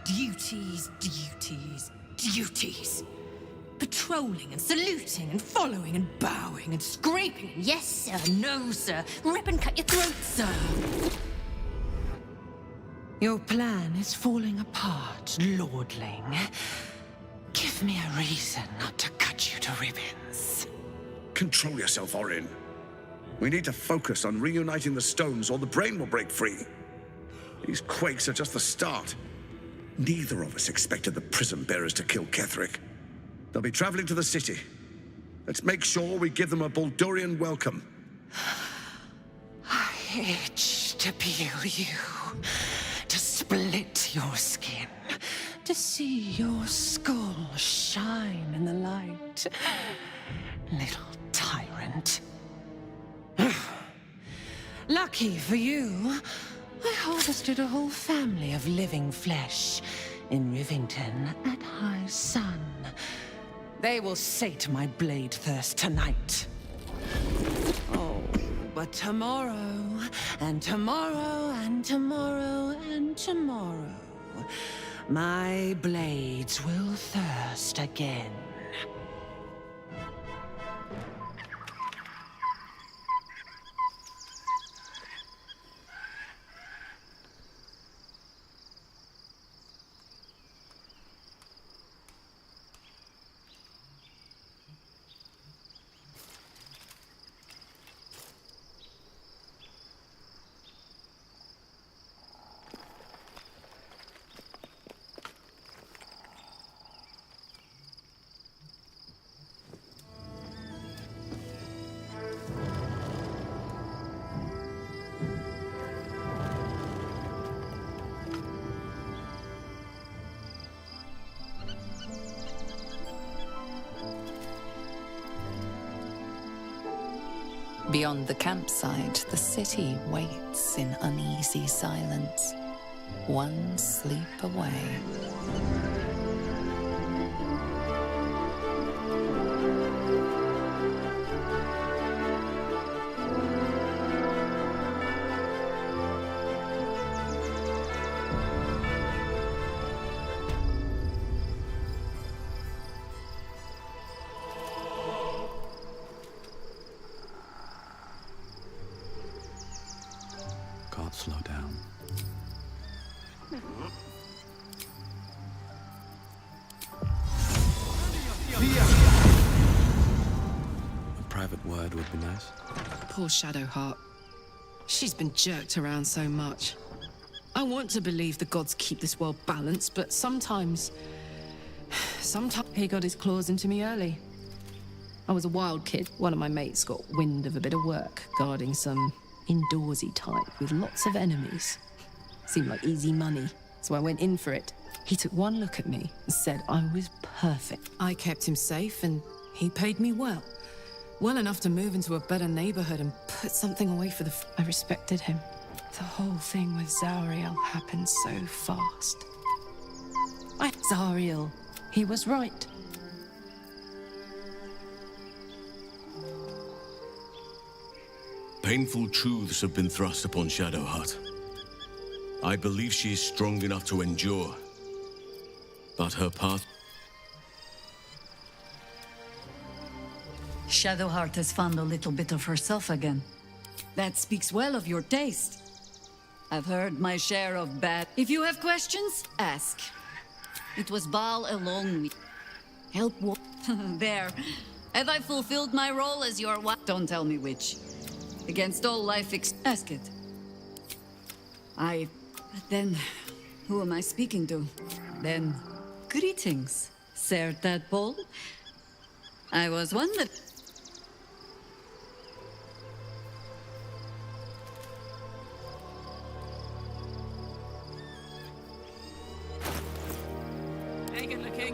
Duties, duties, duties. Patrolling and saluting and following and bowing and scraping. Yes, sir. No, sir. Rip and cut your throat, sir. Your plan is falling apart, lordling. Give me a reason not to cut you to ribbons. Control yourself, Orin. We need to focus on reuniting the stones or the brain will break free. These quakes are just the start. Neither of us expected the prison bearers to kill Ketheric. They'll be traveling to the city. Let's make sure we give them a Baldurian welcome. I itch to peel you, to split your skin, to see your skull shine in the light. Little tyrant. Lucky for you, I harvested a whole family of living flesh in Rivington at high sun. They will sate my blade thirst tonight. Oh, but tomorrow, and tomorrow, and tomorrow, and tomorrow, my blades will thirst again. Beyond the campsite, the city waits in uneasy silence, one sleep away. Can't slow down. A private word would be nice. Poor Shadowheart. She's been jerked around so much. I want to believe the gods keep this world balanced, but sometimes he got his claws into me early. I was a wild kid. One of my mates got wind of a bit of work guarding some indoorsy type with lots of enemies. Seemed like easy money, so I went in for it. He took one look at me and said I was perfect. I kept him safe and he paid me well. Well enough to move into a better neighborhood and put something away for I respected him. The whole thing with Zariel happened so fast. Zariel, he was right. Painful truths have been thrust upon Shadowheart. I believe she is strong enough to endure, but her path... Shadowheart has found a little bit of herself again. That speaks well of your taste. I've heard my share of bad... If you have questions, ask. It was Baal alone. Help There. Have I fulfilled my role as your wife? Don't tell me which. Against all life ask it. But then, who am I speaking to? Then, greetings, Sir Tadpole. I was one that... Hey, good looking.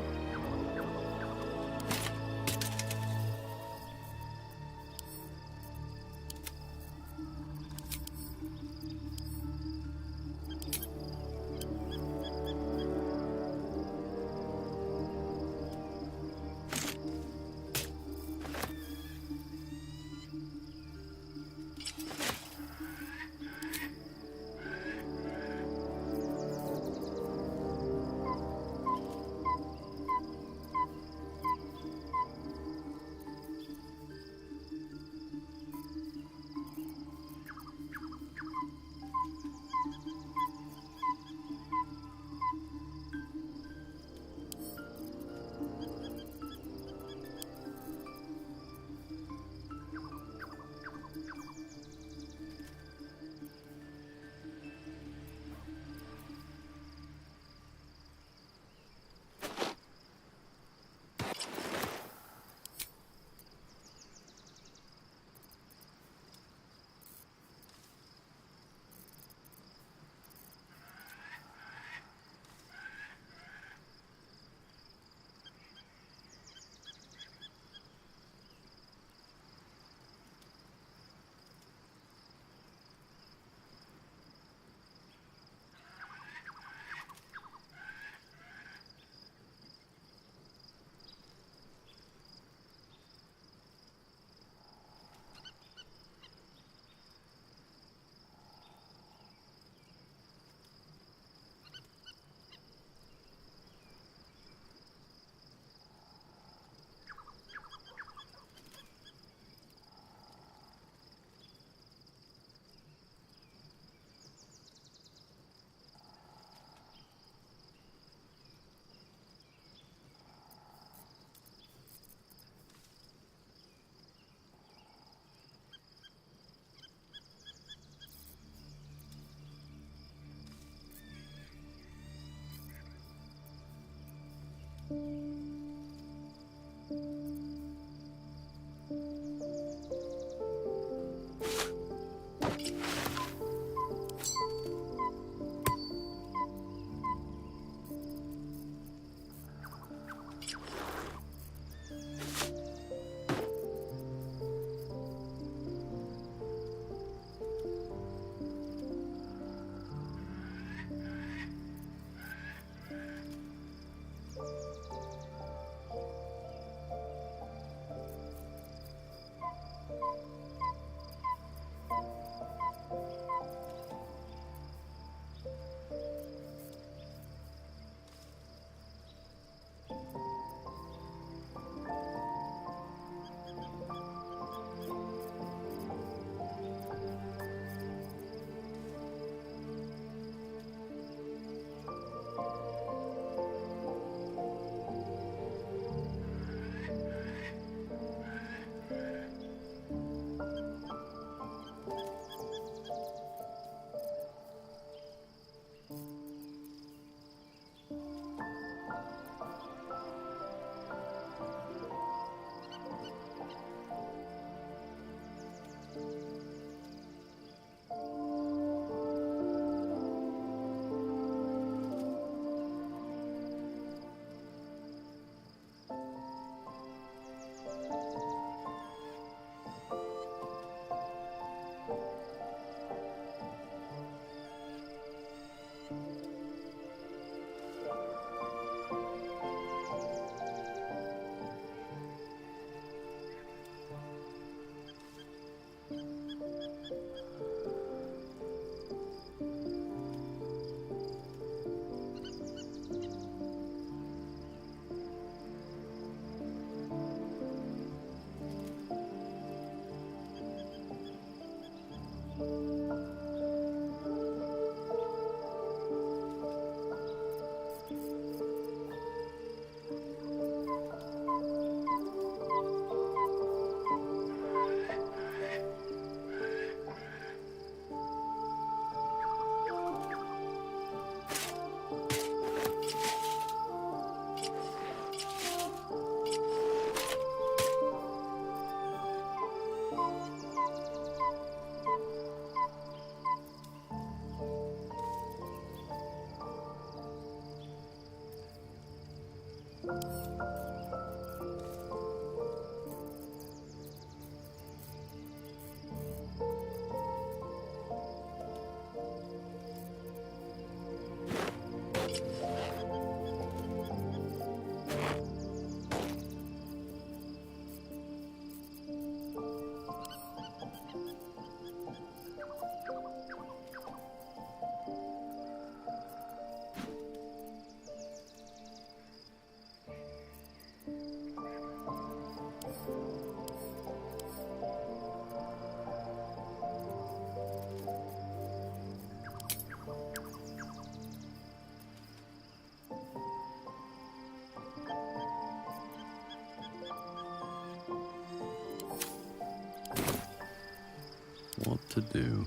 What to do?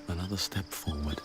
Another step forward.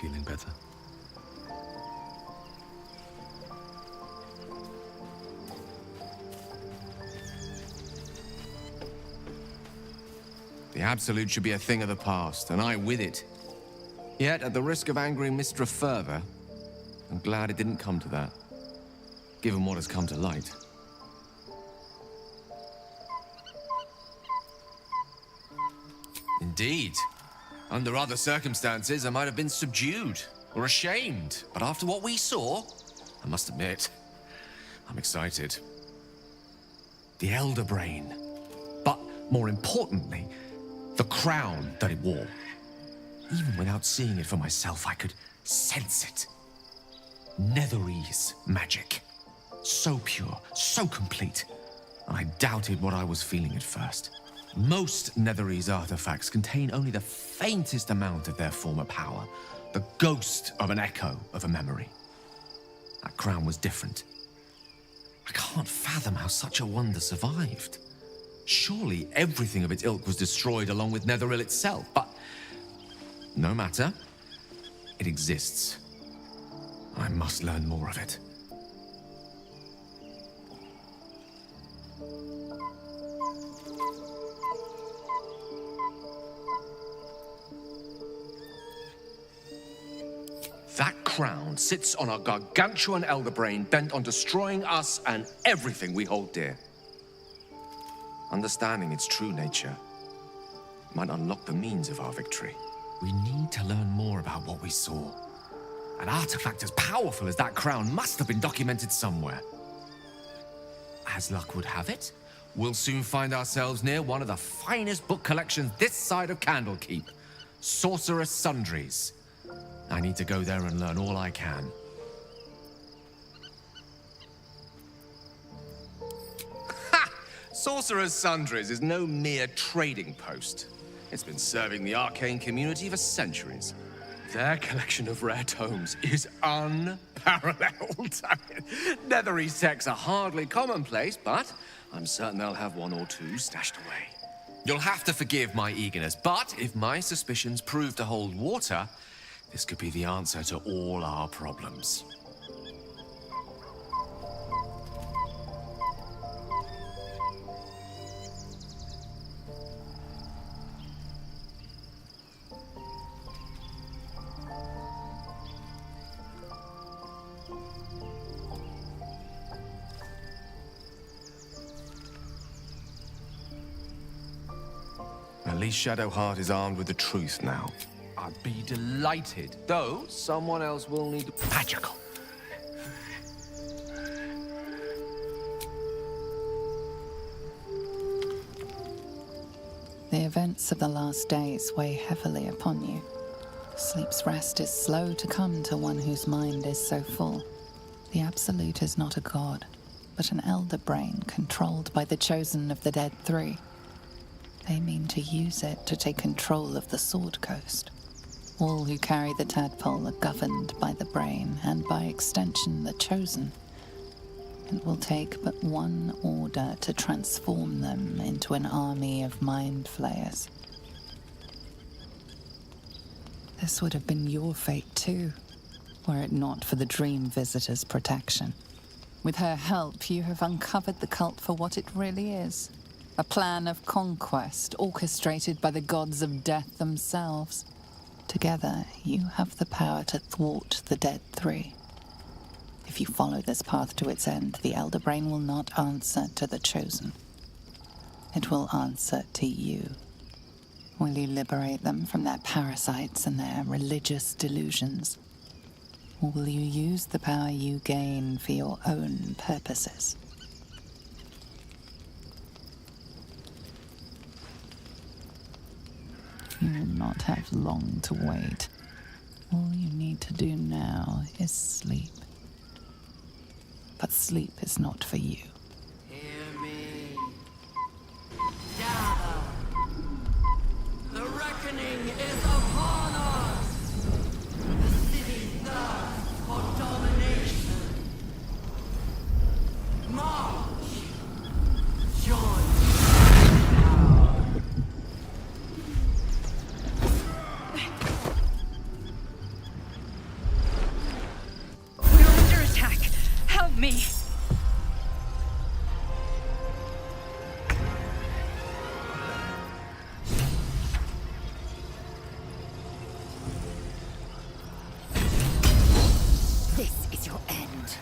feeling better. The Absolute should be a thing of the past, and I with it. Yet, at the risk of angering Mystra further, I'm glad it didn't come to that, given what has come to light. Indeed. Under other circumstances, I might have been subdued or ashamed, but after what we saw, I must admit, I'm excited. The Elder Brain, but more importantly, the crown that it wore. Even without seeing it for myself, I could sense it. Netherese magic. So pure, so complete, and I doubted what I was feeling at first. Most Netherese artifacts contain only the faintest amount of their former power, the ghost of an echo of a memory. That crown was different. I can't fathom how such a wonder survived. Surely everything of its ilk was destroyed along with Netheril itself, but no matter. It exists. I must learn more of it. That crown sits on a gargantuan elder brain bent on destroying us and everything we hold dear. Understanding its true nature might unlock the means of our victory. We need to learn more about what we saw. An artifact as powerful as that crown must have been documented somewhere. As luck would have it, we'll soon find ourselves near one of the finest book collections this side of Candlekeep, Sorcerer's Sundries. I need to go there and learn all I can. Ha! Sorcerer's Sundries is no mere trading post. It's been serving the arcane community for centuries. Their collection of rare tomes is unparalleled. Netherese texts are hardly commonplace, but I'm certain they'll have one or two stashed away. You'll have to forgive my eagerness, but if my suspicions prove to hold water, this could be the answer to all our problems. At least Shadowheart is armed with the truth now. I'd be delighted, though someone else will need magical. The events of the last days weigh heavily upon you. Sleep's rest is slow to come to one whose mind is so full. The Absolute is not a god, but an elder brain controlled by the chosen of the Dead Three. They mean to use it to take control of the Sword Coast. All who carry the tadpole are governed by the brain, and by extension the chosen. It will take but one order to transform them into an army of mind flayers. This would have been your fate too, were it not for the Dream Visitor's protection. With her help, you have uncovered the cult for what it really is. A plan of conquest orchestrated by the gods of death themselves. Together, you have the power to thwart the Dead Three. If you follow this path to its end, the Elder Brain will not answer to the Chosen. It will answer to you. Will you liberate them from their parasites and their religious delusions? Or will you use the power you gain for your own purposes? You will not have long to wait. All you need to do now is sleep. But sleep is not for you. Hear me. Gather. The reckoning is upon us. The city thirsts for domination. March. Join. me. This is your end.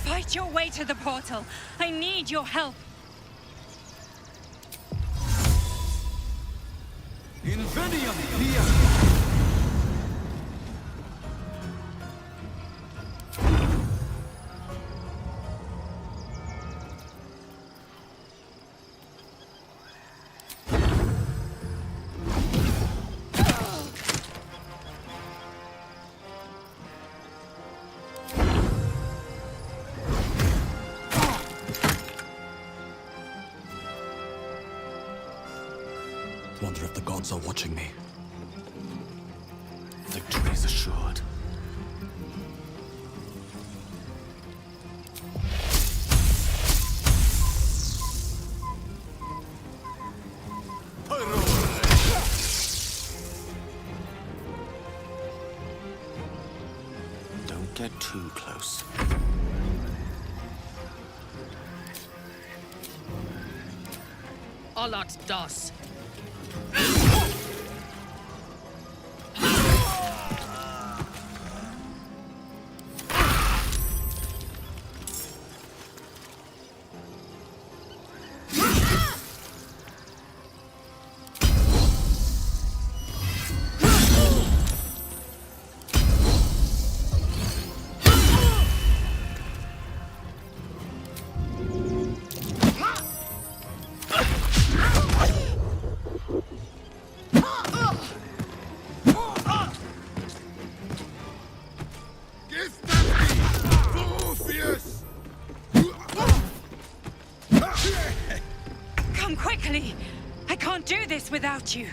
Fight your way to the portal. I need your help. Invidium Via! Wonder if the gods are watching me. Victory is assured. Don't get too close. Olat Das. Come quickly! I can't do this without you.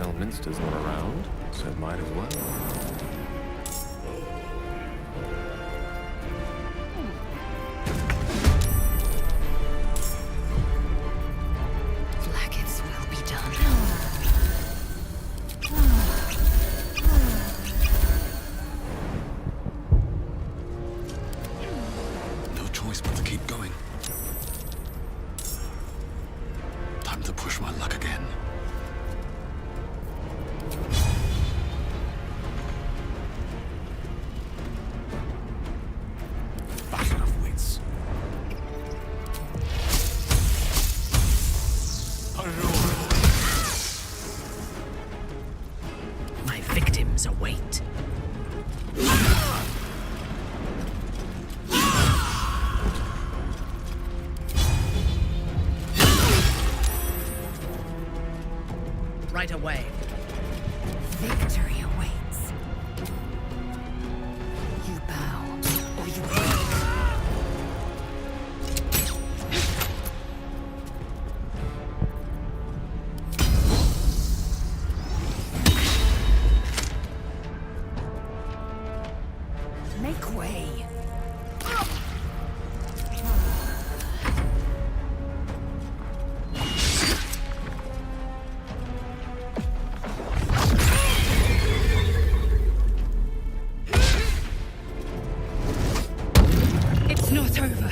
Elminster's not around, so might as well. Blackets will be done. No choice but to keep going. Time to push my luck again. Battle of wits. My victims await. Right away. Victory awaits. You bow, or you break. Make way. It's not over.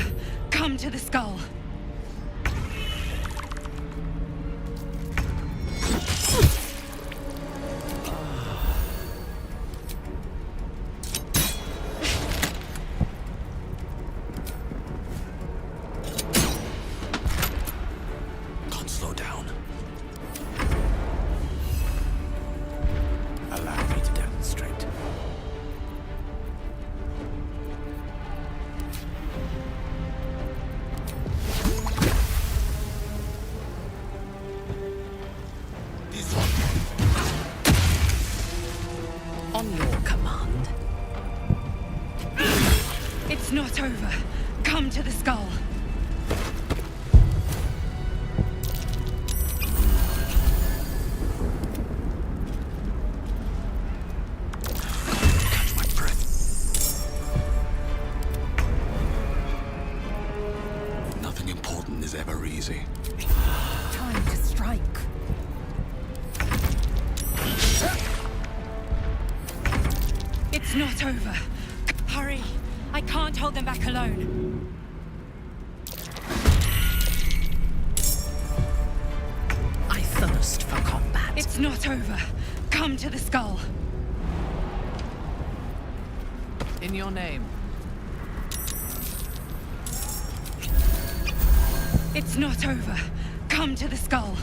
Come to the skull. Can't slow down. Allow me to demonstrate. On your command. It's not over. Come to the skull. Catch my breath. Nothing important is ever easy. Time to strike. It's not over. Hurry. I can't hold them back alone. I thirst for combat. It's not over. Come to the skull. In your name. It's not over. Come to the skull.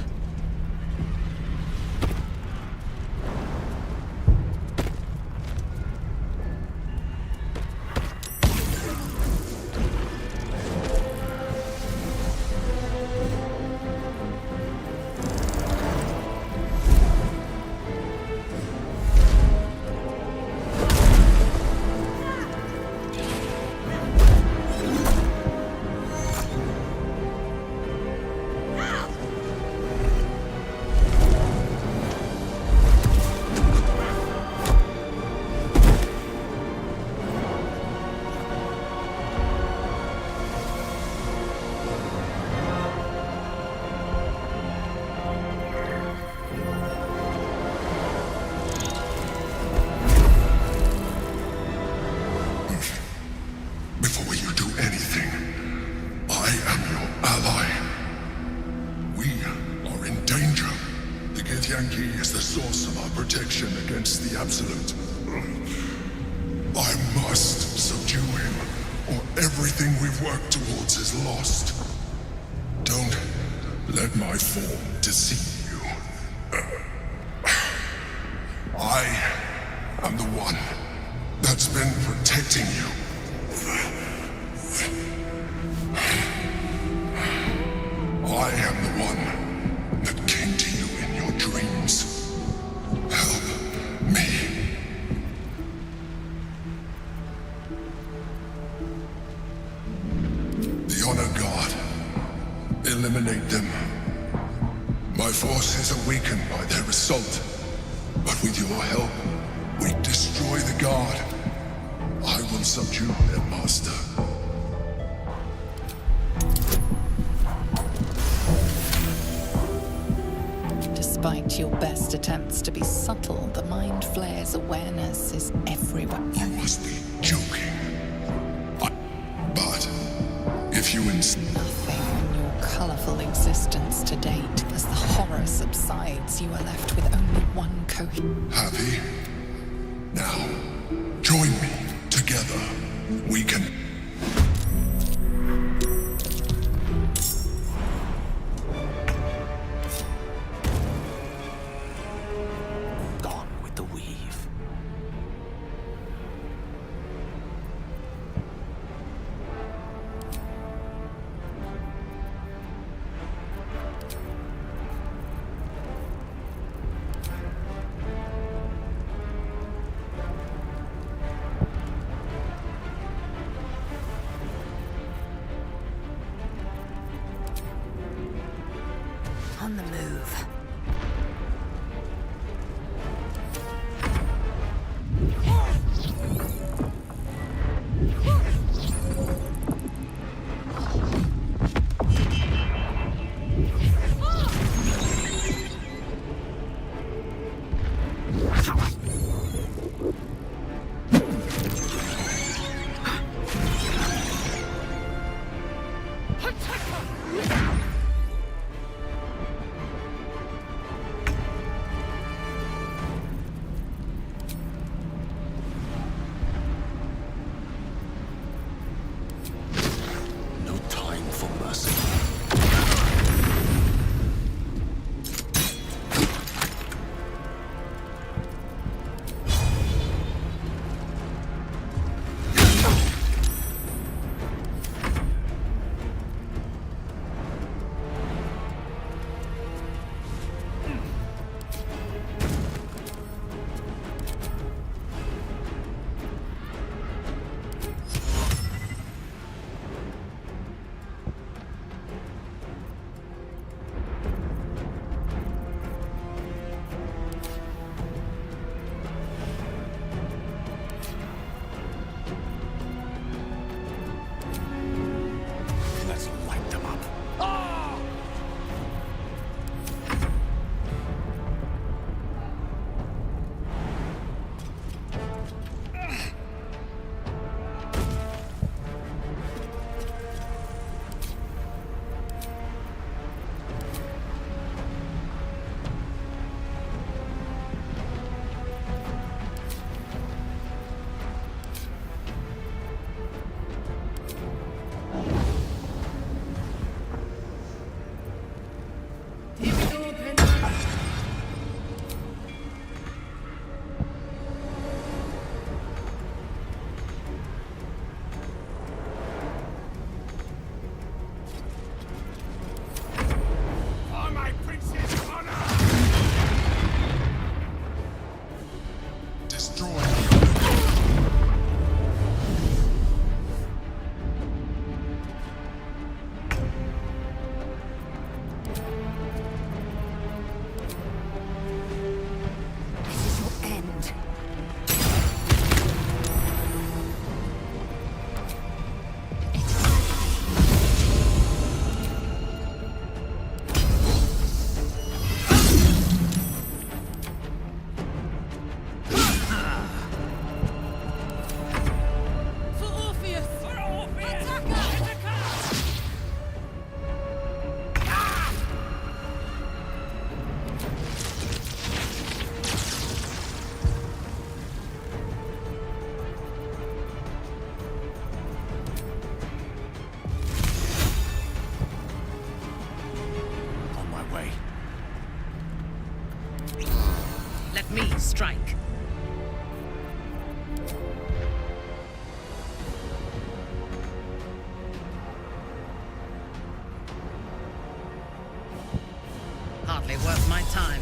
Before you do anything, I am your ally. We are in danger. The Githyanki is the source of our protection against the Absolute. I must subdue him, or everything we've worked towards is lost. Don't let my form deceive you. I am the one that's been protecting you. I am the one that came to you in your dreams. Help me. The Honor Guard. Eliminate them. My force is awakened by their assault. But with your help, we destroy the guard. I will subdue their master. Despite your best attempts to be subtle, the Mind Flayer's awareness is everywhere. You must be joking. But if you insist... Nothing in your colourful existence to date. As the horror subsides, you are left with only one coherent. Happy? Now, join me. Together, we can... Gone with the weave. On the move. No time for mercy. Let's light them up. For my prince's honor! Destroy. This is your end. For Orpheus! For Orpheus! Attacker! On my way. Let me strike. Hardly worth my time.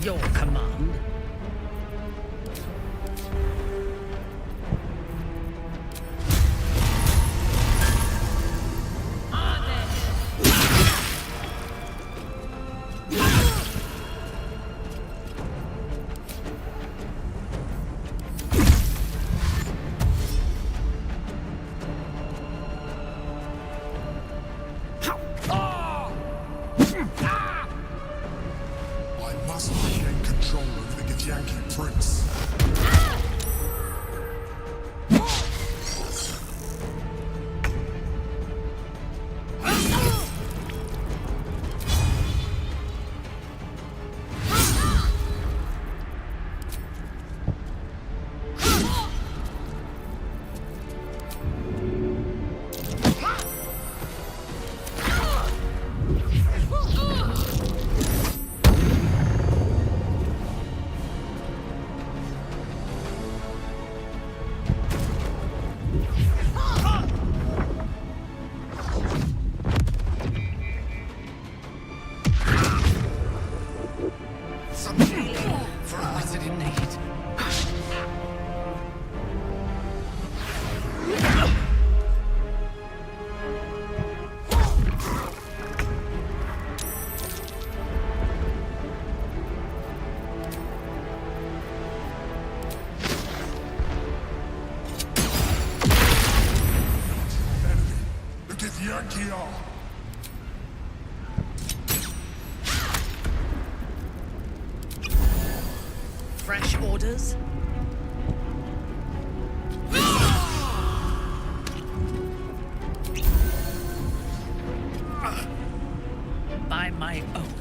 your command. Fresh orders? By my oath.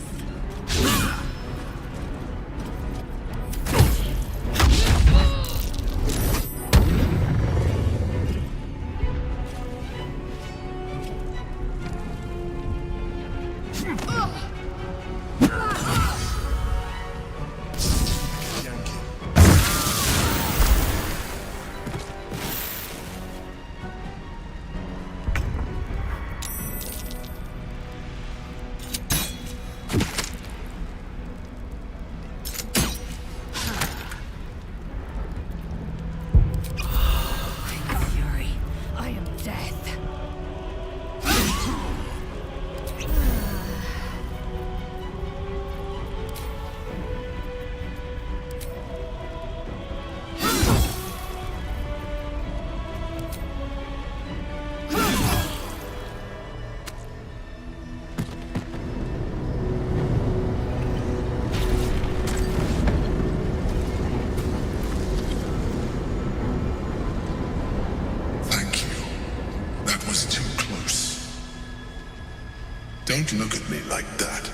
Don't look at me like that.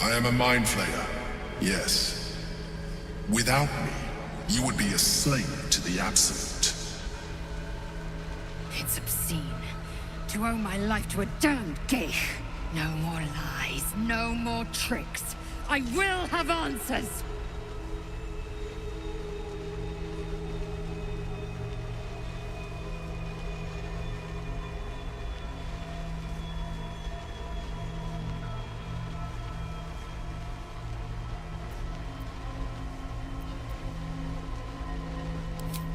I am a mind flayer, yes. Without me, you would be a slave to the Absolute. It's obscene to owe my life to a damned geich. No more lies, no more tricks. I will have answers!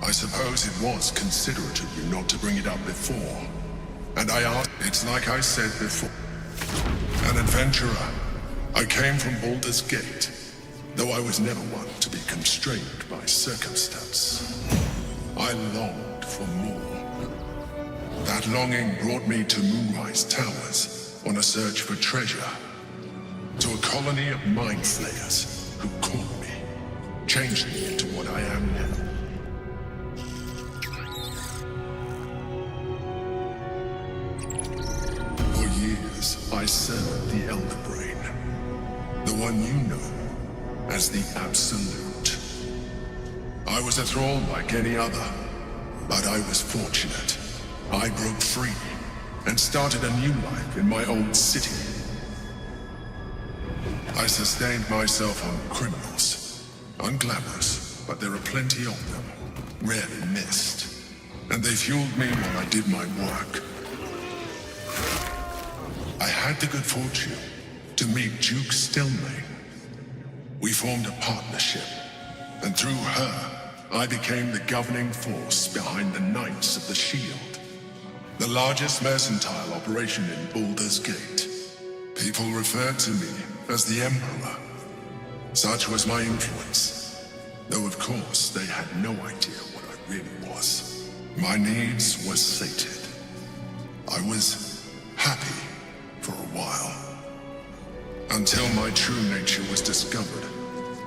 I suppose it was considerate of you not to bring it up before. And I asked, it's like I said before. An adventurer. I came from Baldur's Gate, though I was never one to be constrained by circumstance. I longed for more. That longing brought me to Moonrise Towers on a search for treasure. To a colony of mind flayers who caught me, changed me into what I am now. I served the Elder Brain, the one you know as the Absolute. I was a thrall like any other, but I was fortunate. I broke free and started a new life in my old city. I sustained myself on criminals, unglamorous, but there are plenty of them, rarely missed, and they fueled me while I did my work. I had the good fortune to meet Duke Stelmane. We formed a partnership, and through her, I became the governing force behind the Knights of the Shield, the largest mercantile operation in Baldur's Gate. People referred to me as the Emperor. Such was my influence, though of course they had no idea what I really was. My needs were sated. I was happy for a while, until my true nature was discovered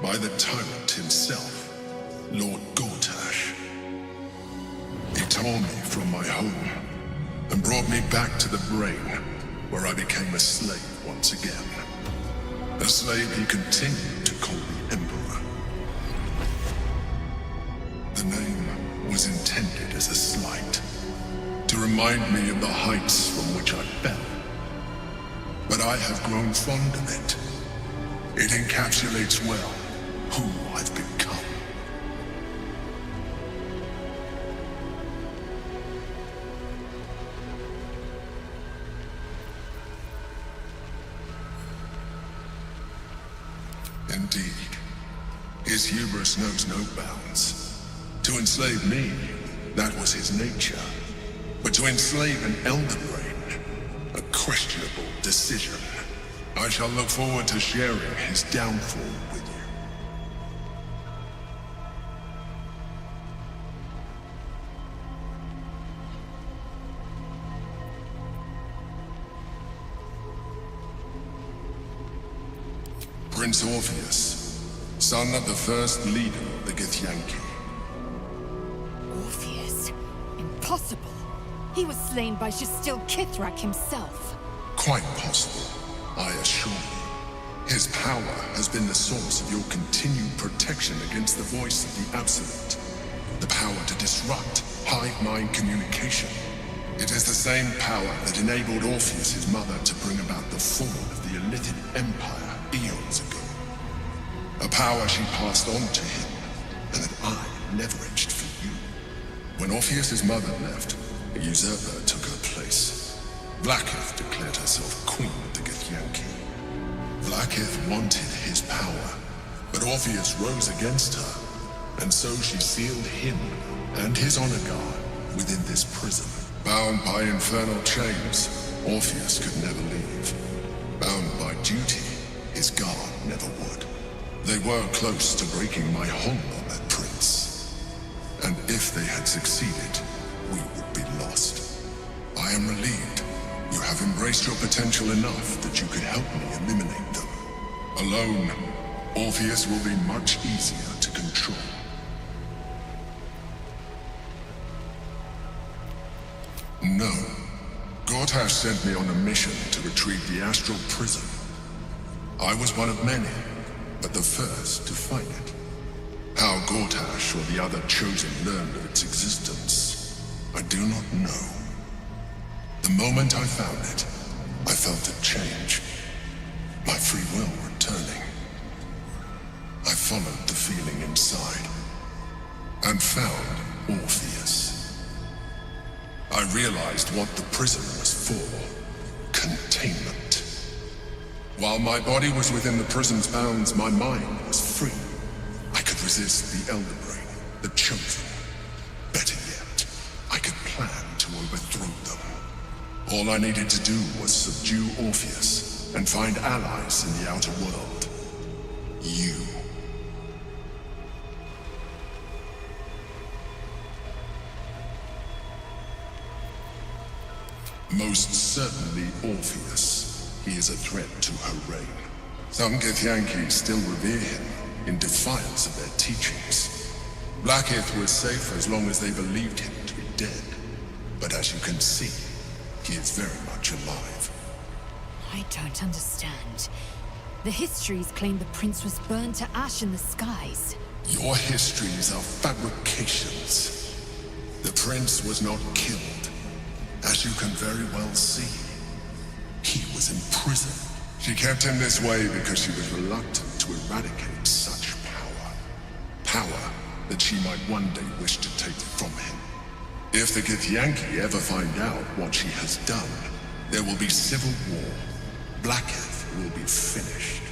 by the tyrant himself, Lord Gortash. He tore me from my home and brought me back to the brain, where I became a slave once again. A slave he continued to call the Emperor. The name was intended as a slight, to remind me of the heights from which I fell. But I have grown fond of it. It encapsulates well who I've become. Indeed, his hubris knows no bounds. To enslave me, that was his nature. But to enslave an Elder Brain, a questionable decision. I shall look forward to sharing his downfall with you. Prince Orpheus, son of the first leader of the Githyanki. Orpheus? Impossible. He was slain by Justil Kithrak himself. Quite possible, I assure you. His power has been the source of your continued protection against the voice of the Absolute. The power to disrupt hive-mind communication. It is the same power that enabled Orpheus' mother to bring about the fall of the Illithid Empire eons ago. A power she passed on to him, and that I leveraged for you. When Orpheus' mother left, a usurper took her place. Blackith declared herself queen of the Githyanki. Blackith wanted his power, but Orpheus rose against her, and so she sealed him and his honor guard within this prison. Bound by infernal chains, Orpheus could never leave. Bound by duty, his guard never would. They were close to breaking my hold on that prince. And if they had succeeded, we would be lost. I am relieved. You have embraced your potential enough that you could help me eliminate them. Alone, Orpheus will be much easier to control. No. Gortash sent me on a mission to retrieve the astral prism. I was one of many, but the first to find it. How Gortash or the other chosen learned of its existence, I do not know. The moment I found it, I felt a change. My free will returning. I followed the feeling inside, and found Orpheus. I realized what the prison was for. Containment. While my body was within the prison's bounds, my mind was free. I could resist the Elder Brain, the Chosen. Better yet, I could plan to overthrow them. All I needed to do was subdue Orpheus and find allies in the outer world. You. Most certainly Orpheus. He is a threat to her reign. Some Githyanki still revere him in defiance of their teachings. Blackith was safe as long as they believed him to be dead. But as you can see, he is very much alive. I don't understand. The histories claim the prince was burned to ash in the skies. Your histories are fabrications. The prince was not killed. As you can very well see, he was imprisoned. She kept him this way because she was reluctant to eradicate such power. Power that she might one day wish to take from him. If the Githyanki ever find out what she has done, there will be civil war. Blackith will be finished.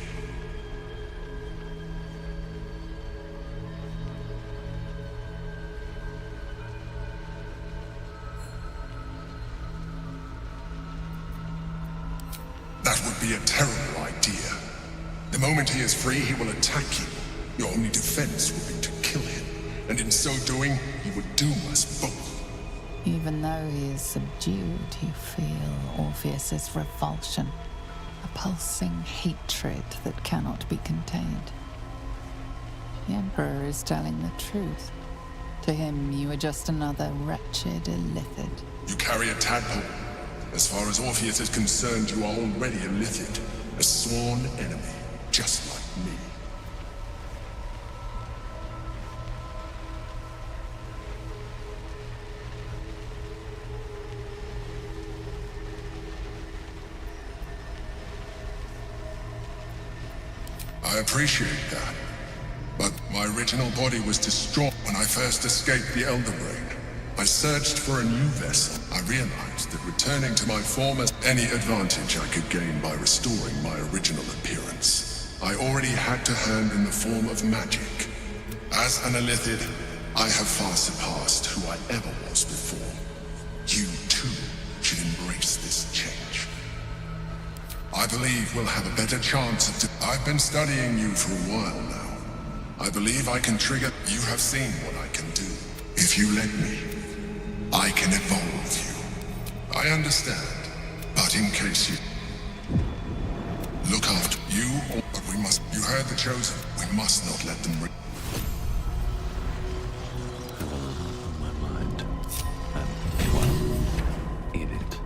That would be a terrible idea. The moment he is free, he will attack you. Your only defense will be to kill him, and in so doing, he would doom us both. Even though he is subdued, you feel Orpheus's revulsion, a pulsing hatred that cannot be contained. The Emperor is telling the truth. To him, you are just another wretched illithid. You carry a tadpole. As far as Orpheus is concerned, you are already a illithid, a sworn enemy, just like me. I appreciate that. But my original body was destroyed when I first escaped the Elder Brain. I searched for a new vessel. I realized that returning to my former any advantage I could gain by restoring my original appearance. I already had to hand in the form of magic. As an illithid, I have far surpassed who I ever was before. You too should embrace this change. I believe we'll have a better chance of I've been studying you for a while now. I believe I can trigger. You have seen what I can do. If you let me, I can evolve you. I understand, but in case you look after you, but we must. You heard the Chosen. We must not let them. I have a lot on my mind, and one in it.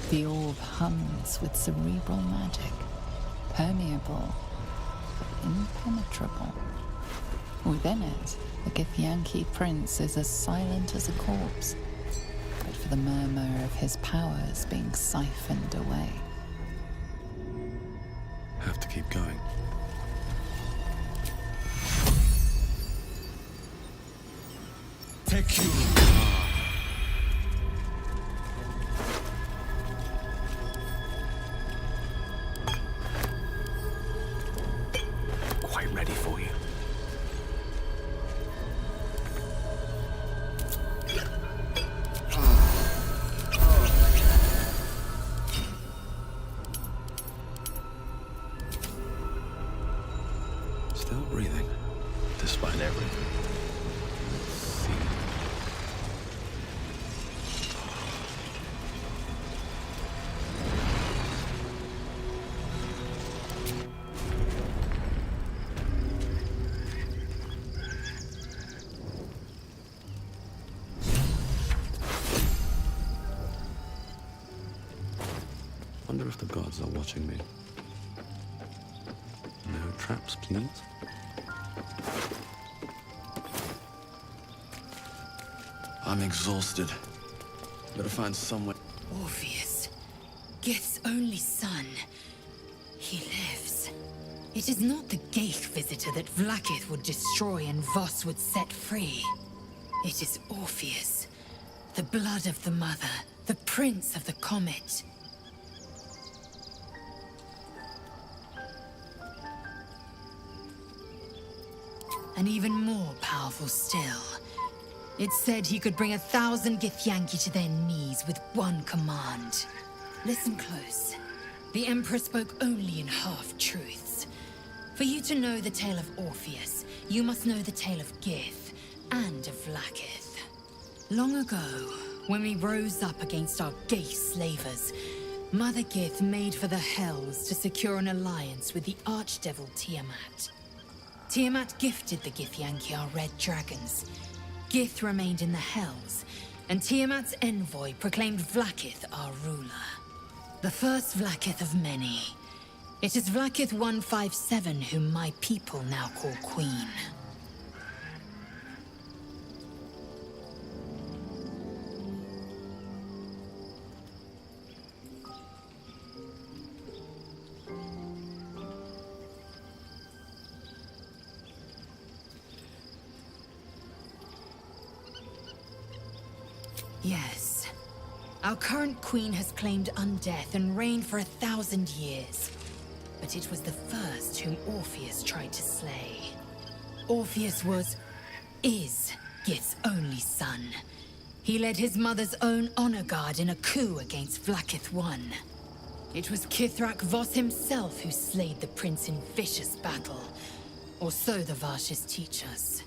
The orb hums with cerebral magic, permeable, but impenetrable. Within it, the Githyanki prince is as silent as a corpse, but for the murmur of his powers being siphoned away. Have to keep going. Take you. Quite ready for you. Still breathing, despite everything. Let's see. Wonder if the gods are watching me. No traps, please. I'm exhausted. Better find somewhere. Orpheus, Gith's only son. He lives. It is not the Gaith visitor that Vlaakith would destroy and Voss would set free. It is Orpheus, the blood of the mother, the prince of the comet. And even more powerful still. It said he could bring 1,000 Githyanki to their knees with one command. Listen close. The Emperor spoke only in half-truths. For you to know the tale of Orpheus, you must know the tale of Gith and of Vlaakith. Long ago, when we rose up against our Gaith slavers, Mother Gith made for the Hells to secure an alliance with the Archdevil Tiamat. Tiamat gifted the Githyanki our red dragons. Gith remained in the Hells, and Tiamat's envoy proclaimed Vlaakith our ruler. The first Vlaakith of many. It is Vlaakith 157 whom my people now call Queen. Yes. Our current queen has claimed undeath and reigned for 1,000 years. But it was the first whom Orpheus tried to slay. Orpheus is Gith's only son. He led his mother's own honor guard in a coup against Vlaakith I. It was Kithrak Voss himself who slayed the prince in vicious battle, or so the Varshas teach us.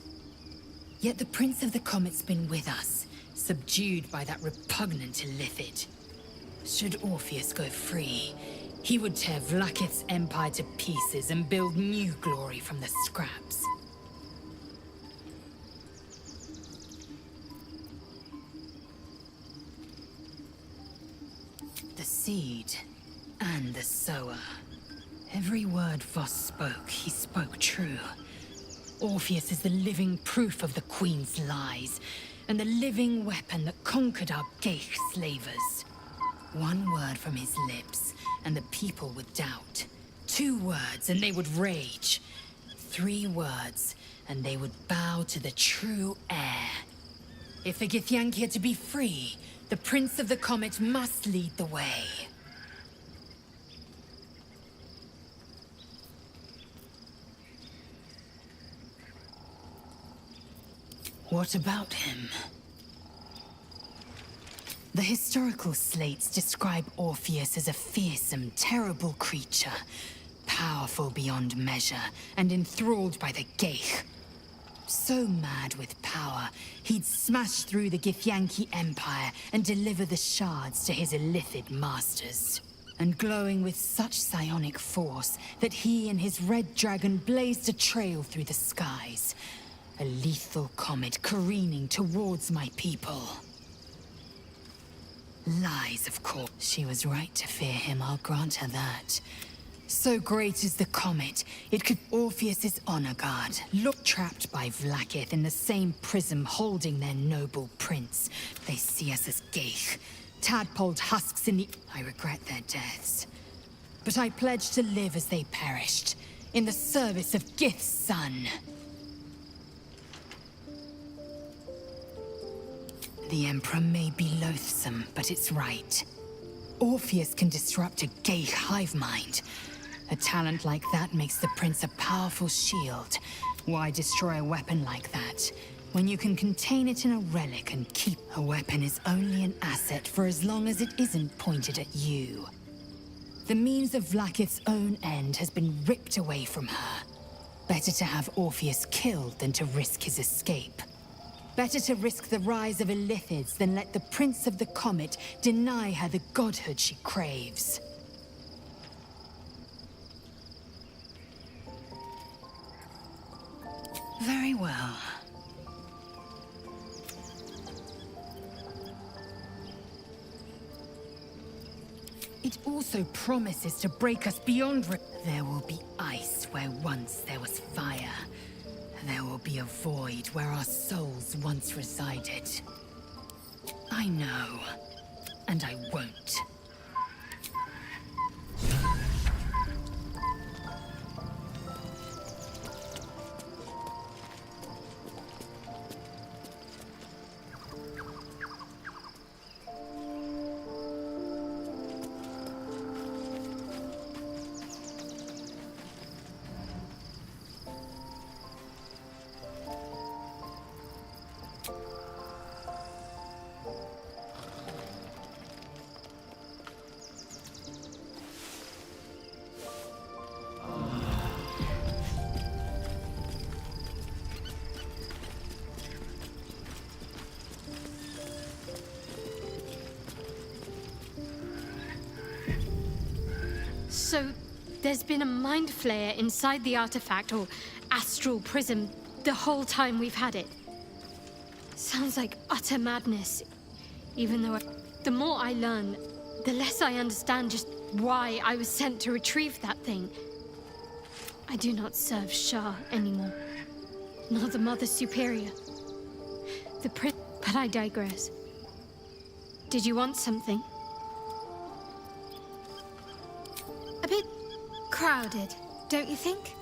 Yet the Prince of the Comet's been with us, subdued by that repugnant Illithid. Should Orpheus go free, he would tear Vlaakith's empire to pieces and build new glory from the scraps. The seed and the sower. Every word Voss spoke, he spoke true. Orpheus is the living proof of the Queen's lies, and the living weapon that conquered our Geich slavers. One word from his lips, and the people would doubt. 2 words, and they would rage. 3 words, and they would bow to the true heir. If the Githyanki are to be free, the Prince of the Comet must lead the way. What about him? The historical slates describe Orpheus as a fearsome, terrible creature, powerful beyond measure, and enthralled by the Geich. So mad with power, he'd smash through the Githyanki Empire and deliver the shards to his Illithid masters. And glowing with such psionic force that he and his red dragon blazed a trail through the skies. A lethal comet careening towards my people. Lies, of course. She was right to fear him, I'll grant her that. So great is the comet, it could Orpheus's honor guard, look trapped by Vlaakith in the same prism holding their noble prince. They see us as Geich, tadpoled husks in the... I regret their deaths. But I pledge to live as they perished, in the service of Gith's son. The Emperor may be loathsome, but it's right. Orpheus can disrupt a Geich hive mind. A talent like that makes the Prince a powerful shield. Why destroy a weapon like that, when you can contain it in a relic and keep... A weapon is only an asset for as long as it isn't pointed at you. The means of Vlaakith's own end has been ripped away from her. Better to have Orpheus killed than to risk his escape. Better to risk the rise of Illithids than let the Prince of the Comet deny her the godhood she craves. Very well. It also promises to break us beyond... There will be ice where once there was fire. There will be a void where our souls once resided. I know, and I won't. So, there's been a mind flayer inside the artifact, or astral prism, the whole time we've had it. Sounds like utter madness, even though the more I learn, the less I understand just why I was sent to retrieve that thing. I do not serve Shah anymore, nor the Mother Superior. But I digress. Did you want something? A bit crowded, don't you think?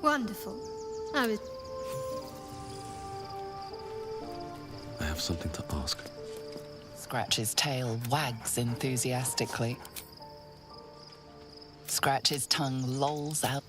Wonderful. I have something to ask. Scratch's tail wags enthusiastically. Scratch's tongue lolls out.